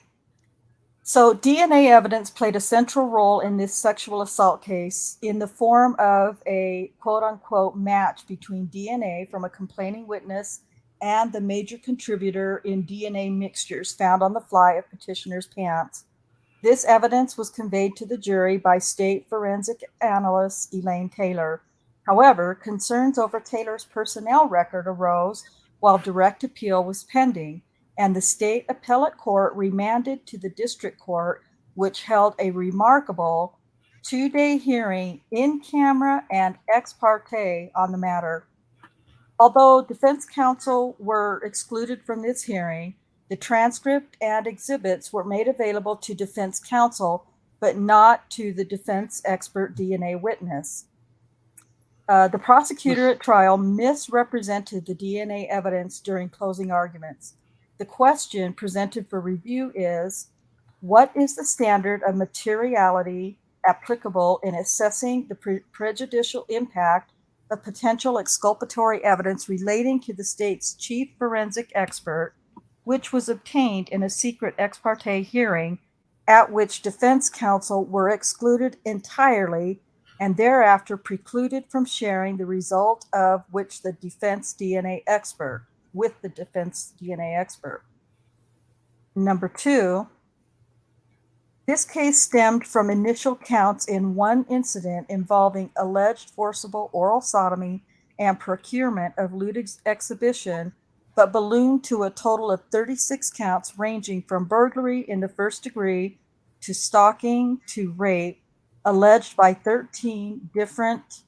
So DNA evidence played a central role in this sexual assault case in the form of a quote unquote match between DNA from a complaining witness and the major contributor in DNA mixtures found on the fly of petitioner's pants. This evidence was conveyed to the jury by state forensic analyst Elaine Taylor. However, concerns over Taylor's personnel record arose while direct appeal was pending, and the state appellate court remanded to the district court, which held a remarkable 2-day hearing in camera and ex parte on the matter. Although defense counsel were excluded from this hearing, the transcript and exhibits were made available to defense counsel, but not to the defense expert DNA witness. The prosecutor at trial misrepresented the DNA evidence during closing arguments. The question presented for review is, what is the standard of materiality applicable in assessing the prejudicial impact of potential exculpatory evidence relating to the state's chief forensic expert, which was obtained in a secret ex parte hearing at which defense counsel were excluded entirely and thereafter precluded from sharing the result of which the defense DNA expert with the defense DNA expert. Number 2, this case stemmed from initial counts in one incident involving alleged forcible oral sodomy and procurement of lewd exhibition, but ballooned to a total of 36 counts ranging from burglary in the first degree to stalking to rape, alleged by 13 different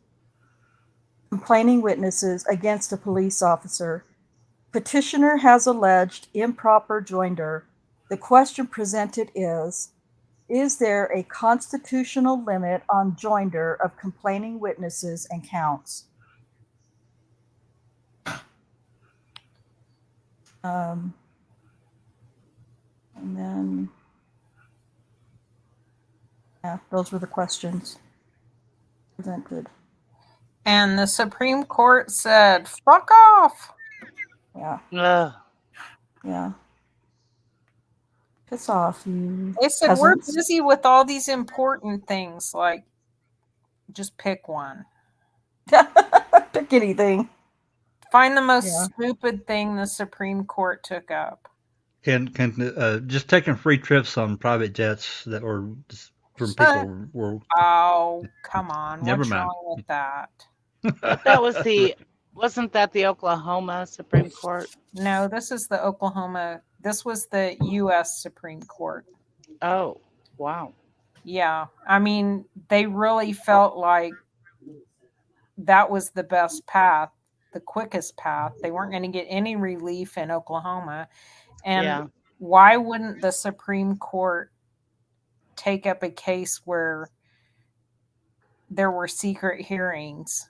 complaining witnesses against a police officer. Petitioner has alleged improper joinder. The question presented is there a constitutional limit on joinder of complaining witnesses and counts? And then, yeah, those were the questions presented. And the Supreme Court said, fuck off. Yeah. Yeah. Piss off, you They said, peasants. we're busy with all these important things. Like, just pick one. Pick anything. Find the most stupid thing the Supreme Court took up. Can just taking free trips on private jets that were just from people were. Oh, come on! Never What's mind. wrong with that? That was wasn't that the Oklahoma Supreme Court? No, this is the Oklahoma. This was the U.S. Supreme Court. Oh, wow. Yeah, I mean, they really felt like that was the best path, the quickest path. They weren't going to get any relief in Oklahoma. And why wouldn't the Supreme Court take up a case where there were secret hearings?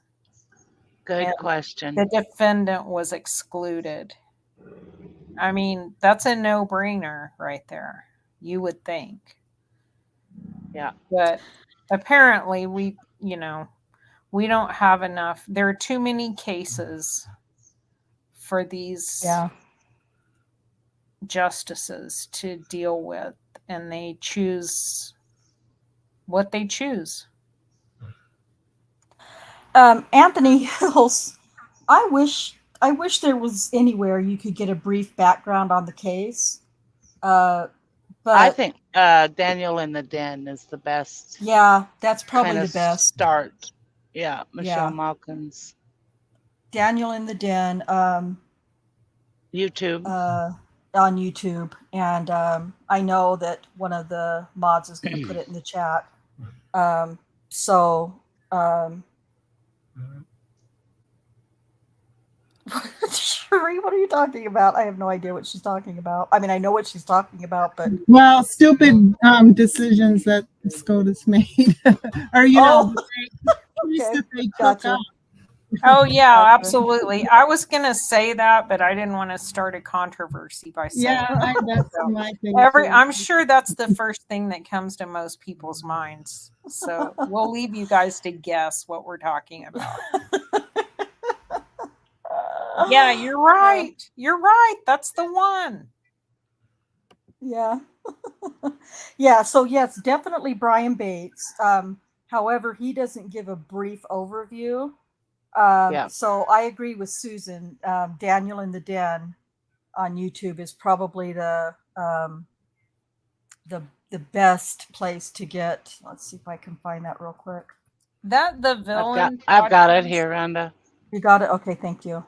Good question. The defendant was excluded. I mean, that's a no-brainer right there, you would think. Yeah. But apparently we don't have enough. There are too many cases for these Yeah. justices to deal with, and they choose what they choose. Anthony Hills, I wish there was anywhere you could get a brief background on the case. I But think Daniel in the Den is the best yeah, that's probably kind the of best. start. Yeah, Michelle Yeah. Malkin's Daniel in the Den, YouTube. on YouTube, and I know that one of the mods is going to put it in the chat. So, Sheree, what are you talking about? I have no idea what she's talking about. I mean, I know what she's talking about, but Well, stupid decisions that SCOTUS made, or okay, that they took gotcha. up. Oh yeah, Gotcha. absolutely. I was gonna say that, but I didn't want to start a controversy by saying that. That's So my thing. I'm sure that's the first thing that comes to most people's minds. So we'll leave you guys to guess what we're talking about. Yeah, you're right. You're right. That's the one. Yeah. Yeah, so yes, definitely Brian Bates. However, he doesn't give a brief overview. Yeah. So I agree with Susan. Daniel in the Den on YouTube is probably the best place to get. Let's see if I can find that real quick. That the villain. I've got it here, Rhonda. You got it? Okay, thank you.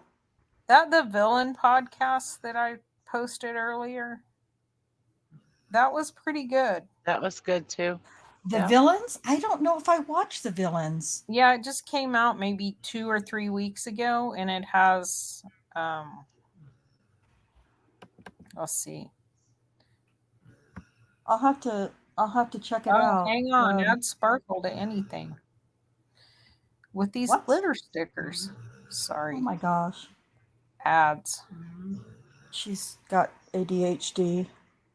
That the villain podcast that I posted earlier. That was pretty good. That was good too. The Villains? I don't know if I watched The Villains. Yeah, it just came out maybe 2 or 3 weeks ago, and it has let's see. I'll have to check it out. Hang on, add sparkle to anything. With these glitter stickers. Sorry. Oh my gosh. Ads. She's got ADHD.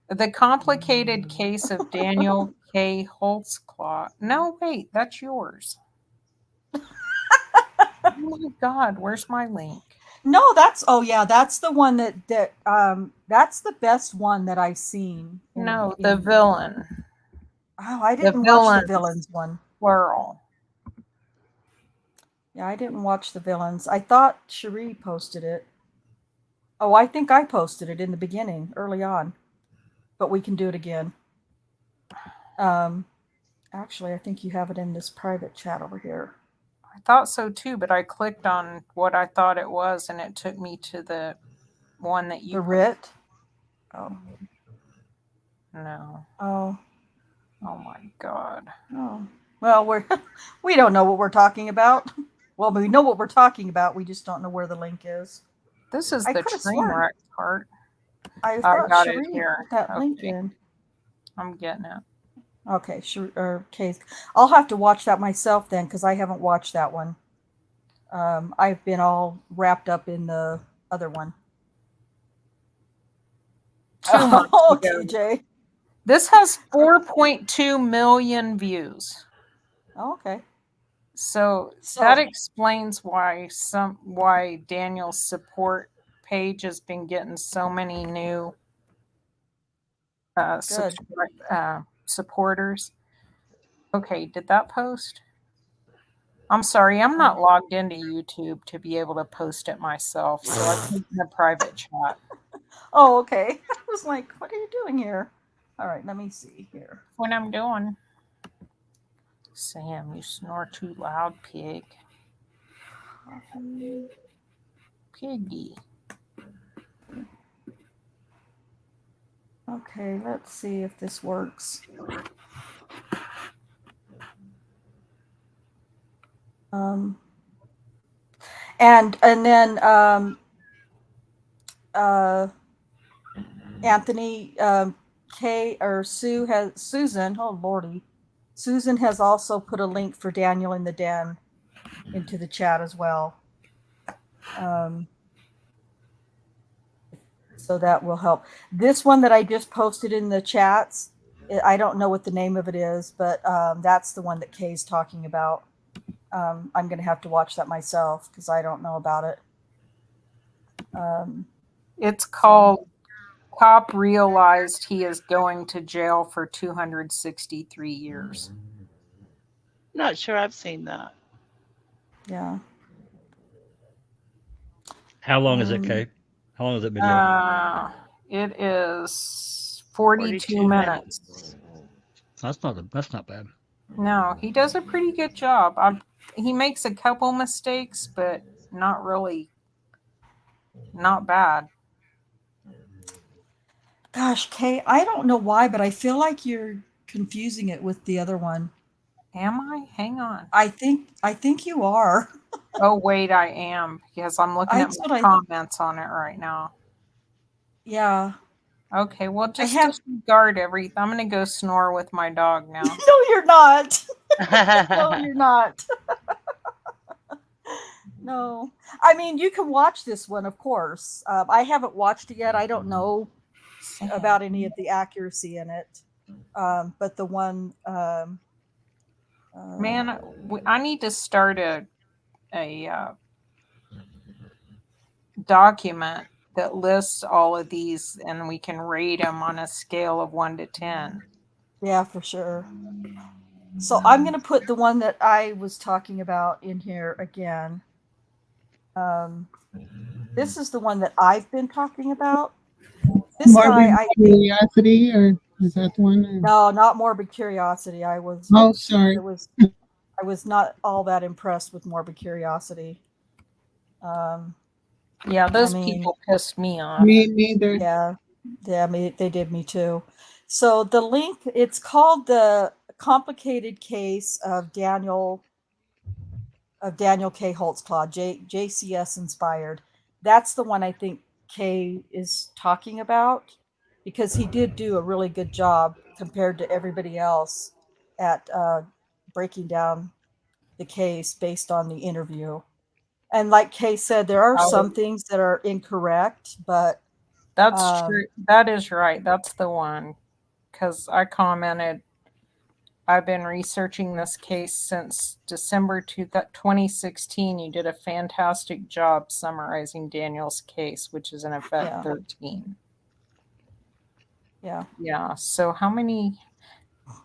The Complicated Case of Daniel K. Holtzclaw. No, wait, that's yours. Oh my God, where's my link? No, that's that's the one that's the best one that I've seen. No, the villain. Oh, I didn't watch the Villains one. Plural. Yeah, I didn't watch the Villains. I thought Cherie posted it. Oh, I think I posted it in the beginning, early on. But we can do it again. Actually, I think you have it in this private chat over here. I thought so too, but I clicked on what I thought it was, and it took me to the one that you. The writ? Oh. No. Oh. Oh my God. Oh. Well, we don't know what we're talking about. Well, we know what we're talking about. We just don't know where the link is. This is the train wreck part. I got it here. That link in. I'm getting it. Okay, sure. Okay, I'll have to watch that myself then, because I haven't watched that one. I've been all wrapped up in the other one. Oh, TJ. This has 4.2 million views. Oh, okay. So that explains why Daniel's support page has been getting so many new supporters. Okay, did that post? I'm sorry, I'm not logged into YouTube to be able to post it myself, so I put it in a private chat. Oh, okay. I was like, what are you doing here? All right, let me see here. What I'm doing. Sam, you snore too loud, pig. Piggy. Okay, let's see if this works. And then Anthony Susan, oh lordy, Susan has also put a link for Daniel in the Den into the chat as well. So that will help. This one that I just posted in the chats, I don't know what the name of it is, but that's the one that Kay's talking about. I'm going to have to watch that myself because I don't know about it. It's called Cop Realized He Is Going to Jail for 263 Years. Not sure I've seen that. Yeah. How long is it, Kay? How long has it been? It is 42 42 minutes. That's not bad. No, he does a pretty good job. He makes a couple mistakes, but not really, not bad. Gosh, Kay, I don't know why, but I feel like you're confusing it with the other one. Am I? Hang on. I think you are. Oh, wait, I am, because I'm looking at That's my what comments on it right now. Yeah. Okay, well, just have- disregard everything. I'm going to go snore with my dog now. No, you're not. No, you're not. No. I mean, you can watch this one, of course. I haven't watched it yet. I don't know about any of the accuracy in it. But the one... Man, I need to start a document that lists all of these, and we can rate them on a scale of 1 to 10. Yeah, for sure. So I'm going to put the one that I was talking about in here again. This is the one that I've been talking about. This Morbid guy, Curiosity, or is that the one? Or? No, not Morbid Curiosity. I was. Oh, sorry. I was not all that impressed with Morbid Curiosity. Yeah, those people pissed me off. Me neither. Yeah, they did me too. So the link, it's called The Complicated Case of Daniel K. Holtzclaw, JCS inspired. That's the one I think Kay is talking about, because he did do a really good job compared to everybody else at breaking down the case based on the interview. And like Kay said, there are some things that are incorrect, but that's true. That is right. That's the one. Because I commented, I've been researching this case since December 2016. You did a fantastic job summarizing Daniel's case, which is in effect 13. Yeah. Yeah. So how many?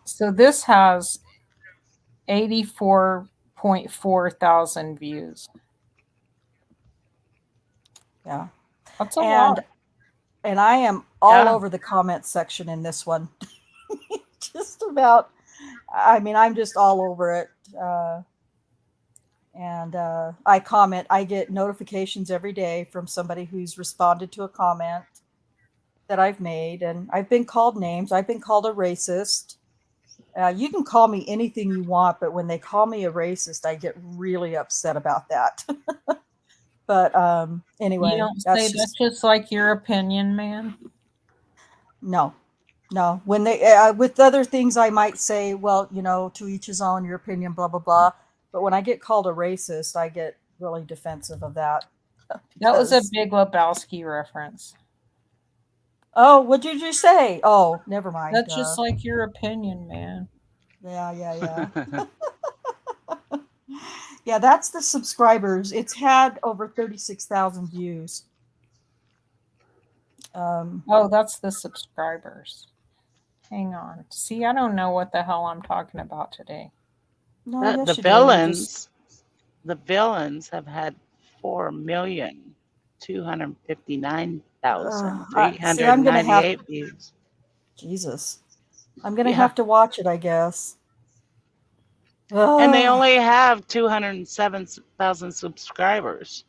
So this has 84.4 thousand views. Yeah. That's a lot. And I am all over the comment section in this one. Just about, I mean, I'm just all over it. And I comment, I get notifications every day from somebody who's responded to a comment that I've made. And I've been called names. I've been called a racist. You can call me anything you want, but when they call me a racist, I get really upset about that. But anyway, you don't say that's just like your opinion, man. No. When they with other things, I might say, well, you know, to each his own, your opinion, blah blah blah. But when I get called a racist, I get really defensive of that. That was a Big Lebowski reference. Oh, what did you say? Oh, never mind. That's just like your opinion, man. Yeah. Yeah, that's the subscribers. It's had over 36,000 views. Oh, that's the subscribers. Hang on. See, I don't know what the hell I'm talking about today. No, the villains have had 4,259,398 views. Jesus. I'm going to have to watch it, I guess. And they only have 207,000 subscribers.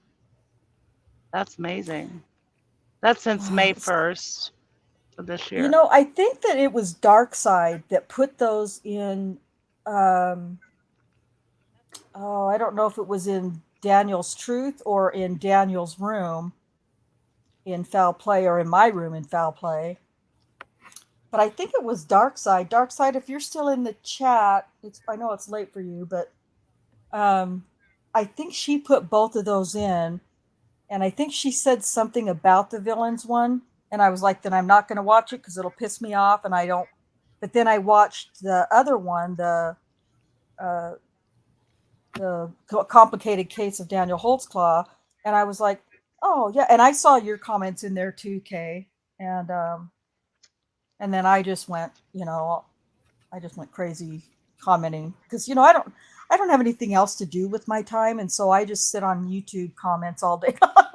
That's amazing. That's since May 1st of this year. You know, I think that it was Darkside that put those in. I don't know if it was in Daniel's Truth or in Daniel's room in Foul Play, or in my room in Foul Play. But I think it was Darkside. Darkside, if you're still in the chat, I know it's late for you, but I think she put both of those in. And I think she said something about the villains one. And I was like, then I'm not going to watch it because it'll piss me off. And I don't. But then I watched the other one, the Complicated Case of Daniel Holtzclaw. And I was like, Oh yeah, and I saw your comments in there too, Kay. And then I just went, I just went crazy commenting because I don't have anything else to do with my time, and so I just sit on YouTube comments all day long.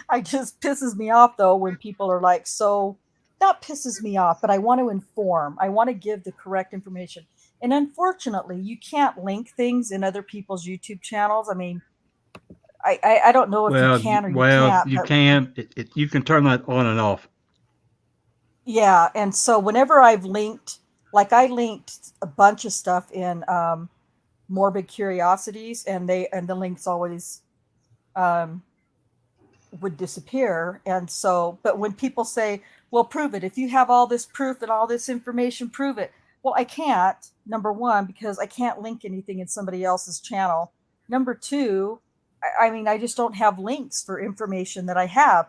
I just pisses me off though when people are like, so not pisses me off, but I want to inform. I want to give the correct information. And unfortunately, you can't link things in other people's YouTube channels. I mean, I don't know if you can or you can't, you but can. You can turn that on and off. yeah. And so whenever I've linked, like I linked a bunch of stuff in Morbid Curiosities, and the links always um, would disappear. And so, but when people say, well, prove it, if you have all this proof and all this information, prove it. Well, I can't, number one, because I can't link anything in somebody else's channel. Number two, I mean, I just don't have links for information that I have.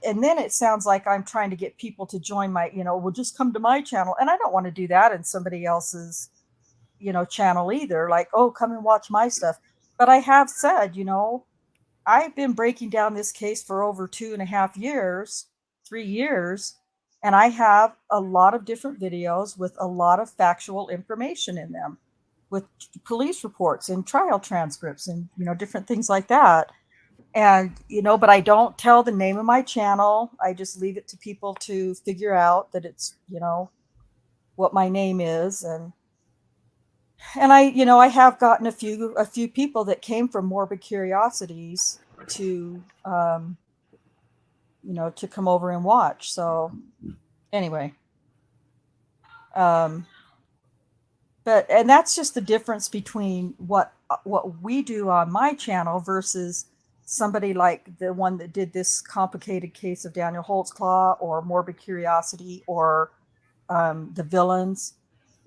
And then it sounds like I'm trying to get people to join my, well, just come to my channel. And I don't want to do that in somebody else's, channel either. Like, oh, come and watch my stuff. But I have said, I've been breaking down this case for over 2.5 years, 3 years, and I have a lot of different videos with a lot of factual information in them, with police reports and trial transcripts and, different things like that. And, but I don't tell the name of my channel. I just leave it to people to figure out that it's, what my name is. And I have gotten a few people that came from Morbid Curiosities to to come over and watch. So anyway, and that's just the difference between what we do on my channel versus somebody like the one that did this complicated case of Daniel Holtzclaw or Morbid Curiosity or the villains.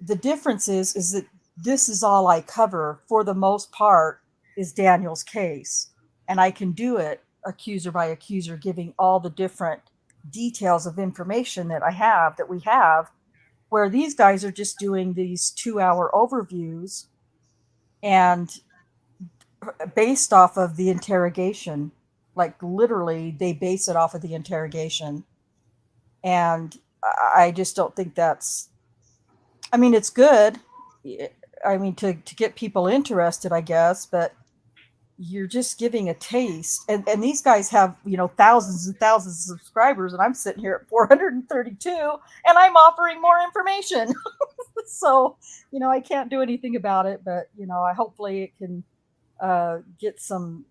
The difference is that this is all I cover for the most part is Daniel's case. And I can do it accuser by accuser, giving all the different details of information that we have, where these guys are just doing these 2-hour overviews and based off of the interrogation. Like literally they base it off of the interrogation. And I just don't think that's, I mean, it's good. I mean, to get people interested, I guess, but you're just giving a taste. And these guys have, thousands and thousands of subscribers, and I'm sitting here at 432 and I'm offering more information. So, I can't do anything about it, but, I hopefully it can get some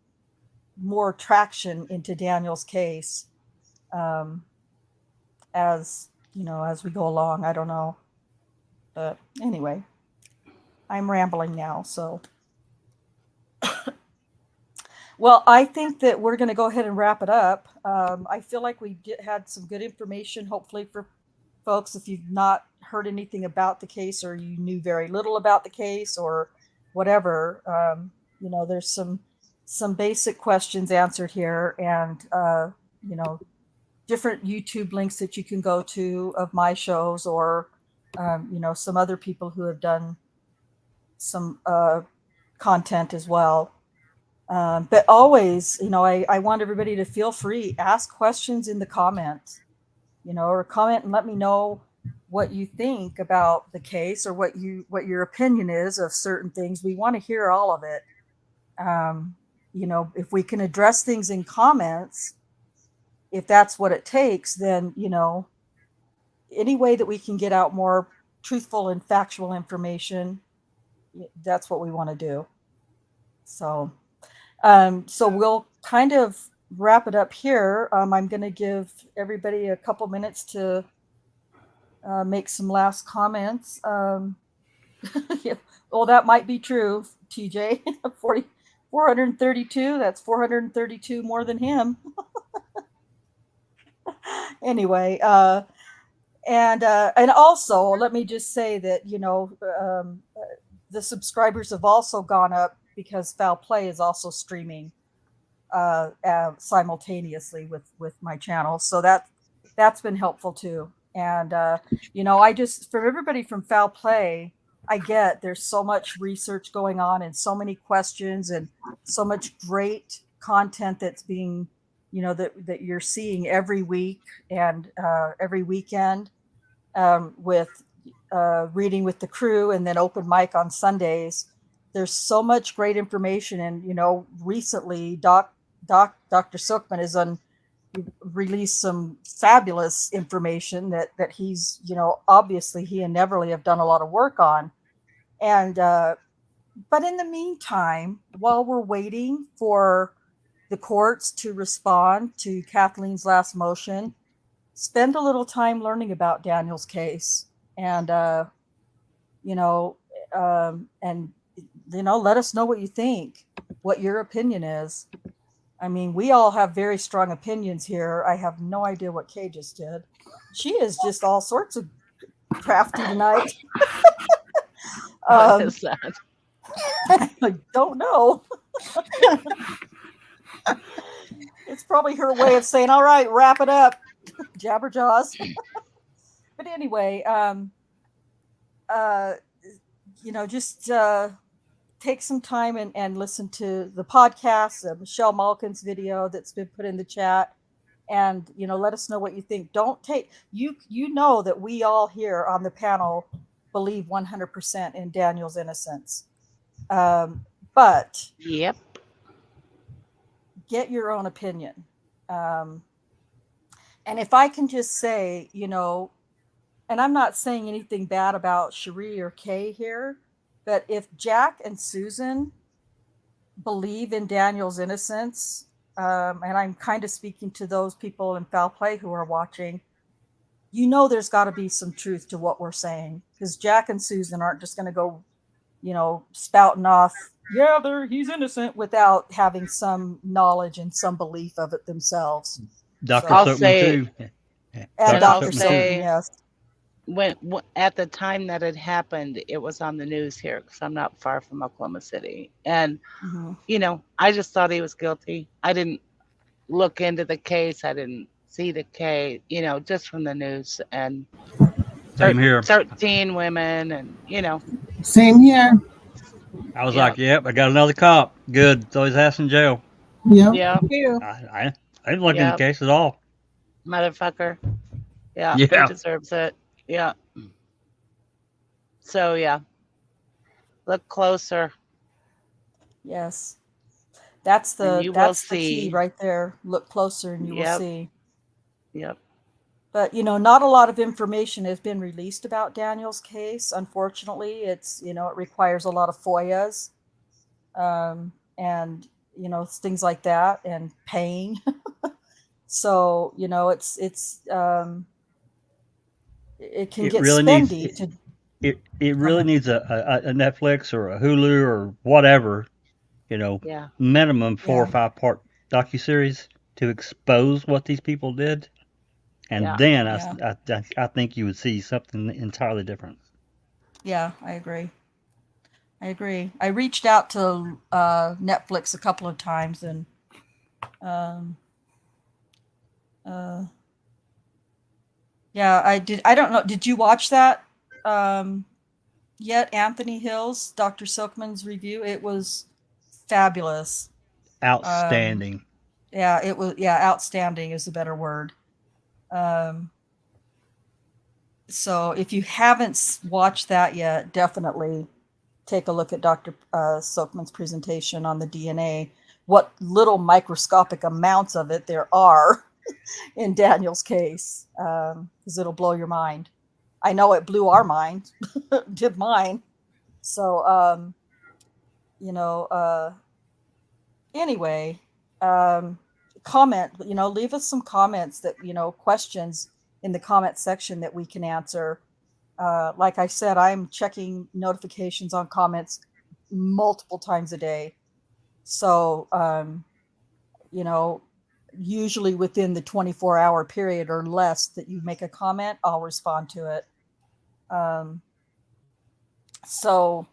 more traction into Daniel's case as we go along. I don't know. But anyway, I'm rambling now. So, well, I think that we're going to go ahead and wrap it up. I feel like we had some good information, hopefully for folks. If you've not heard anything about the case or you knew very little about the case or whatever, there's some basic questions answered here, and different YouTube links that you can go to of my shows or some other people who have done some content as well. But always, I want everybody to feel free, ask questions in the comments, or comment and let me know what you think about the case or what your opinion is of certain things. We want to hear all of it. If we can address things in comments, if that's what it takes, then, any way that we can get out more truthful and factual information, that's what we want to do. So we'll kind of wrap it up here. I'm going to give everybody a couple minutes to make some last comments. Yeah, well, that might be true, TJ. 432, that's 432 more than him. Anyway, and also let me just say that the subscribers have also gone up because Foul Play is also streaming simultaneously with my channel, so that's been helpful too. And I just, from everybody from Foul Play, I get there's so much research going on and so many questions and so much great content that's being that you're seeing every week and every weekend, with reading with the crew and then open mic on Sundays. There's so much great information, and recently Dr. Sookman has released some fabulous information that he's obviously he and Neverly have done a lot of work on, and but in the meantime, while we're waiting for the courts to respond to Kathleen's last motion, spend a little time learning about Daniel's case, and let us know what you think, what your opinion is. I mean, we all have very strong opinions here. I have no idea what Kay just did. She is just all sorts of crafty tonight. What is that? I don't know. It's probably her way of saying, all right, wrap it up, Jabberjaws. But anyway, just take some time and listen to the podcast, Michelle Malkin's video that's been put in the chat, and let us know what you think. Don't take that we all here on the panel believe 100% in Daniel's innocence, but Yep. get your own opinion. And if I can just say, and I'm not saying anything bad about Cherie or Kay here, but if Jack and Susan believe in Daniel's innocence, and I'm kind of speaking to those people in foul play who are watching, there's got to be some truth to what we're saying, because Jack and Susan aren't just going to go, spouting off, he's innocent, without having some knowledge and some belief of it themselves. Dr. I'll Sookman say- too. And I'll Dr. say- Sookman, yes. When at the time that it happened, it was on the news here because I'm not far from Oklahoma City, and I just thought he was guilty. I didn't look into the case. I didn't see the case, just from the news, and Same here. 13 women, and Same here. I was Yeah. like, yep, I got another cop. Good. Throw his ass in jail. Yep. yeah, I didn't look in Yep. the case at all. motherfucker. Yeah, Yeah. he deserves it. Yeah. So yeah, look closer. Yes. That's And the you will key see. right there. Look closer and you will Yep. see. Yep. But not a lot of information has been released about Daniel's case. Unfortunately, it's it requires a lot of FOIAs, and things like that, and paying. So it can get really spendy. It really needs a Netflix or a Hulu or whatever, Yeah. minimum 4 or Yeah. 5 part docuseries to expose what these people did, and Yeah. then Yeah. I think you would see something entirely different. Yeah, I agree. I reached out to Netflix a couple of times, and yeah, I did. I don't know. Did you watch that yet, Anthony Hills, Dr. Silkman's review? It was fabulous. Outstanding. Yeah, it was. Yeah, outstanding is a better word. So if you haven't watched that yet, definitely take a look at Dr. Silkman's presentation on the DNA. What little microscopic amounts of it there are in Daniel's case, because it'll blow your mind. I know it blew our mind, did mine. So, anyway, comment, leave us some comments that, questions in the comment section that we can answer. Like I said, I'm checking notifications on comments multiple times a day. So, usually within the 24-hour period or less that you make a comment, I'll respond to it. So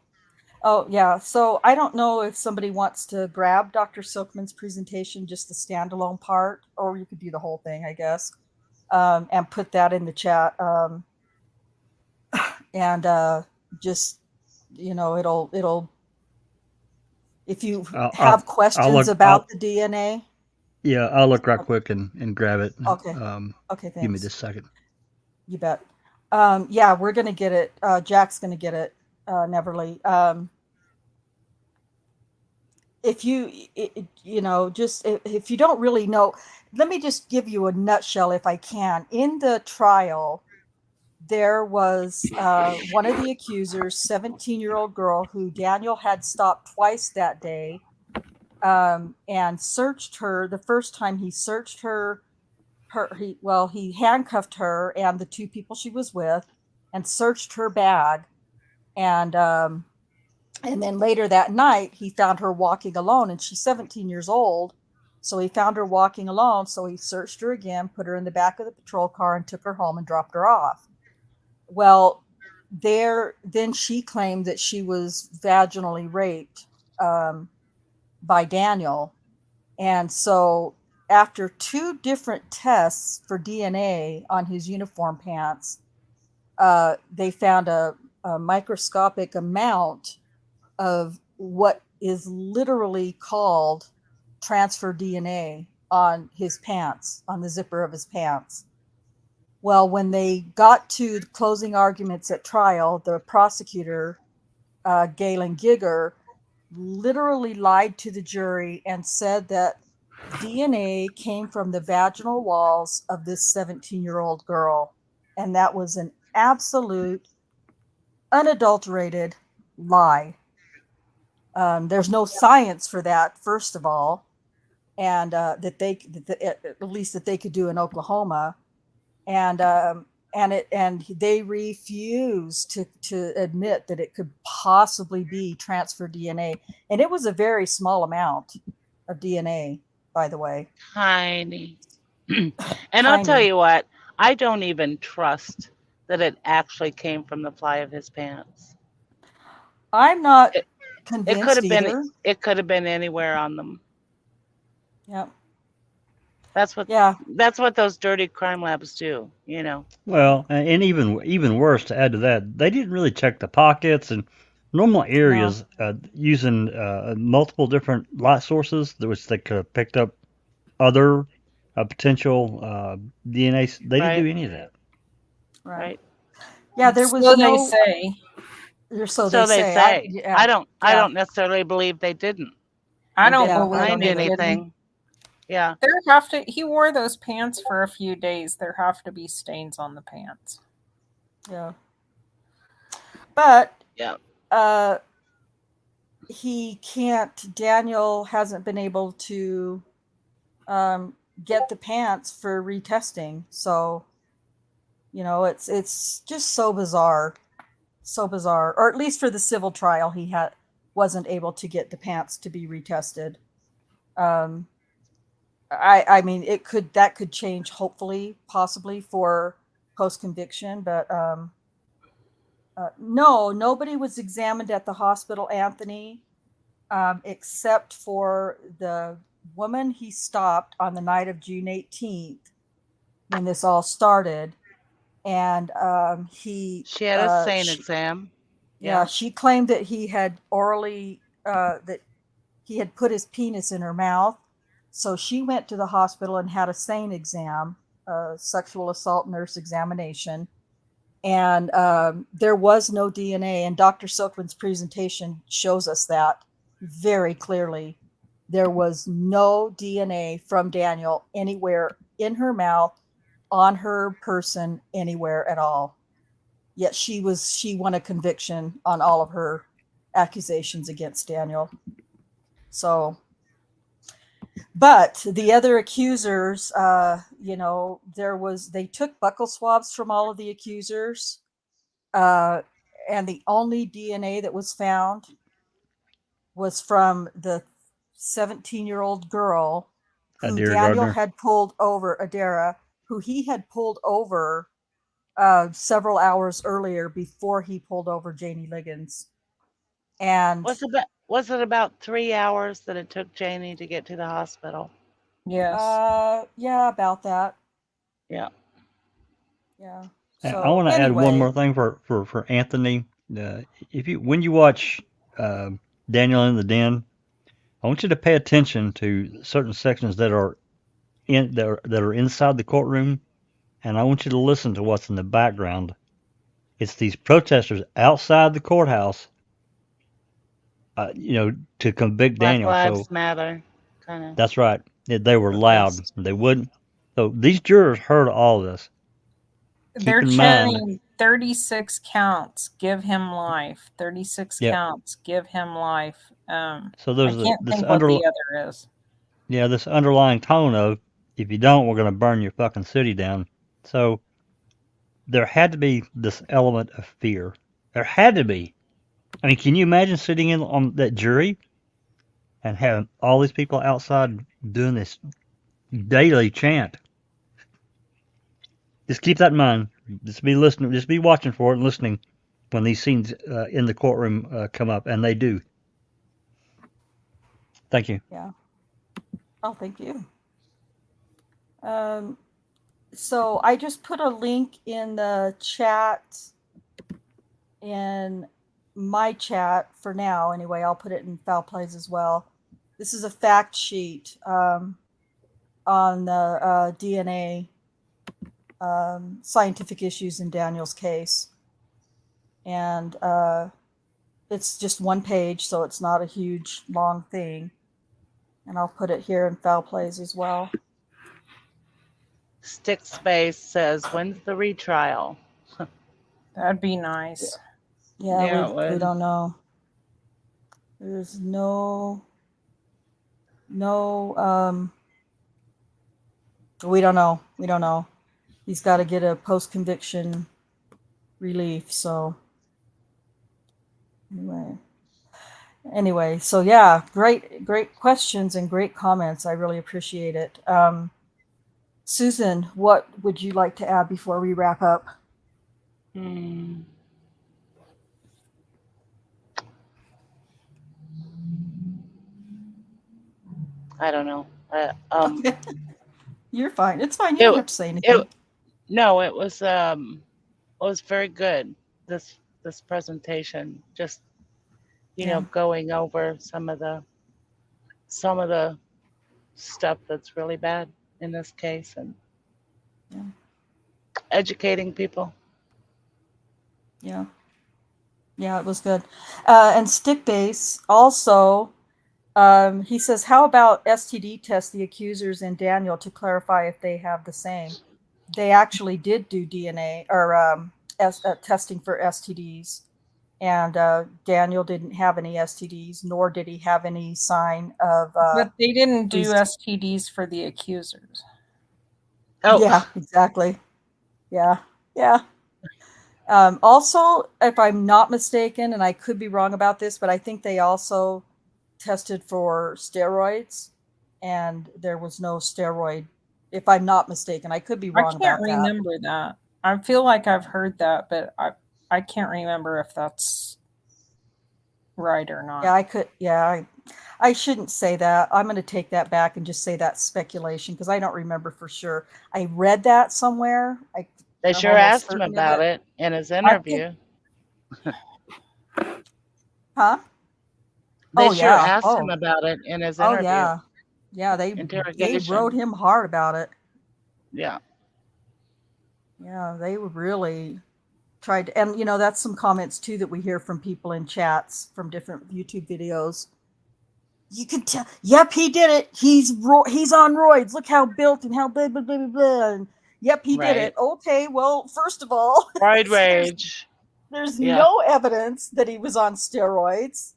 I don't know if somebody wants to grab Dr. Silkman's presentation, just the standalone part, or you could do the whole thing, I guess, and put that in the chat. And just, it'll, if you I'll have questions look- about the DNA. Yeah, I'll look right quick and grab it. Okay. Okay, Give me thanks. just a second. You bet. Yeah, we're gonna get it. Jack's gonna get it. Neverly. If you, just if you don't really know, let me just give you a nutshell if I can. In the trial, there was one of the accusers, 17-year-old girl who Daniel had stopped twice that day, and searched her. The first time he searched her, he handcuffed her and the two people she was with, and searched her bag, and then later that night he found her walking alone, and she's 17 years old. So he found her walking alone. So he searched her again, put her in the back of the patrol car, and took her home and dropped her off. Well, then she claimed that she was vaginally raped by Daniel. And so after 2 different tests for DNA on his uniform pants, they found a microscopic amount of what is literally called transfer DNA on his pants, on the zipper of his pants. Well, when they got to the closing arguments at trial, the prosecutor, Galen Giger, literally lied to the jury and said that DNA came from the vaginal walls of this 17-year-old girl. And that was an absolute, unadulterated lie. There's no science for that, first of all, and at least that they could do in Oklahoma, and they refuse to admit that it could possibly be transfer DNA, and it was a very small amount of DNA, by the way. Tiny. And I'll tell you what, I don't even trust that it actually came from the fly of his pants. I'm not convinced it could have either. been. It could have been anywhere on them. Yep. That's what. Yeah. That's what those dirty crime labs do. Well, and even worse, to add to that, they didn't really check the pockets and normal areas using multiple different light sources, which they could have picked up other potential DNA. They didn't do any of that. Right. Yeah, there was so no. They say. So they say. I don't necessarily believe they didn't. I don't find anything. Yeah. He wore those pants for a few days. There have to be stains on the pants. Yeah. But yeah. Daniel hasn't been able to get the pants for retesting. So, it's just so bizarre. So bizarre. Or at least for the civil trial, he wasn't able to get the pants to be retested. I mean, that could change, hopefully, possibly for post-conviction, but no, nobody was examined at the hospital, Anthony, except for the woman he stopped on the night of June 18th when this all started. And she had a SANE exam. Yeah, she claimed that he had that he had put his penis in her mouth. So she went to the hospital and had a SANE exam, sexual assault nurse examination. And there was no DNA. And Dr. Silkman's presentation shows us that very clearly. There was no DNA from Daniel anywhere in her mouth, on her person, anywhere at all. Yet she won a conviction on all of her accusations against Daniel. So, but the other accusers, they took buccal swabs from all of the accusers, and the only DNA that was found was from the 17-year-old girl who Daniel had pulled over, Adara, who he had pulled over several hours earlier before he pulled over Janie Liggins. And was it about 3 hours that it took Janie to get to the hospital? Yes. Yeah, about that. Yeah. Yeah. So, I want to add one more thing for Anthony. When you watch Daniel in the Den, I want you to pay attention to certain sections that are that are inside the courtroom, and I want you to listen to what's in the background. It's these protesters outside the courthouse, to convict Black Daniel. Lives So Matter, kind of. that's right. They were loud. Protest. They wouldn't. So these jurors heard all this. They're Keep in mind, chanting 36 counts, give him life. 36 yeah. counts, give him life. So I there's can't think what the other is. this underlying tone of, if you don't, we're going to burn your fucking city down. So there had to be this element of fear. There had to be. I mean, can you imagine sitting in on that jury and having all these people outside doing this daily chant? Just keep that in mind. Just be listening. Just be watching for it and listening when these scenes in the courtroom come up, and they do. Thank you. Yeah. Oh, thank you. So I just put a link in the chat, in my chat for now. Anyway, I'll put it in Foul Plays as well. This is a fact sheet on the DNA scientific issues in Daniel's case. And it's just one page, so it's not a huge, long thing. And I'll put it here in Foul Plays as well. Stick Space says, when's the retrial? That'd be nice. Yeah, it we would. don't know. There's no, we don't know. We don't know. He's got to get a post-conviction relief, so anyway, so yeah, great questions and great comments. I really appreciate it. Susan, what would you like to add before we wrap up? I don't know. You're fine. It's fine. You don't have to say anything. No, it was very good. This presentation, just going over some of the stuff that's really bad in this case and educating people. Yeah, it was good. And Stick Base also, he says, how about STD test the accusers and Daniel to clarify if they have the same? They actually did do DNA or testing for STDs, and Daniel didn't have any STDs, nor did he have any sign of. But they didn't do STDs for the accusers. Oh, yeah, exactly. Yeah. Also, if I'm not mistaken, and I could be wrong about this, but I think they also tested for steroids, and there was no steroid. If I'm not mistaken, I could be wrong about that. I can't remember that. I feel like I've heard that, but I can't remember if that's right or not. Yeah, I could. Yeah, I shouldn't say that. I'm going to take that back and just say that's speculation because I don't remember for sure. I read that somewhere. They sure asked him about it in his interview. Huh? They sure asked him about it in his interview. Oh, yeah. They wrote him hard about it. Yeah. Yeah, they would really tried to, and that's some comments too that we hear from people in chats from different YouTube videos. You can tell, yep, he did it. He's on roids. Look how built and how blah blah blah blah blah. And yep, he did it. Okay, well, first of all, roid rage. There's no evidence that he was on steroids.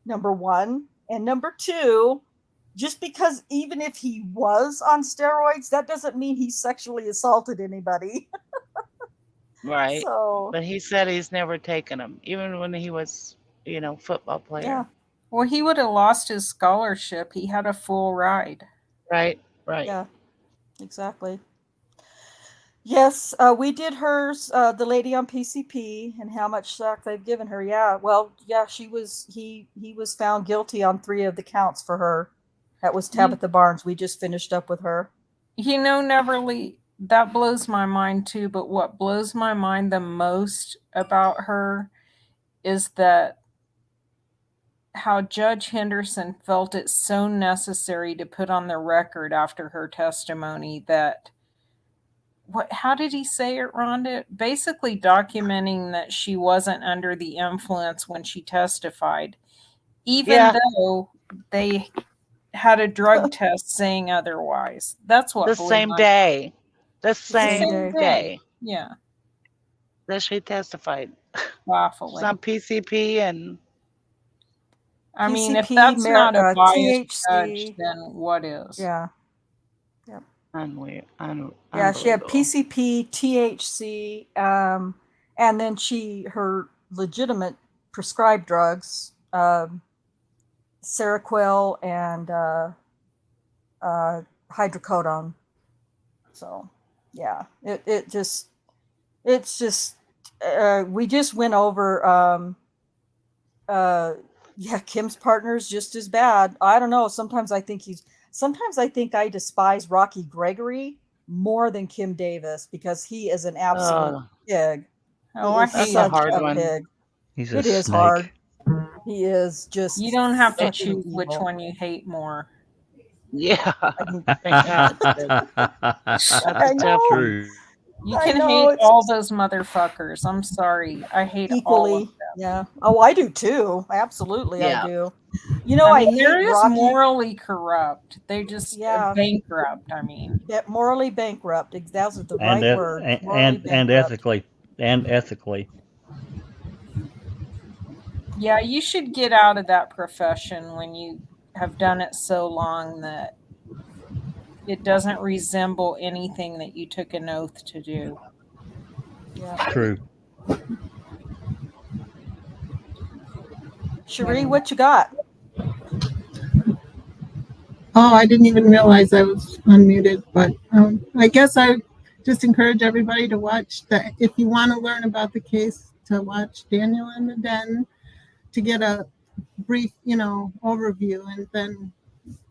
Number one, and number two, just because even if he was on steroids, that doesn't mean he sexually assaulted anybody. Right. So, but he said he's never taken them, even when he was, football player. Yeah. Well, he would have lost his scholarship. He had a full ride. Right. Yeah, exactly. Yes, we did hers, the lady on PCP, and how much slack they've given her. Yeah, well, yeah, he was found guilty on 3 of the counts for her. That was Tabitha Barnes. We just finished up with her. Neverly, that blows my mind too. But what blows my mind the most about her is that how Judge Henderson felt it so necessary to put on the record after her testimony that how did he say it, Rhonda? Basically documenting that she wasn't under the influence when she testified, even though they had a drug test saying otherwise. That's what The blew same my day. The Same same day. day Yeah, that she testified. baffling. Some PCP and I mean, if PCP, that's not a biased THC. judge, then what is? Yeah. Yep. unweird. Yeah, she had Unbelievable. PCP, THC, and then her legitimate prescribed drugs, Seroquel and hydrocodone. So, yeah, it's just we just went over. Yeah, Kim's partner is just as bad. I don't know. Sometimes I think I despise Rocky Gregory more than Kim Davis because he is an absolute pig. Oh, He I is hate such hard a one. pig. He's a It is snake. hard. He is just. You don't have to such an choose which evil. one you hate more. Yeah. I Thank God. That's a tough one. True. You I can know, hate it's all those motherfuckers. I'm sorry. I hate all of equally. them. Yeah. Oh, I do too. Absolutely, I Yeah. do. You know, I mean, hate they're just Rocky. morally corrupt. They're just Yeah. bankrupt. I mean, Morally bankrupt. Those are the and right words. Morally and bankrupt. ethically. yeah, you should get out of that profession when you have done it so long that it doesn't resemble anything that you took an oath to do. Yeah. True. Cherie, what you got? Oh, I didn't even realize I was unmuted, but I guess I just encourage everybody to watch that. If you want to learn about the case, to watch Daniel in the Den to get a brief, overview, and then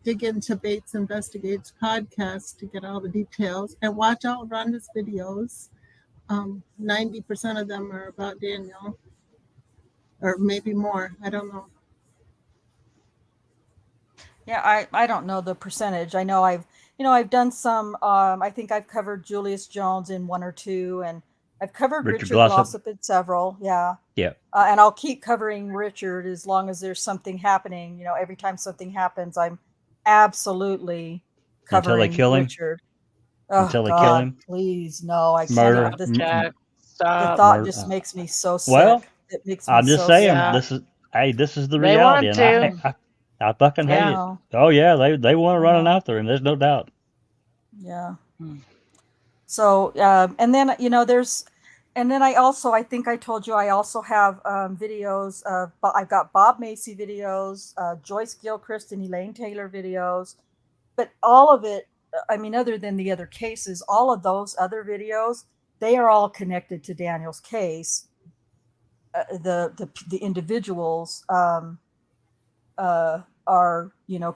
dig into Bates Investigates podcast to get all the details, and watch all of Rhonda's videos. 90% of them are about Daniel, or maybe more. I don't know. Yeah, I don't know the percentage. I know I've done some. I think I've covered Julius Jones in one or two, and I've covered Richard Glossop in several. Yeah. Yeah. And I'll keep covering Richard as long as there's something happening. Every time something happens, I'm absolutely covering Until they kill him? Richard. Until they God, kill him? please, no, I Murder. can't. Jack, The stop. thought just makes me so sick. Well, It makes me I'm just so saying, sick. this is the They reality, want and to. I fucking hate it. Yeah. Oh yeah, they want to I run it know. out there, and there's no doubt. Yeah. Hmm. So, and then, I think I told you, I also have videos of, I've got Bob Macy videos, Joyce Gilchrist and Elaine Taylor videos, but all of it, other than the other cases, all of those other videos, they are all connected to Daniel's case. The individuals are,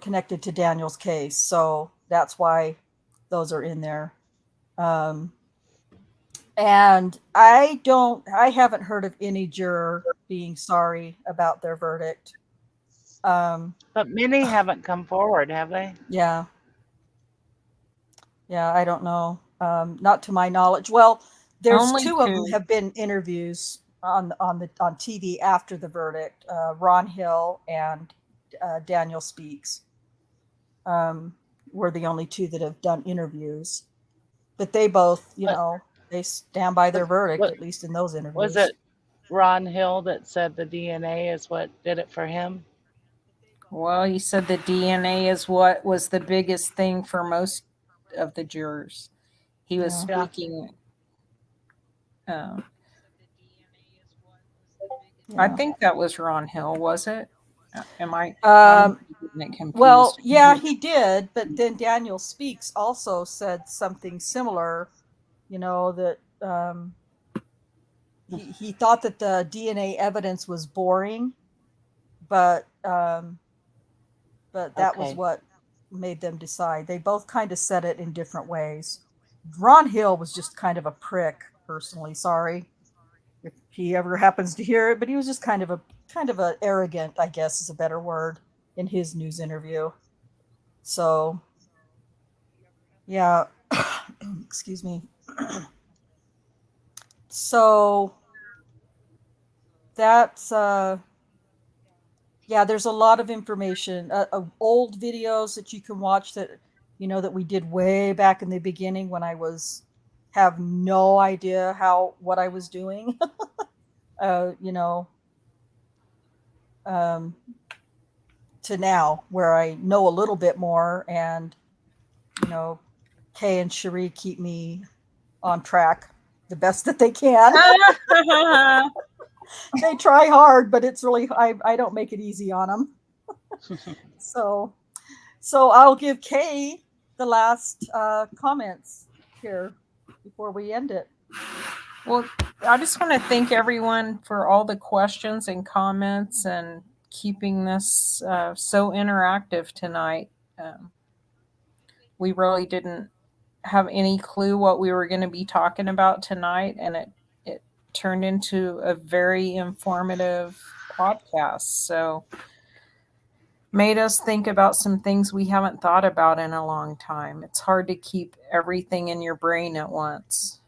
connected to Daniel's case. So that's why those are in there. And I haven't heard of any juror being sorry about their verdict. But many haven't come forward, have they? Yeah. Yeah, I don't know. Not to my knowledge. Well, there's Only two of them two. have been interviews on TV after the verdict. Ron Hill and Daniel Speaks were the only two that have done interviews. But they both, they stand by their verdict, at least in those interviews. Was it Ron Hill that said the DNA is what did it for him? Well, he said the DNA is what was the biggest thing for most of the jurors. He was speaking. I think that was Ron Hill, was it? Am I? Well, yeah, he did, but then Daniel Speaks also said something similar. That he thought that the DNA evidence was boring, but that was what made them decide. They both kind of said it in different ways. Ron Hill was just kind of a prick, personally. Sorry if he ever happens to hear it, but he was just kind of kind of a arrogant, I guess is a better word, in his news interview. So, yeah, excuse me. So that's yeah, there's a lot of information, old videos that you can watch that that we did way back in the beginning when I have no idea what I was doing. You know, to now where I know a little bit more, and Kay and Cherie keep me on track the best that they can. They try hard, but it's really I don't make it easy on them. So I'll give Kay the last comments here before we end it. Well, I just want to thank everyone for all the questions and comments and keeping this so interactive tonight. We really didn't have any clue what we were going to be talking about tonight, and it turned into a very informative podcast. So made us think about some things we haven't thought about in a long time. It's hard to keep everything in your brain at once.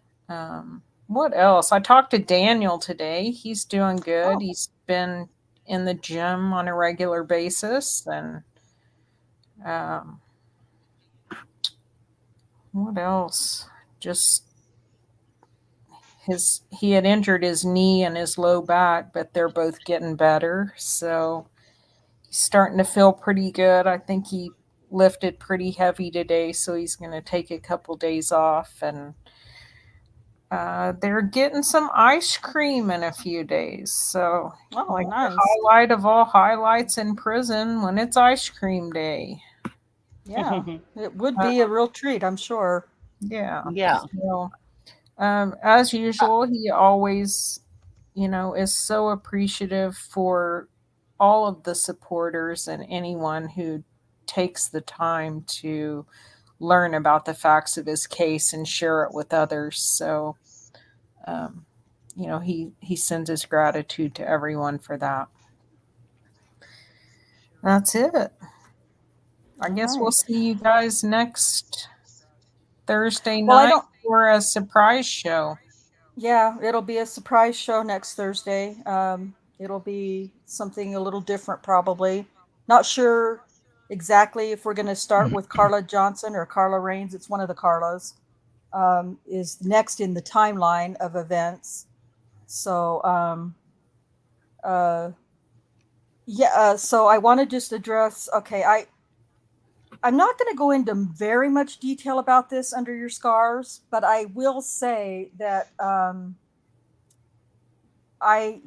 What else? I talked to Daniel today. He's doing good. He's been in the gym on a regular basis. And what else? Just he had injured his knee and his low back, but they're both getting better. So he's starting to feel pretty good. I think he lifted pretty heavy today, so he's going to take a couple days off. And they're getting some ice cream in a few days. So nice. The highlight of all highlights in prison when it's ice cream day. Yeah, it would be a real treat, I'm sure. Yeah. Yeah. So, as usual, he always, is so appreciative for all of the supporters and anyone who takes the time to learn about the facts of his case and share it with others. So, he sends his gratitude to everyone for that. That's it. I guess we'll see you guys next Thursday night for a surprise show. Yeah, it'll be a surprise show next Thursday. It'll be something a little different, probably. Not sure exactly if we're going to start with Carla Johnson or Carla Rains. It's one of the Carlas. Is next in the timeline of events. So, so I want to just address, I'm not going to go into very much detail about this under your scars, but I will say that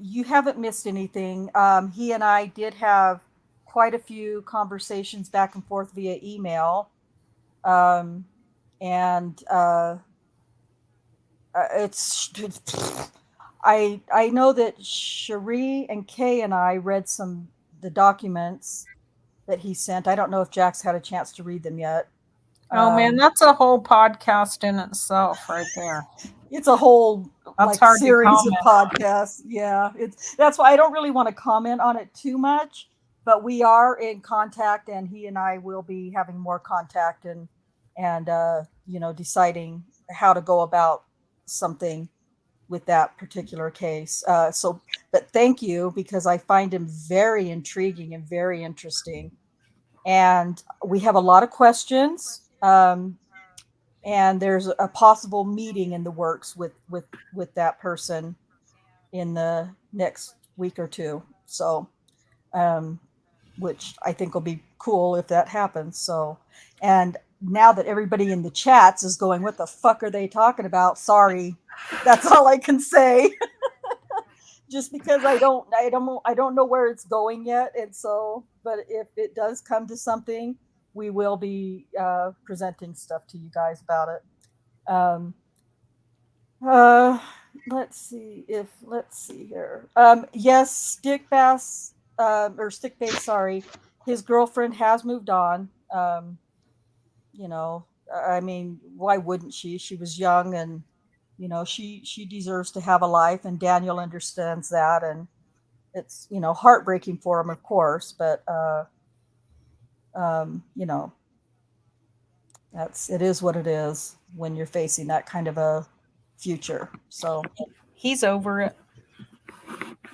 you haven't missed anything. He and I did have quite a few conversations back and forth via email. I know that Cherie and Kay and I read the documents that he sent. I don't know if Jack's had a chance to read them yet. Oh man, that's a whole podcast in itself right there. It's a whole series of podcasts. Yeah, that's why I don't really want to comment on it too much, but we are in contact, and he and I will be having more contact and deciding how to go about something with that particular case. But thank you, because I find him very intriguing and very interesting. And we have a lot of questions. And there's a possible meeting in the works with that person in the next week or two. So, which I think will be cool if that happens. So, and now that everybody in the chats is going, what the fuck are they talking about? Sorry. That's all I can say. Just because I don't know where it's going yet. And so, but if it does come to something, we will be presenting stuff to you guys about it. Let's see here. Yes, Stickbase, sorry. His girlfriend has moved on. I mean, why wouldn't she? She was young, and she deserves to have a life, and Daniel understands that. And it's heartbreaking for him, of course, but it is what it is when you're facing that kind of a future. So he's over it.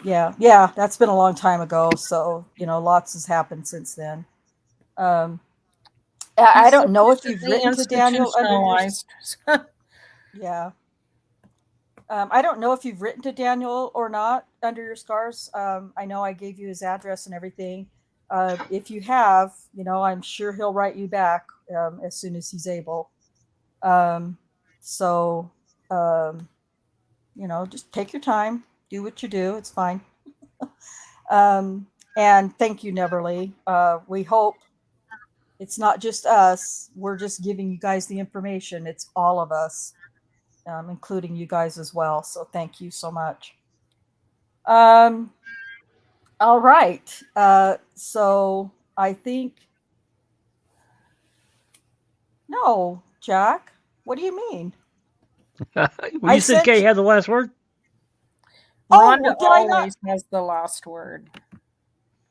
Yeah, that's been a long time ago. So lots has happened since then. I don't know if you've written to Daniel under your, yeah. I don't know if you've written to Daniel or not under your scars. I know I gave you his address and everything. If you have, I'm sure he'll write you back as soon as he's able. So, just take your time, do what you do. It's fine. And thank you, Neverly. We hope it's not just us. We're just giving you guys the information. It's all of us, including you guys as well. So thank you so much. All right. So I think. No, Jack. What do you mean? Well, you said Kay had the last word. Rhonda always has the last word.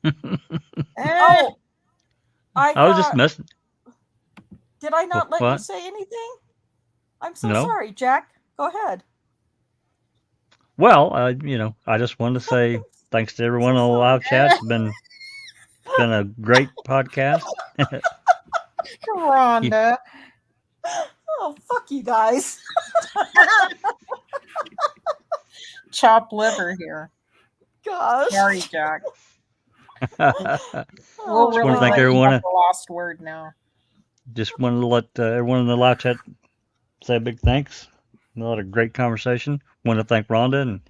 Oh, I was just messing. Did I not let you say anything? I'm so sorry, Jack. Go ahead. Well, I just wanted to say thanks to everyone on the live chat. It's been a great podcast. Rhonda. Oh, fuck you guys. Chopped liver here. Gosh. Sorry, Jack. We'll really thank everyone. The last word now. Just wanted to let everyone in the live chat say a big thanks. A lot of great conversation. Want to thank Rhonda and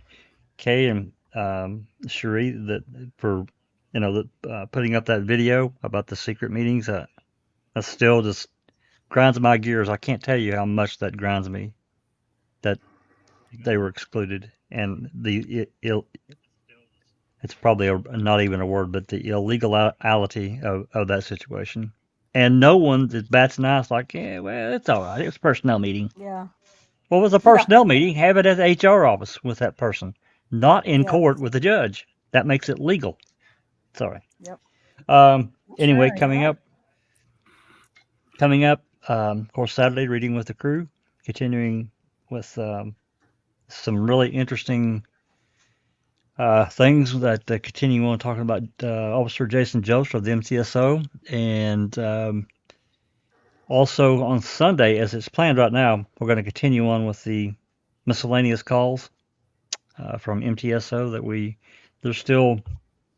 Kay and Cherie for putting up that video about the secret meetings. That still just grinds my gears. I can't tell you how much that grinds me that they were excluded, and it's probably not even a word, but the illegality of that situation. And no one that bats an eye like, yeah, well, it's all right. It was a personnel meeting. Yeah. What was a personnel meeting? Have it at the HR office with that person, not in court with the judge. That makes it legal. Sorry. Yep. Anyway, coming up, of course, Saturday, Reading with the Crew, continuing with some really interesting things that continue on talking about Officer Jason Jost of the MTSO. And also on Sunday, as it's planned right now, we're going to continue on with the miscellaneous calls from MTSO there's still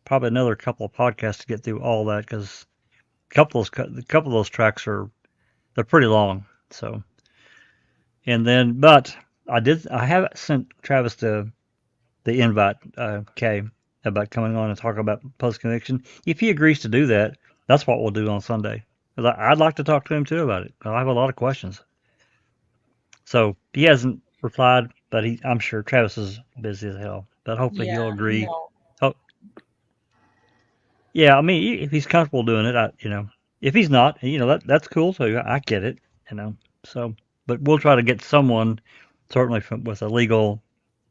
probably another couple of podcasts to get through all that, because a couple of those tracks they're pretty long. So, and then, but I have sent Travis the invite, Kay, about coming on and talk about post conviction. If he agrees to do that, that's what we'll do on Sunday. I'd like to talk to him too about it. I have a lot of questions. So he hasn't replied, but I'm sure Travis is busy as hell. But hopefully he'll agree. No. Oh, yeah. I mean, if he's comfortable doing it, if he's not, that's cool. So I get it, So, but we'll try to get someone, certainly with a legal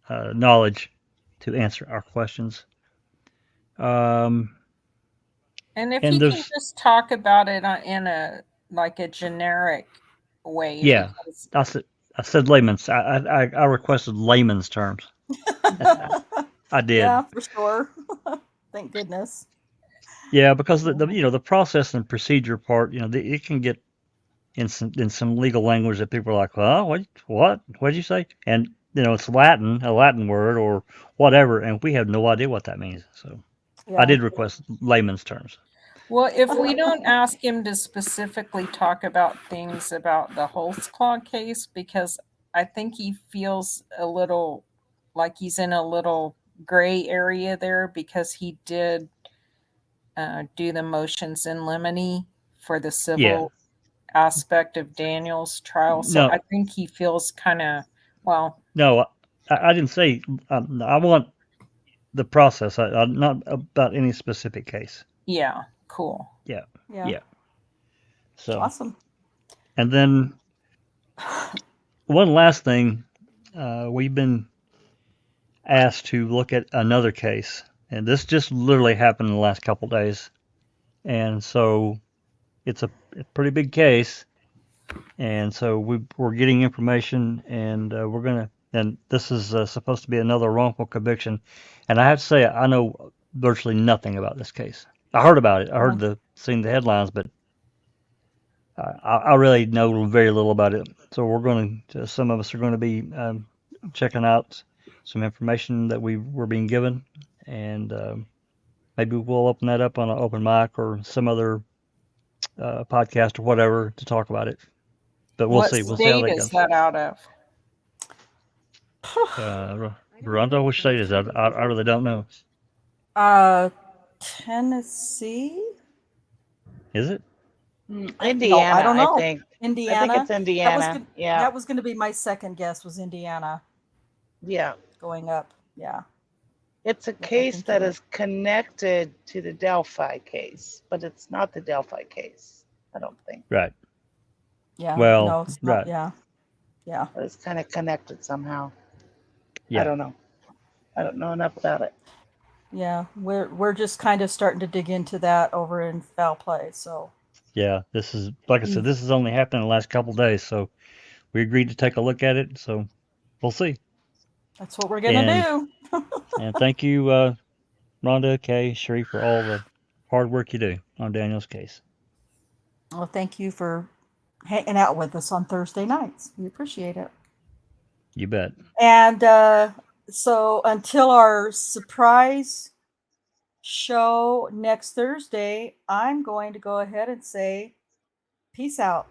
knowledge, to answer our questions. And if you can just talk about it in a generic way. Yeah, I said layman's. I requested layman's terms. I did. Yeah, for sure. Thank goodness. Yeah, because the process and procedure part, it can get in some legal language that people are like, well, what did you say? And it's a Latin word or whatever, and we have no idea what that means. So I did request layman's terms. Well, if we don't ask him to specifically talk about things about the Holtzclaw case, because I think he feels a little like he's in a little gray area there, because he did do the motions in limine for the civil aspect of Daniel's trial. So I think he feels kind of, well. No, I didn't say, I want the process, not about any specific case. Yeah, cool. Yeah. So awesome. And then one last thing, we've been asked to look at another case, And this just literally happened in the last couple days. And so it's a pretty big case. And so we're getting information, and and this is supposed to be another wrongful conviction. And I have to say, I know virtually nothing about this case. I heard about it. I heard seen the headlines, but I really know very little about it. So some of us are going to be checking out some information that we're being given, and maybe we'll open that up on an open mic or some other podcast or whatever to talk about it. But we'll see. We'll see how state that is goes. that out of? Rondo, which state is that? I really don't know. Tennessee? Is it? Indiana, No, I don't know. I think. Indiana. I think it's Indiana. That was going to be my second guess. Was Indiana? Yeah. Going up. Yeah. It's a case that is connected to the Delphi case, but it's not the Delphi case. I don't think. Right. Yeah. Well, no, it's not. right. Yeah. Yeah. But it's kind of connected somehow. Yeah. I don't know. I don't know enough about it. Yeah, we're just kind of starting to dig into that over in foul play. So. Yeah, this is, like I said, this has only happened in the last couple of days, so we agreed to take a look at it. So we'll see. That's what we're gonna do. And thank you, Rhonda, Kay, Sheree, for all the hard work you do on Daniel's case. Well, thank you for hanging out with us on Thursday nights. We appreciate it. You bet. And so until our surprise show next Thursday, I'm going to go ahead and say peace out.